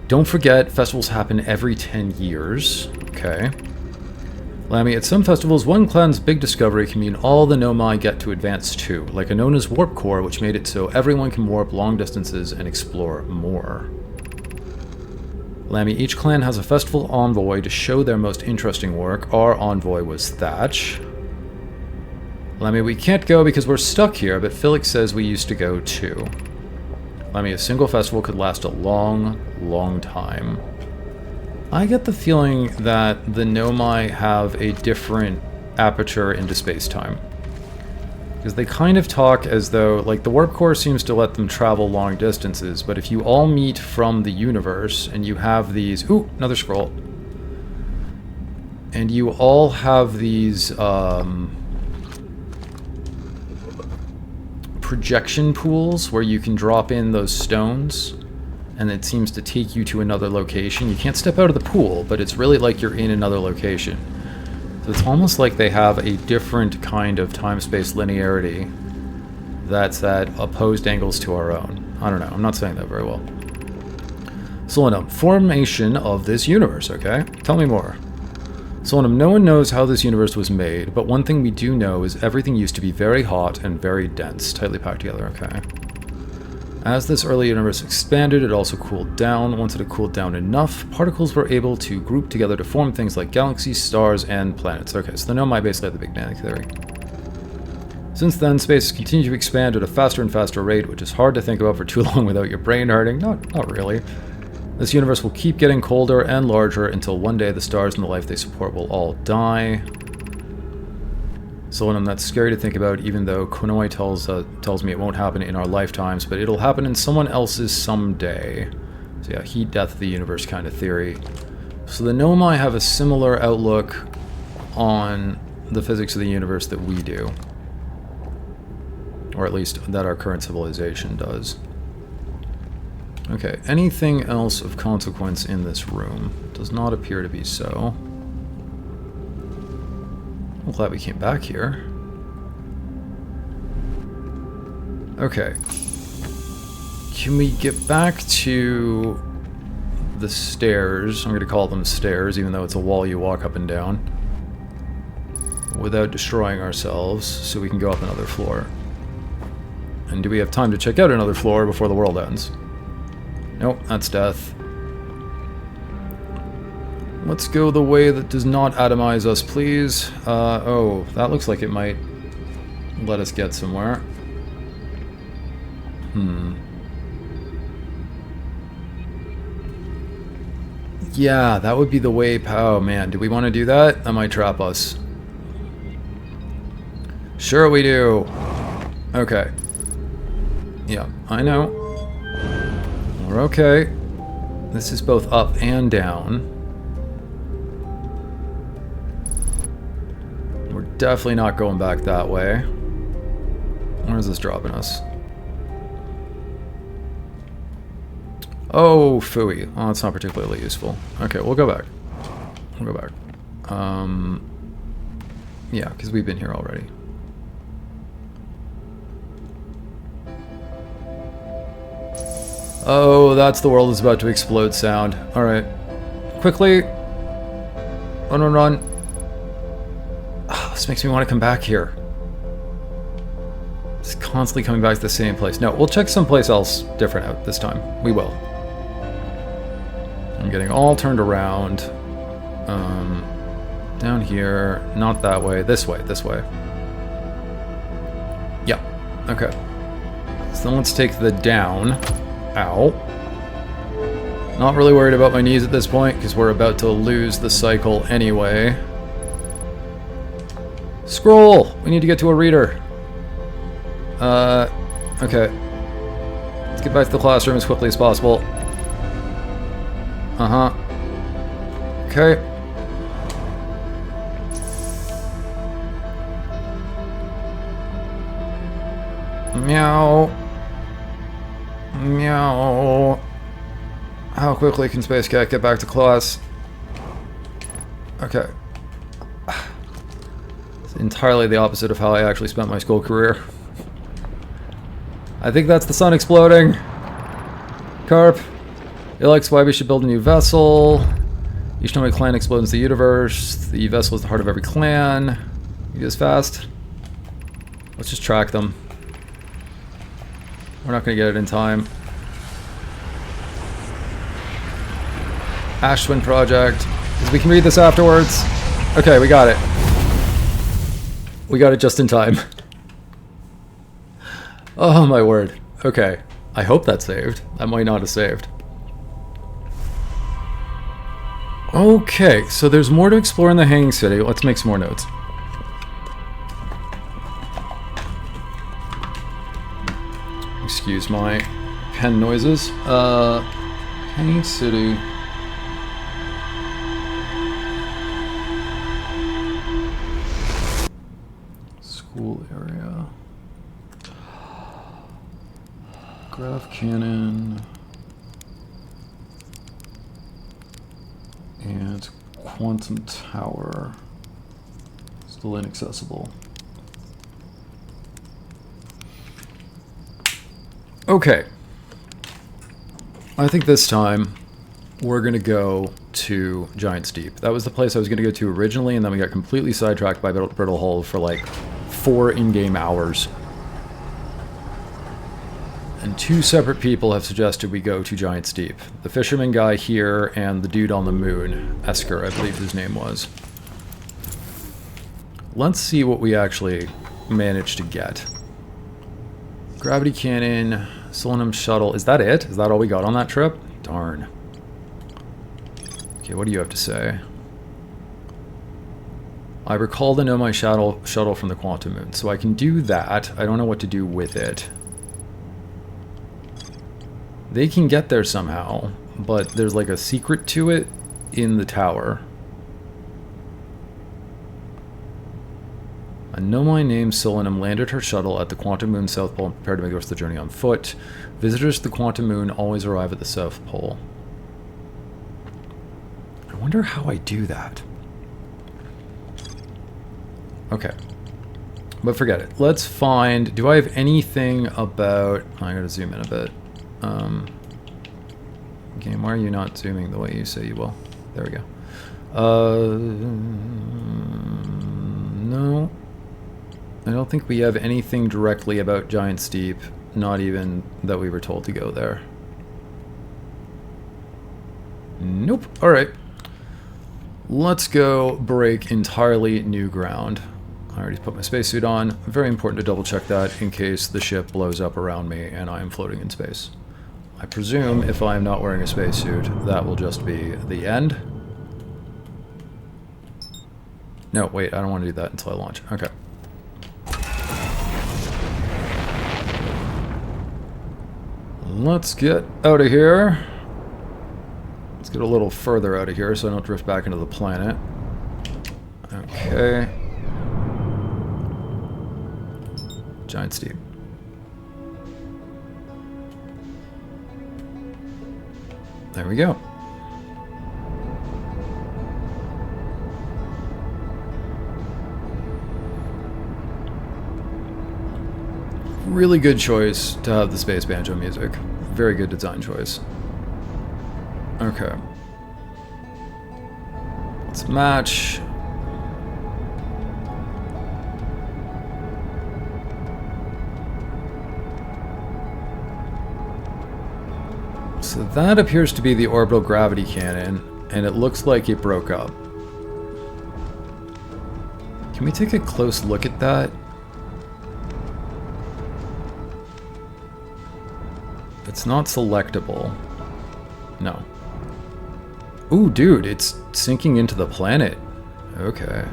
Don't forget, festivals happen every 10 years. Okay. Lamy, at some festivals, one clan's big discovery can mean all the Nomai get to advance too, like a Nona's warp core, which made it so everyone can warp long distances and explore more. Lamy, each clan has a festival envoy to show their most interesting work. Our envoy was Thatch. Lamy, we can't go because we're stuck here, but Felix says we used to go too. Lamy, a single festival could last a long, long time. I get the feeling that the Nomai have a different aperture into space-time. Because they kind of talk as though, like, the warp core seems to let them travel long distances, but if you all meet from the universe, and you have these... Ooh, another scroll. And you all have these, projection pools where you can drop in those stones, and it seems to take you to another location. You can't step out of the pool, but it's really like you're in another location. So it's almost like they have a different kind of time-space linearity that's at opposed angles to our own. I don't know, I'm not saying that very well. Solanum, formation of this universe, okay? Tell me more. Solanum, no one knows how this universe was made, but one thing we do know is everything used to be very hot and very dense, tightly packed together, okay? As this early universe expanded, it also cooled down. Once it had cooled down enough, particles were able to group together to form things like galaxies, stars, and planets. Okay, so the Nomai basically have the Big Bang Theory. Since then, space has continued to expand at a faster and faster rate, which is hard to think about for too long without your brain hurting. Not really. This universe will keep getting colder and larger until one day the stars and the life they support will all die. Solanum, that's scary to think about, even though Konoi tells me it won't happen in our lifetimes, but it'll happen in someone else's someday. So yeah, heat death of the universe kind of theory. So the Nomai have a similar outlook on the physics of the universe that we do. Or at least that our current civilization does. Okay, anything else of consequence in this room? Does not appear to be so. I'm glad we came back here. Okay. Can we get back to the stairs? I'm going to call them stairs, even though it's a wall you walk up and down. Without destroying ourselves, so we can go up another floor. And do we have time to check out another floor before the world ends? Nope, that's death. Let's go the way that does not atomize us, please. Oh, that looks like it might let us get somewhere. Yeah, that would be the way... Oh, man. Do we want to do that? That might trap us. Sure we do. Okay. Yeah, I know. We're okay. This is both up and down. We're definitely not going back that way. Where is this dropping us? Oh, phooey. Oh, that's not particularly useful. Okay, we'll go back. We'll go back. Yeah, because we've been here already. Oh, that's the world is about to explode sound. Alright. Quickly. Run, run, run. Oh, this makes me want to come back here. It's constantly coming back to the same place. No, we'll check someplace else different out this time. We will. I'm getting all turned around. Down here. Not that way. This way. This way. Yeah. Okay. So then let's take the down. Ow. Not really worried about my knees at this point, because we're about to lose the cycle anyway. Scroll! We need to get to a reader. Okay. Let's get back to the classroom as quickly as possible. Uh-huh. Okay. Meow. Meow. How quickly can Space Cat get back to class? Okay. It's entirely the opposite of how I actually spent my school career. I think that's the sun exploding. Carp. Alex, why we should build a new vessel. Each Nomai clan explodes the universe. The vessel is the heart of every clan. You do this fast. Let's just track them. We're not going to get it in time. Ashwin Project. Because we can read this afterwards. Okay, we got it. We got it just in time. Oh my word. Okay. I hope that saved. That might not have saved. Okay, so there's more to explore in the Hanging City. Let's make some more notes. Excuse my pen noises. Hanging City. School area. Graph cannon. And Quantum Tower. Still inaccessible. Okay. I think this time we're going to go to Giant Steep. That was the place I was going to go to originally, and then we got completely sidetracked by Brittle Hole for like 4 in-game hours. And 2 separate people have suggested we go to Giant Steep. The fisherman guy here and the dude on the moon. Esker, I believe his name was. Let's see what we actually managed to get. Gravity cannon, Solanum shuttle. Is that it? Is that all we got on that trip? Darn. Okay, what do you have to say? I recall the Nomai shuttle from the Quantum Moon, so I can do that. I don't know what to do with it. They can get there somehow, but there's like a secret to it in the tower. A Nomai named Solanum landed her shuttle at the Quantum Moon South Pole and prepared to make the rest of the journey on foot. Visitors to the Quantum Moon always arrive at the South Pole. I wonder how I do that. Okay. But forget it. Let's find... Do I have anything about... Oh, I gotta zoom in a bit. Game, why are you not zooming the way you say you will? There we go. No. I don't think we have anything directly about Giant Steep. Not even that we were told to go there. Nope. Alright. Let's go break entirely new ground. I already put my spacesuit on. Very important to double check that in case the ship blows up around me and I am floating in space. I presume if I am not wearing a spacesuit, that will just be the end. No, wait, I don't want to do that until I launch. Okay. Let's get out of here. Let's get a little further out of here so I don't drift back into the planet. Okay. Giant Steep. There we go. Really good choice to have the space banjo music. Very good design choice. Okay. Let's match. So that appears to be the orbital gravity cannon, and it looks like it broke up. Can we take a close look at that? It's not selectable. No. Ooh, dude, it's sinking into the planet. Okay.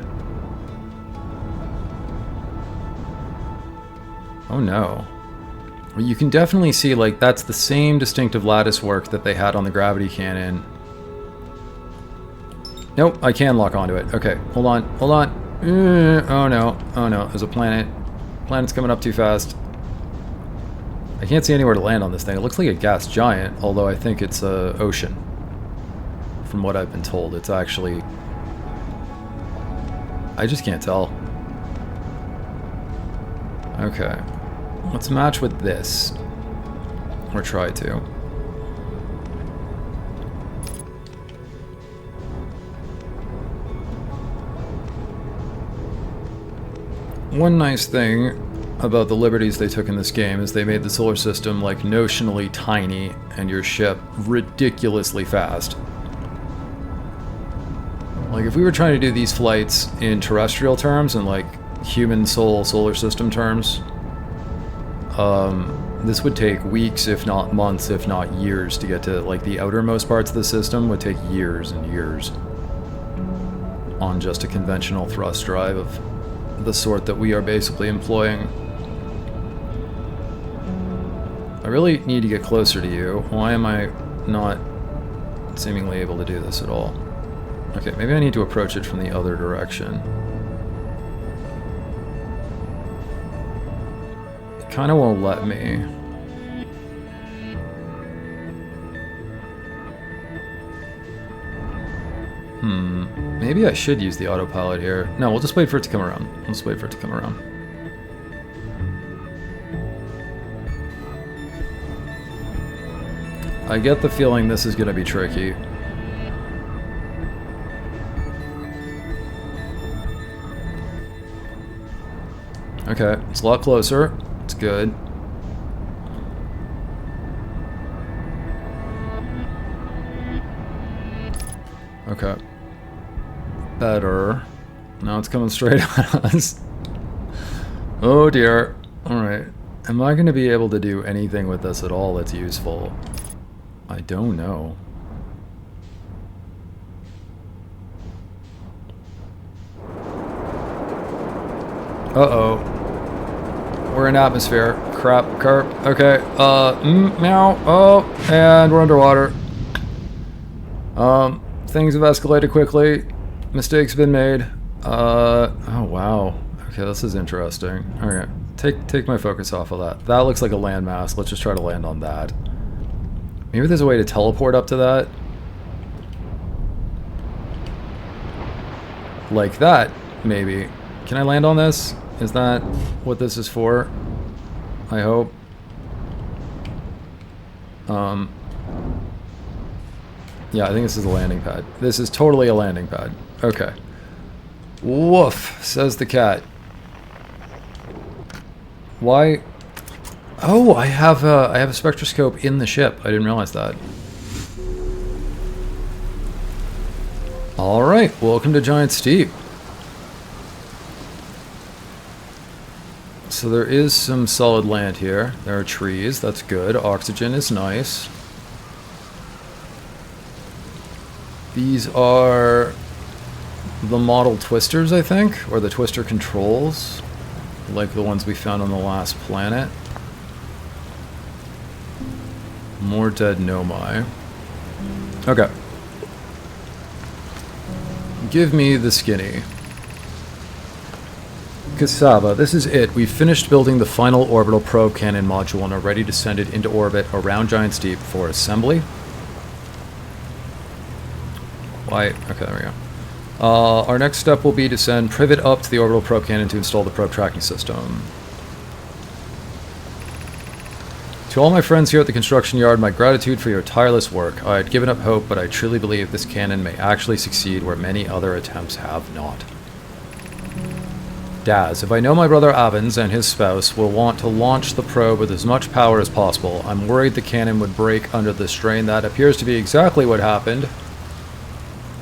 Oh no. You can definitely see, like, that's the same distinctive lattice work that they had on the gravity cannon. Nope, I can lock onto it. Okay, hold on, hold on. Oh no, there's a planet. Planet's coming up too fast. I can't see anywhere to land on this thing. It looks like a gas giant, although I think it's a ocean. From what I've been told, it's actually... I just can't tell. Okay. Let's match with this. Or try to. One nice thing about the liberties they took in this game is they made the solar system, like, notionally tiny and your ship ridiculously fast. Like, if we were trying to do these flights in terrestrial terms and, like, human solar system terms, this would take weeks, if not months, if not years to get to, like, the outermost parts of the system would take years and years on just a conventional thrust drive of the sort that we are basically employing. I really need to get closer to you. Why am I not seemingly able to do this at all? Okay, maybe I need to approach it from the other direction. It kind of won't let me. Maybe I should use the autopilot here. No, we'll just wait for it to come around. We'll just wait for it to come around. I get the feeling this is going to be tricky. Okay, it's a lot closer. It's good. Okay. Better. Now it's coming straight at us. Oh dear. Alright. Am I going to be able to do anything with this at all that's useful? I don't know. Uh-oh. We're in atmosphere. Crap, carp. Okay. Meow. Oh, and we're underwater. Things have escalated quickly. Mistakes have been made. Oh wow. Okay, this is interesting. Okay, take my focus off of that. That looks like a landmass. Let's just try to land on that. Maybe there's a way to teleport up to that. Like that, maybe. Can I land on this? Is that what this is for? I hope. Yeah, I think this is a landing pad. This is totally a landing pad. Okay. Woof, says the cat. Why? Oh, I have a spectroscope in the ship. I didn't realize that. All right, welcome to Giant Steep. So there is some solid land here. There are trees, that's good. Oxygen is nice. These are the model twisters, I think, or the twister controls, like the ones we found on the last planet. More dead Nomai. Okay. Give me the skinny. Cassava, this is it. We've finished building the final orbital probe cannon module and are ready to send it into orbit around Giant Steep for assembly. Why? Okay, there we go. Our next step will be to send Privet up to the orbital probe cannon to install the probe tracking system. To all my friends here at the construction yard, my gratitude for your tireless work. I had given up hope, but I truly believe this cannon may actually succeed where many other attempts have not. Daz, if I know my brother Avens and his spouse will want to launch the probe with as much power as possible, I'm worried the cannon would break under the strain. That appears to be exactly what happened.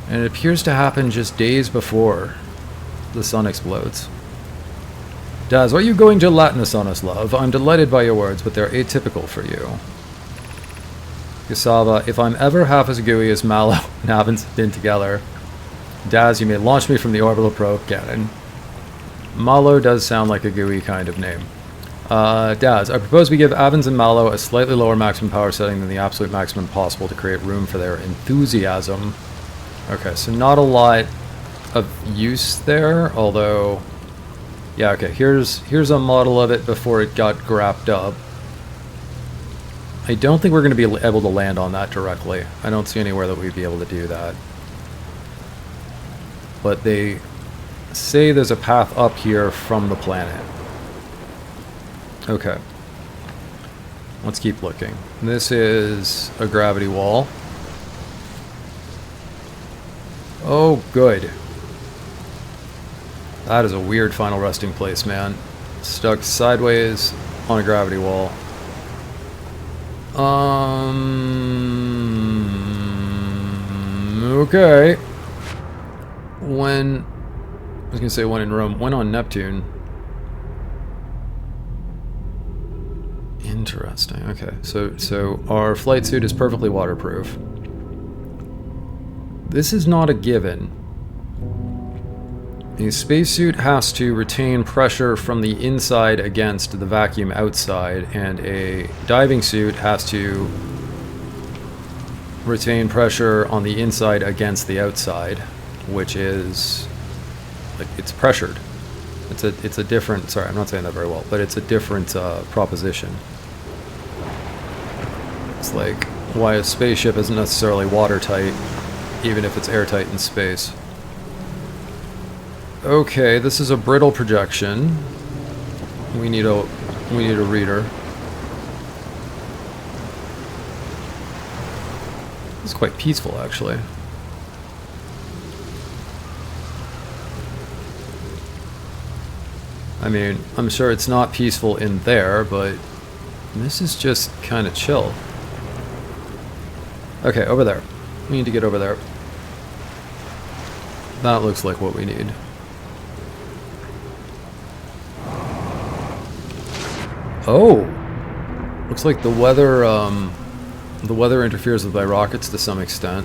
And it appears to happen just days before the sun explodes. Daz, are you going gelatinous on us, love? I'm delighted by your words, but they're atypical for you. Cassava, if I'm ever half as gooey as Mallow and Avens have been together, Daz, you may launch me from the orbital probe cannon. Mallow does sound like a gooey kind of name. Daz, I propose we give Avens and Mallow a slightly lower maximum power setting than the absolute maximum possible to create room for their enthusiasm. Okay, so not a lot of use there, although... Yeah, okay, here's a model of it before it got grapped up. I don't think we're going to be able to land on that directly. I don't see anywhere that we'd be able to do that. But they say there's a path up here from the planet. Okay. Let's keep looking. This is a gravity wall. Oh, good. That is a weird final resting place, man. Stuck sideways on a gravity wall. Okay. When... I was gonna say when in Rome. When on Neptune. Interesting. Okay. So our flight suit is perfectly waterproof. This is not a given. A spacesuit has to retain pressure from the inside against the vacuum outside, and a diving suit has to retain pressure on the inside against the outside, which is like it's pressured. It's a different. Sorry, I'm not saying that very well, but it's a different proposition. It's like why a spaceship isn't necessarily watertight, even if it's airtight in space. Okay, this is a brittle projection. We need a reader. It's quite peaceful, actually. I mean, I'm sure it's not peaceful in there, but this is just kind of chill. Okay, over there. We need to get over there. That looks like what we need. Oh! Looks like the weather interferes with my rockets to some extent.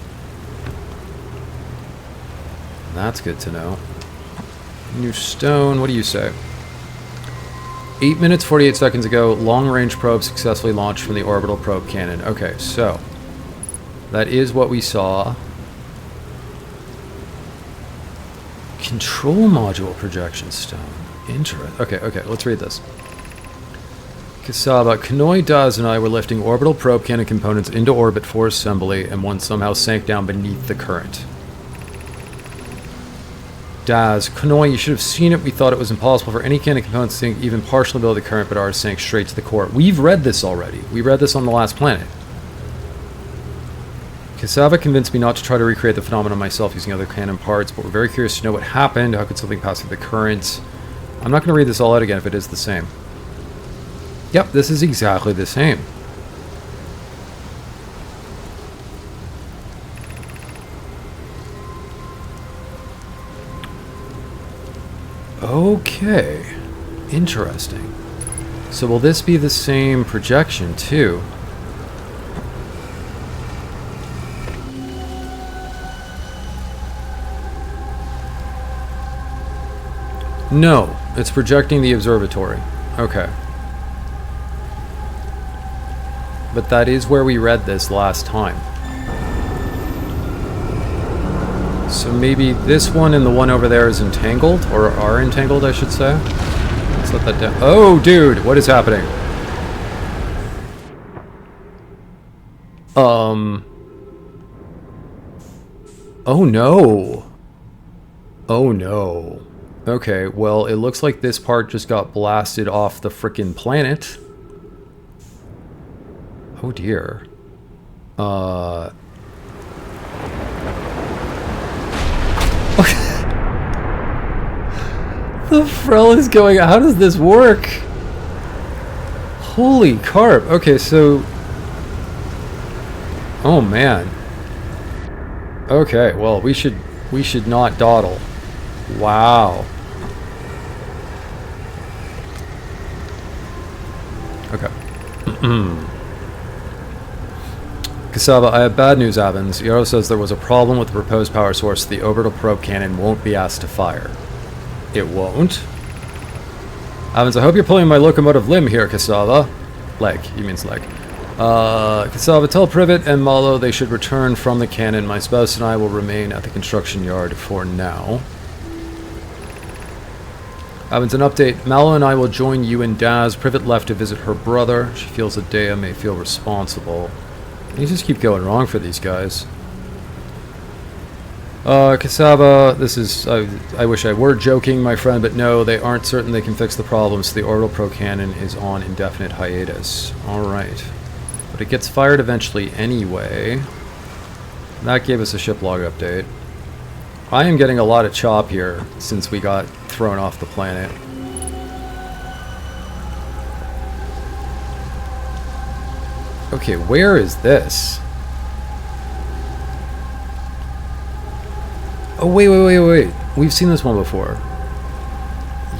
That's good to know. New stone, what do you say? 8 minutes, 48 seconds ago, long-range probe successfully launched from the orbital probe cannon. Okay, so that is what we saw. Control module projection stone. Interesting. Okay, let's read this. Kasaba, Kanoi, Daz, and I were lifting orbital probe cannon components into orbit for assembly, and one somehow sank down beneath the current. Daz, Kanoi, you should have seen it. We thought it was impossible for any cannon components to sink even partially below the current, but ours sank straight to the core. We've read this already. We read this on the last planet. Kasaba convinced me not to try to recreate the phenomenon myself using other cannon parts, but we're very curious to know what happened. How could something pass through the current? I'm not going to read this all out again if it is the same. Yep, this is exactly the same. Okay. Interesting. So will this be the same projection too? No, it's projecting the observatory. Okay. But that is where we read this last time. So maybe this one and the one over there is entangled? Or are entangled, I should say. Let's let that down. Oh, dude! What is happening? Oh, no. Oh, no. Okay, well, it looks like this part just got blasted off the frickin' planet. Oh dear. The Frel is going... How does this work? Holy carp. Okay, so... Oh man. Okay, well, we should not dawdle. Wow. Okay. Kasaba, I have bad news, Avens. Yaro says there was a problem with the proposed power source. The orbital probe cannon won't be asked to fire. It won't? Avens, I hope you're pulling my locomotive limb here, Kasaba. Leg. He means leg. Kasaba, tell Privet and Malo they should return from the cannon. My spouse and I will remain at the construction yard for now. Avens, an update. Malo and I will join you and Daz. Privet left to visit her brother. She feels that Dea may feel responsible. You just keep going wrong for these guys. Kasaba, this is... I wish I were joking, my friend, but no, they aren't certain they can fix the problem, so the orbital probe cannon is on indefinite hiatus. Alright. But it gets fired eventually anyway. That gave us a ship log update. I am getting a lot of chop here since we got thrown off the planet. Okay, where is this? Oh, wait. We've seen this one before.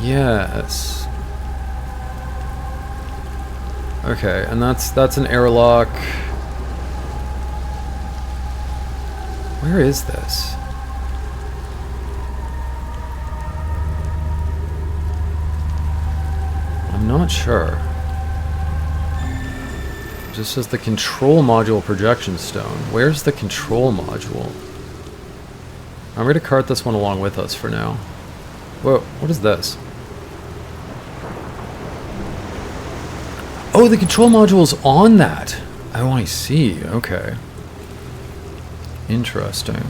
Yes. Okay, and that's an airlock. Where is this? I'm not sure. It just says the control module projection stone. Where's the control module? I'm going to cart this one along with us for now. Whoa, what is this? Oh, the control module's on that! Oh, I see. Okay. Interesting.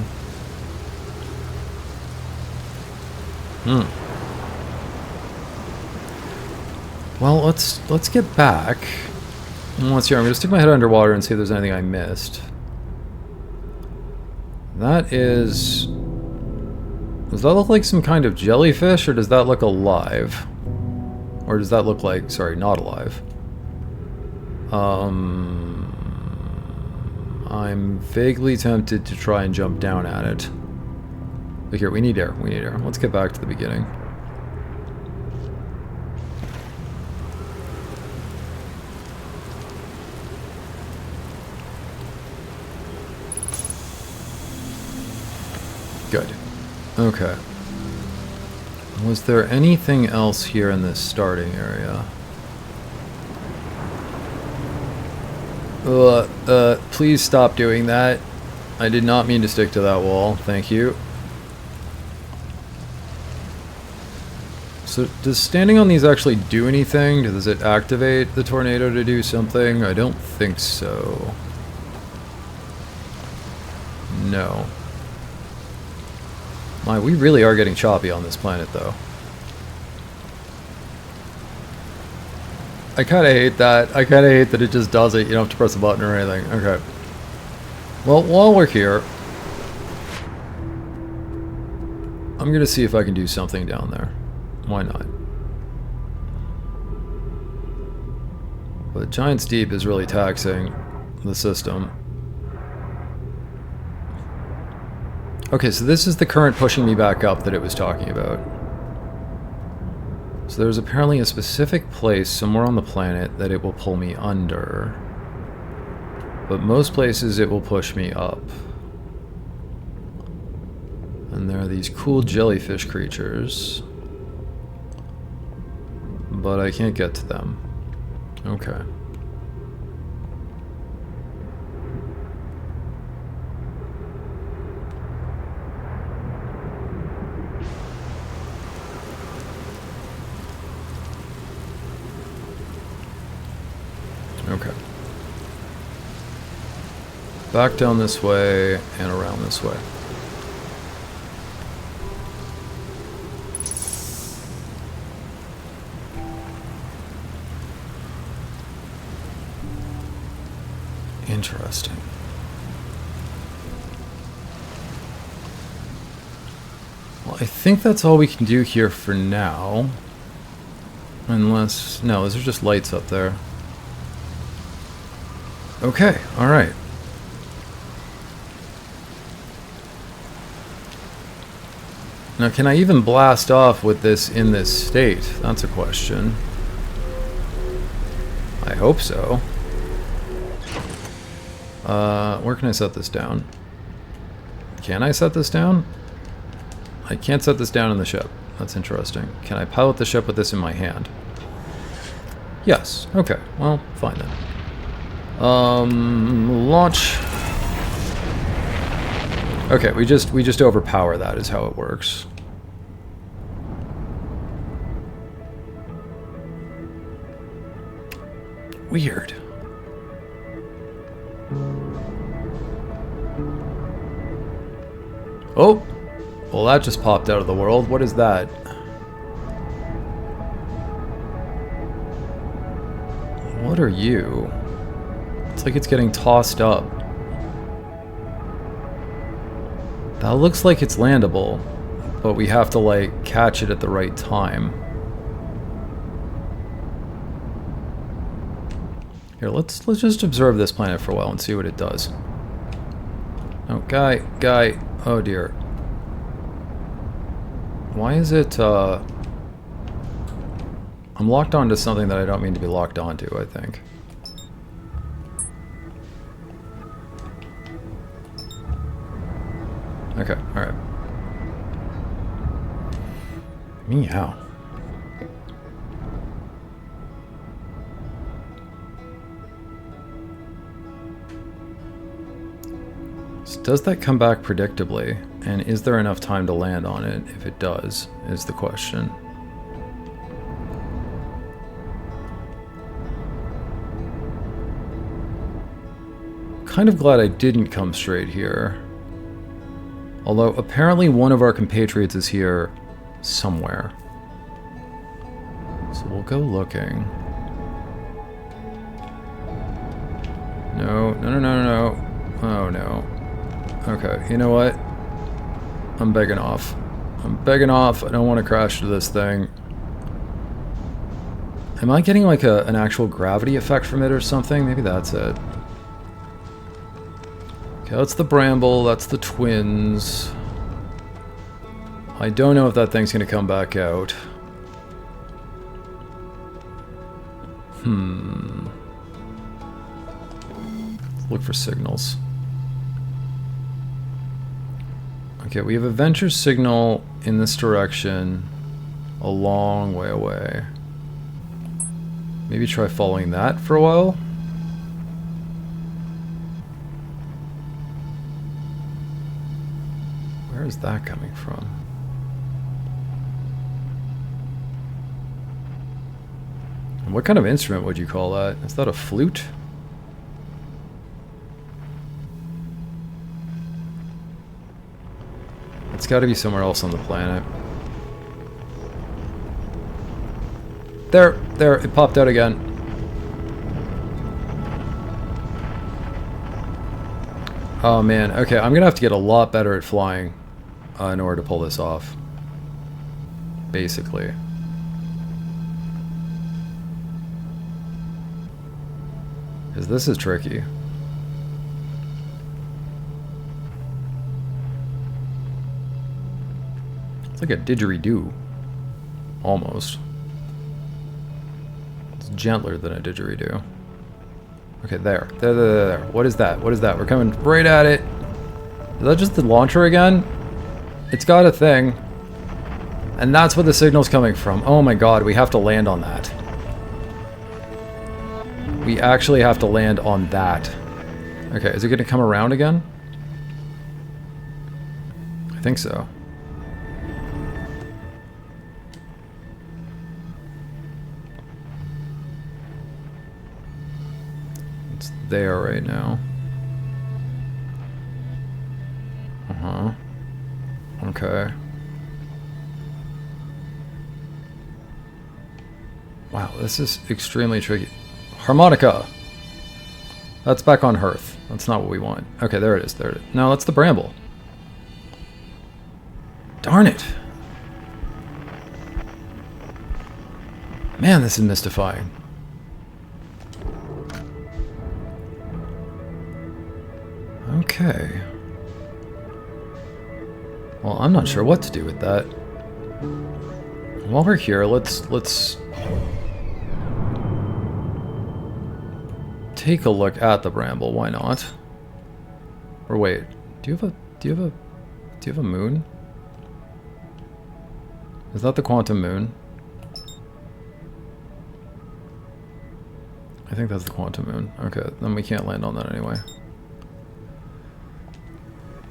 Well, let's get back. Let's see. I'm going to stick my head underwater and see if there's anything I missed. That is... Does that look like some kind of jellyfish, or does that look alive? Or does that look like... Sorry, not alive. I'm vaguely tempted to try and jump down at it. But here, we need air. Let's get back to the beginning. Good. Okay. Was there anything else here in this starting area? Please stop doing that. I did not mean to stick to that wall. Thank you. So does standing on these actually do anything? Does it activate the tornado to do something? I don't think so. No. My, we really are getting choppy on this planet, though. I kind of hate that. I kind of hate that it just does it. You don't have to press a button or anything. Okay. Well, while we're here, I'm going to see if I can do something down there. Why not? But Giant's Deep is really taxing the system. Okay, so this is the current pushing me back up that it was talking about. So there's apparently a specific place somewhere on the planet that it will pull me under. But most places it will push me up. And there are these cool jellyfish creatures. But I can't get to them. Okay. Okay. Back down this way and around this way. Interesting. Well, I think that's all we can do here for now. Unless... no, those are just lights up there. Okay, alright. Now, can I even blast off with this in this state? That's a question. I hope so. Where can I set this down? Can I set this down? I can't set this down in the ship. That's interesting. Can I pilot the ship with this in my hand? Yes. Okay. Well, fine then. Launch. Okay, we just overpower that is how it works. Weird. Oh! Well, that just popped out of the world. What is that? What are you? It's like it's getting tossed up. That looks like it's landable, but we have to, like, catch it at the right time. Here, let's just observe this planet for a while and see what it does. Oh, guy, oh dear. Why is it, I'm locked onto something that I don't mean to be locked onto, I think. Okay, alright. Meow. So does that come back predictably? And is there enough time to land on it? If it does, is the question. Kind of glad I didn't come straight here. Although, apparently one of our compatriots is here somewhere. So we'll go looking. No. Oh, no. Okay, you know what? I'm begging off. I don't want to crash to this thing. Am I getting like an actual gravity effect from it or something? Maybe that's it. Okay, that's the Bramble, that's the twins. I don't know if that thing's gonna come back out. Look for signals. Okay, we have a venture signal in this direction a long way away. Maybe try following that for a while. Where is that coming from? What kind of instrument would you call that? Is that a flute? It's got to be somewhere else on the planet. There, it popped out again. Oh man, okay, I'm gonna have to get a lot better at flying in order to pull this off. Basically. Because this is tricky. It's like a didgeridoo. Almost. It's gentler than a didgeridoo. Okay, there. There. What is that? What is that? We're coming right at it. Is that just the launcher again? It's got a thing. And that's where the signal's coming from. Oh my god, we have to land on that. We actually have to land on that. Okay, is it going to come around again? I think so. It's there right now. Uh-huh. Okay. Wow, this is extremely tricky. Harmonica! That's back on Hearth. That's not what we want. Okay, there it is. There it is. No, that's the bramble. Darn it! Man, this is mystifying. Okay. Well, I'm not sure what to do with that. While we're here, let's take a look at the bramble. Why not? Or wait, do you have a moon? Is that the quantum moon? I think that's the quantum moon. Okay, then we can't land on that anyway.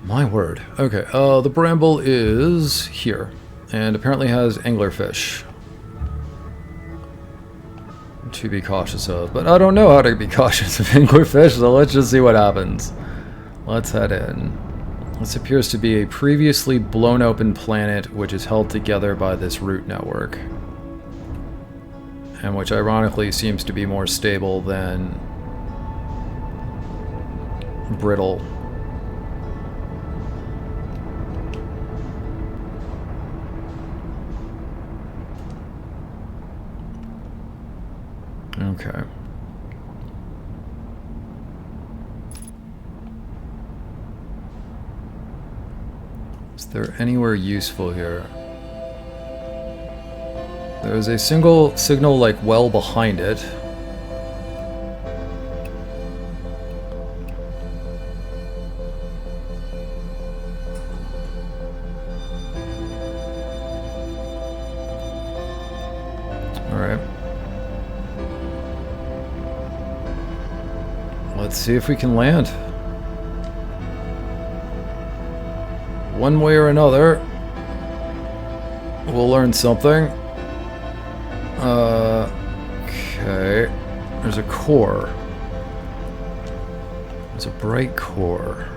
My word. Okay, the bramble is here, and apparently has anglerfish to be cautious of, but I don't know how to be cautious of anglerfish, so let's just see what happens. Let's head in. This appears to be a previously blown open planet which is held together by this root network, and which ironically seems to be more stable than brittle. Okay. Is there anywhere useful here? There's a single signal like well behind it. Alright. Let's see if we can land. One way or another, we'll learn something. Okay. There's a core. There's a bright core.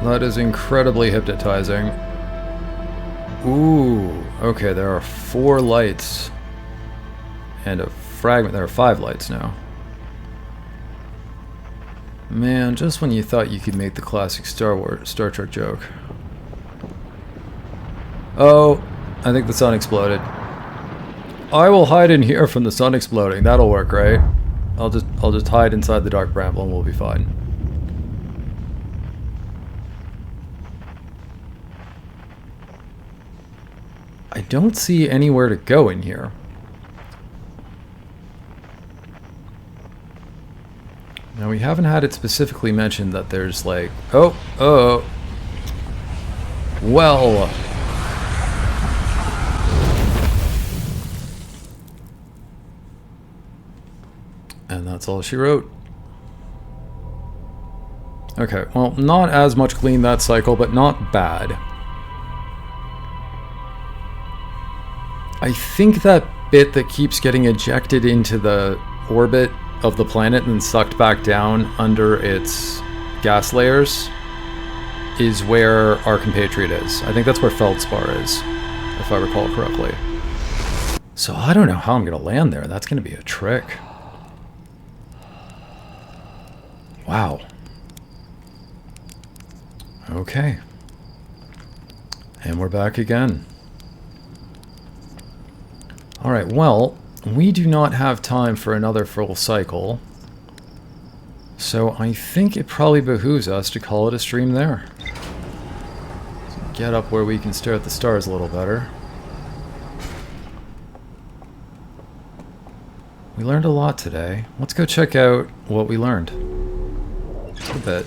That is incredibly hypnotizing. Ooh, okay, there are 4 lights. And a fragment. There are 5 lights now. Man, just when you thought you could make the classic Star Trek joke. Oh, I think the sun exploded. I will hide in here from the sun exploding. That'll work, right? I'll just hide inside the dark bramble and we'll be fine. I don't see anywhere to go in here. Now, we haven't had it specifically mentioned that there's like... Oh. Well. And that's all she wrote. Okay, well, not as much clean that cycle, but not bad. I think that bit that keeps getting ejected into the orbit of the planet and sucked back down under its gas layers is where our compatriot is. I think that's where Feldspar is, if I recall correctly. So I don't know how I'm going to land there. That's going to be a trick. Wow. Okay. And we're back again. Alright, well, we do not have time for another full cycle. So I think it probably behooves us to call it a stream there. So get up where we can stare at the stars a little better. We learned a lot today. Let's go check out what we learned. A bit.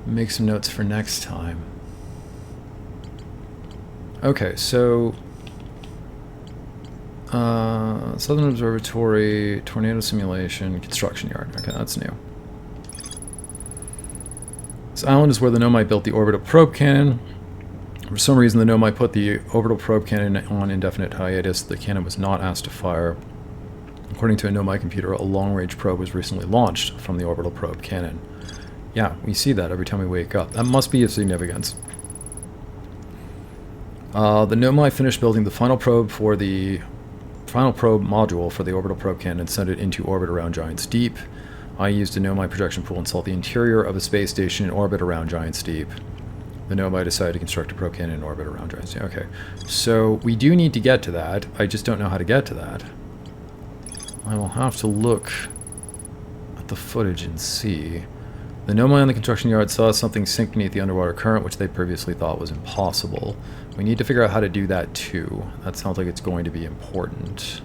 Make some notes for next time. Okay, so Southern Observatory, tornado simulation, construction yard. Okay, that's new. This island is where the Nomai built the orbital probe cannon. For some reason, the Nomai put the orbital probe cannon on indefinite hiatus. The cannon was not asked to fire. According to a Nomai computer, a long-range probe was recently launched from the orbital probe cannon. Yeah, we see that every time we wake up. That must be of significance. The Nomai finished building the final probe module for the orbital probe cannon and sent it into orbit around Giant's Deep. I used a Nomai projection pool and saw the interior of a space station in orbit around Giant's Deep. The Nomai decided to construct a probe cannon in orbit around Giant's Deep. Okay, so we do need to get to that. I just don't know how to get to that. I will have to look at the footage and see. The Nomai on the construction yard saw something sink beneath the underwater current, which they previously thought was impossible. We need to figure out how to do that too. That sounds like it's going to be important.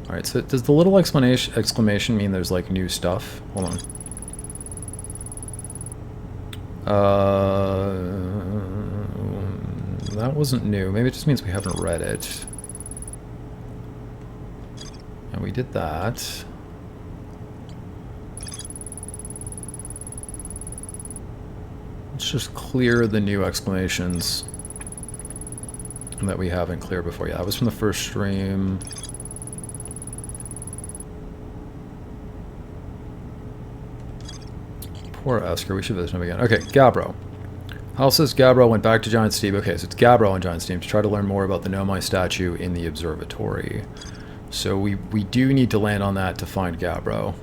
Alright, so does the little exclamation mean there's like new stuff? Hold on. That wasn't new. Maybe it just means we haven't read it. And we did that. Let's just clear the new exclamations that we haven't cleared before. Yeah, that was from the first stream. Poor Esker, we should visit him again. Okay, Gabbro. Hal says Gabbro went back to Giant's Deep. Okay, so it's Gabbro on Giant's Deep to try to learn more about the Nomai statue in the observatory. So we do need to land on that to find Gabbro.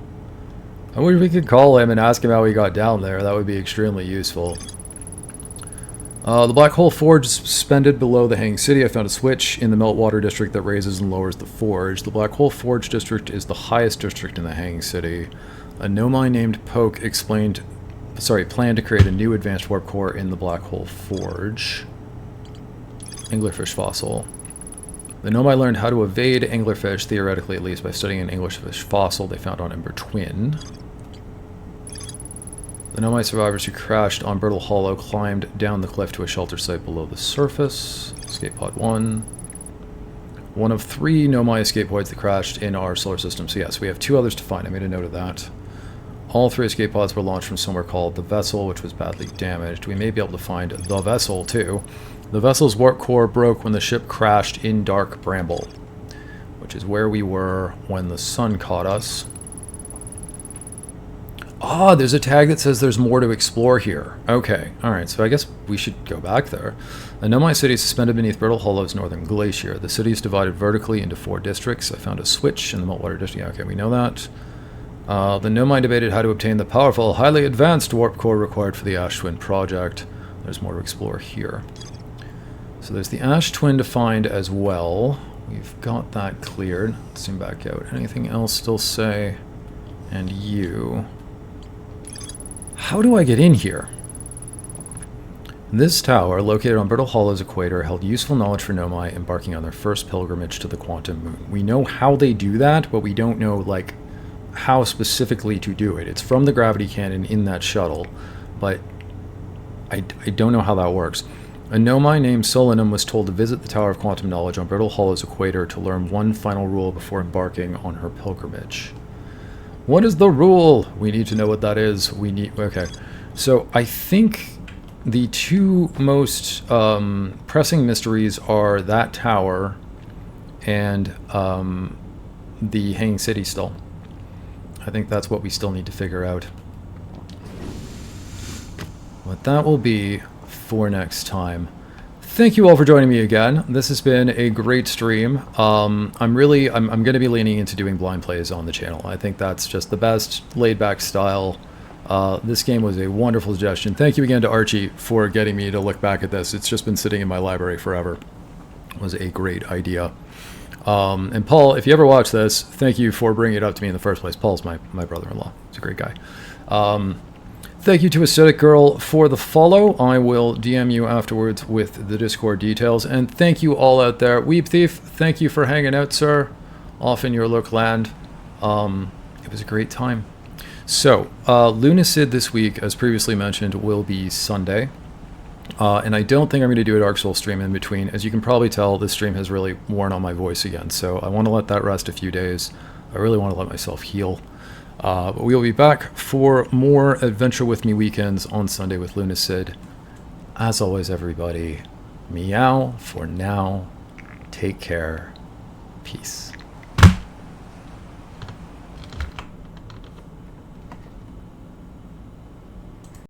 I wish we could call him and ask him how he got down there. That would be extremely useful. The Black Hole Forge is suspended below the Hanging City. I found a switch in the Meltwater District that raises and lowers the forge. The Black Hole Forge District is the highest district in the Hanging City. A Nomai named Poke planned to create a new advanced warp core in the Black Hole Forge. Anglerfish fossil. The Nomai learned how to evade anglerfish, theoretically at least, by studying an anglerfish fossil they found on Ember Twin. The Nomai survivors who crashed on Brittle Hollow climbed down the cliff to a shelter site below the surface. Escape pod 1. One of 3 Nomai escape pods that crashed in our solar system. So yes, we have 2 others to find. I made a note of that. All 3 escape pods were launched from somewhere called the Vessel, which was badly damaged. We may be able to find the Vessel, too. The Vessel's warp core broke when the ship crashed in Dark Bramble, which is where we were when the sun caught us. Ah, there's a tag that says there's more to explore here. Okay, alright, so I guess we should go back there. The Nomai city is suspended beneath Brittle Hollow's northern glacier. The city is divided vertically into 4 districts. I found a switch in the Meltwater District. Yeah, okay, we know that. The Nomai debated how to obtain the powerful, highly advanced warp core required for the Ash Twin project. There's more to explore here. So there's the Ash Twin to find as well. We've got that cleared. Let's zoom back out. Anything else still say? And you. How do I get in here? This tower, located on Brittle Hollow's equator, held useful knowledge for Nomai embarking on their first pilgrimage to the Quantum Moon. We know how they do that, but we don't know, like, how specifically to do it. It's from the gravity cannon in that shuttle, but I don't know how that works. A Nomai named Solanum was told to visit the Tower of Quantum Knowledge on Brittle Hollow's equator to learn one final rule before embarking on her pilgrimage. What is the rule? We need to know what that is. Okay. So I think the two most pressing mysteries are that tower and the Hanging City still. I think that's what we still need to figure out. But that will be for next time. Thank you all for joining me again. This has been a great stream. I'm going to be leaning into doing blind plays on the channel. I think that's just the best laid back style. This game was a wonderful suggestion. Thank you again to Archie for getting me to look back at this. It's just been sitting in my library forever. It was a great idea. And Paul, if you ever watch this, thank you for bringing it up to me in the first place. Paul's my brother-in-law. He's a great guy. Thank you to Aesthetic Girl for the follow. I will DM you afterwards with the Discord details. And thank you all out there. Weeb Thief, thank you for hanging out, sir. Off in your look land. It was a great time. So, Lunacid this week, as previously mentioned, will be Sunday. And I don't think I'm going to do a Dark Souls stream in between. As you can probably tell, this stream has really worn on my voice again. So I want to let that rest a few days. I really want to let myself heal. But we will be back for more Adventure With Me weekends on Sunday with Lunacid. As always, everybody, meow for now. Take care. Peace.